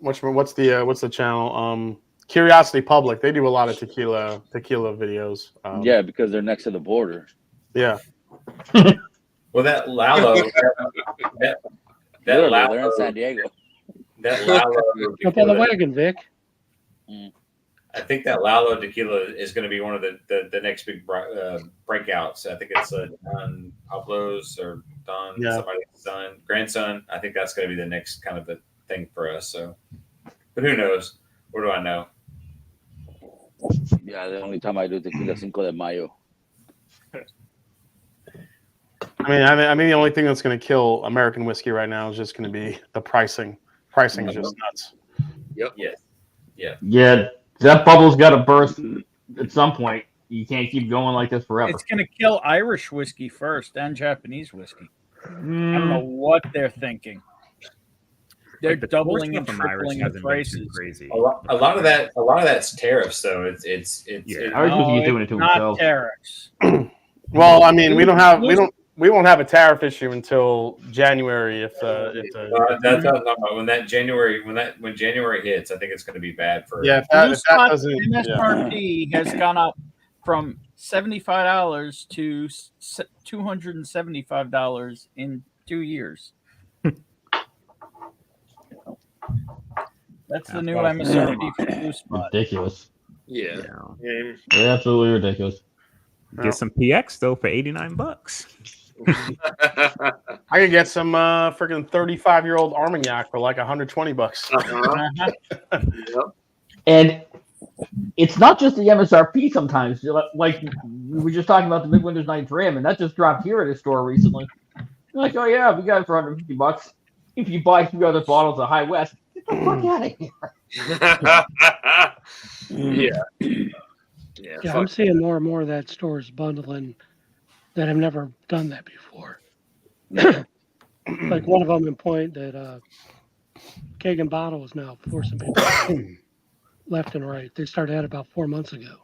what's the channel? Curiosity Public. They do a lot of tequila videos. Yeah, because they're next to the border. Yeah. Well, that Lalo, Literally, they're in San Diego. That Lalo Jump on the wagon, Vic. I think that Lalo tequila is going to be one of the next big breakouts. I think it's Don Pablo's or Don somebody's son, grandson. I think that's going to be the next kind of the thing for us. So, but who knows? What do I know? Yeah, the only time I do tequila Cinco de Mayo. I mean, the only thing that's going to kill American whiskey right now is just going to be the pricing. Pricing is just nuts. Yep. Yeah. Yeah. Yeah. That bubble's got to burst at some point. You can't keep going like this forever. It's going to kill Irish whiskey first and Japanese whiskey. I don't know what they're thinking. They're doubling and tripling the prices. Crazy. A lot of that's tariffs, though. Irish whiskey's doing it to not himself. Tariffs. Well, I mean, we won't have a tariff issue until January. That's what I'm talking about. When January hits, I think it's going to be bad for. Yeah, if that doesn't. MSRP has gone up from $75 to $275 in 2 years. That's the new MSRP for Blue Spot. Ridiculous. Yeah. Absolutely ridiculous. Get some PX though for $89. I could get some freaking 35-year-old Armagnac for like $120. And it's not just the MSRP sometimes. Like we were just talking about the Midwinter's Night Dram, and that just dropped here at a store recently. You're like, oh yeah, we got it for $150. If you buy 3 other bottles of High West, get the fuck out of here. Yeah, I'm seeing more and more of that stores bundling that have never done that before. Like one of them in Point that Keg and Bottle is now forcing people left and right. They started that about 4 months ago.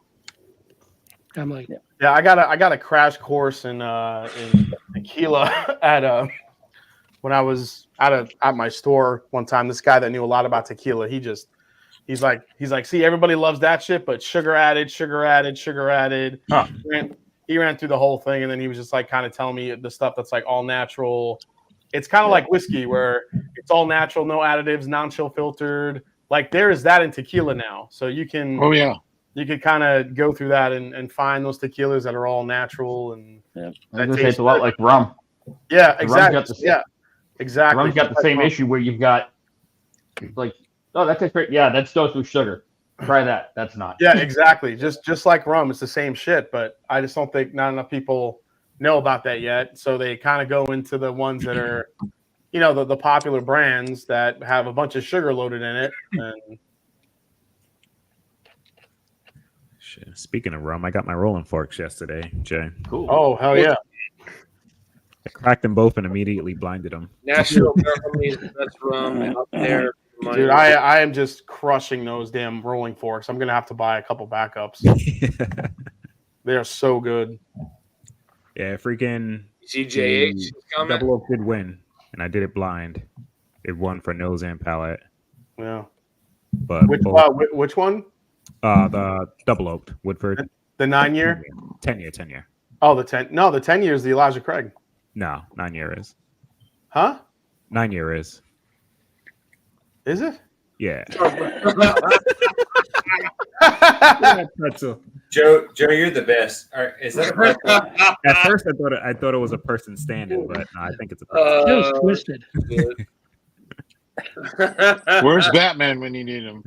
I'm like, yeah, I got a crash course in tequila at when I was at my store one time. This guy that knew a lot about tequila, he's like, see, everybody loves that shit, but sugar added. Huh. He ran through the whole thing, and then he was just like kind of telling me the stuff that's like all natural. It's kind of like whiskey where it's all natural, no additives, non-chill filtered. Like there is that in tequila now, so you can you could kind of go through that and find those tequilas that are all natural and it's a lot like rum. Yeah, exactly. Exactly. Rum's got the same issue where you've got like, oh, that tastes great. Yeah, that's dosed with sugar. Try that. That's not. Yeah, exactly. Just like rum, it's the same shit. But I just don't think not enough people know about that yet. So they kind of go into the ones that are, the popular brands that have a bunch of sugar loaded in it. And Speaking of rum, I got my rolling forks yesterday, Jay. Cool. Oh, hell yeah. I cracked them both and immediately blinded them. National Company's best rum out there. Dude, I am just crushing those damn rolling forks. I'm gonna have to buy a couple backups. They are so good. Yeah, freaking CJH is coming. Double Oak did win, and I did it blind. It won for nose and palate. Yeah. But which one? The Double Oaked Woodford. The 9-year? 10-year. Oh, the 10. No, the 10 year is the Elijah Craig. No, 9-year is. Huh? 9-year is. Is it? Yeah. Joe, you're the best. Is that At first, I thought it was a person standing, but no, I think it's a person. It was twisted. Where's Batman when you need him?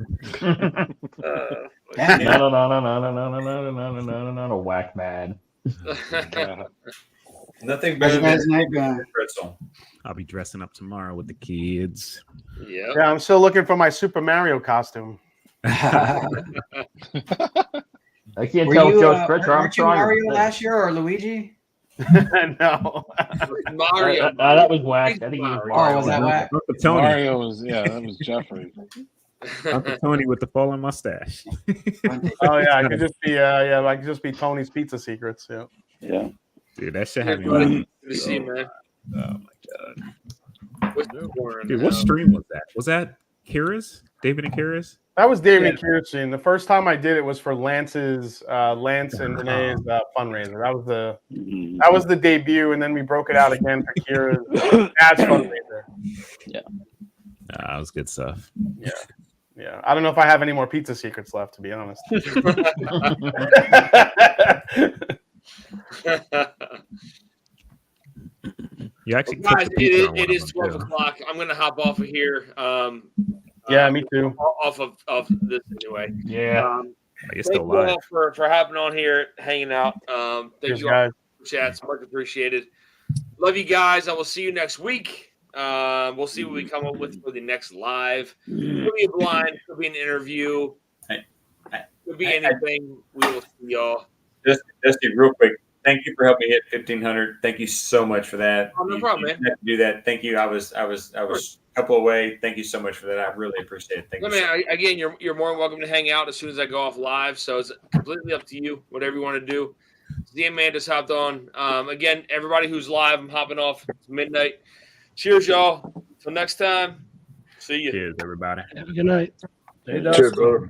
No, whack man. Nothing better than pretzel. I'll be dressing up tomorrow with the kids. Yeah, I'm still looking for my Super Mario costume. I can't tell if Joe's Fritz or Weren't you Mario last year or Luigi? No. Mario. That was whack. I think he was Mario. Oh, was that whack? Uncle Tony. Mario was that was Jeffrey. Uncle Tony with the fallen mustache. Oh yeah, it could just be like just be Tony's Pizza Secrets. Yeah. Yeah. Dude, that shit had me Good laughing. to see you, man. Oh my god. Dude, Dude, what stream was that? Was that Kira's? David and Kira's? That was David and Kirsten. The first time I did it was for Lance and Renee's fundraiser. That was the debut, and then we broke it out again for Kira's dad's fundraiser. Yeah. That was good stuff. Yeah. Yeah. I don't know if I have any more Pizza Secrets left, to be honest. You actually guys, cooked the pizza on one it of is them, 12 too. o'clock. I'm gonna hop off of here. Yeah, me too. Off of this anyway. Yeah. You're Thank still you all live. for hopping on here, hanging out. Thank Cheers, you all guys. for chats, much appreciated. Love you guys. I will see you next week. We'll see what we come up with for the next live. Could be a blind, could be an interview, could be anything. We will see y'all. Just real quick. Thank you for helping me hit 1,500. Thank you so much for that. Oh, no problem, man. You had to do that. Thank you. I was a couple away. Thank you so much for that. I really appreciate it. Thank you. Man, again, you're more than welcome to hang out as soon as I go off live. So it's completely up to you, whatever you want to do. The man just hopped on. Again, everybody who's live, I'm hopping off. It's midnight. Cheers, y'all. Till next time. See you. Cheers, everybody. Have a good night. Cheers, brother.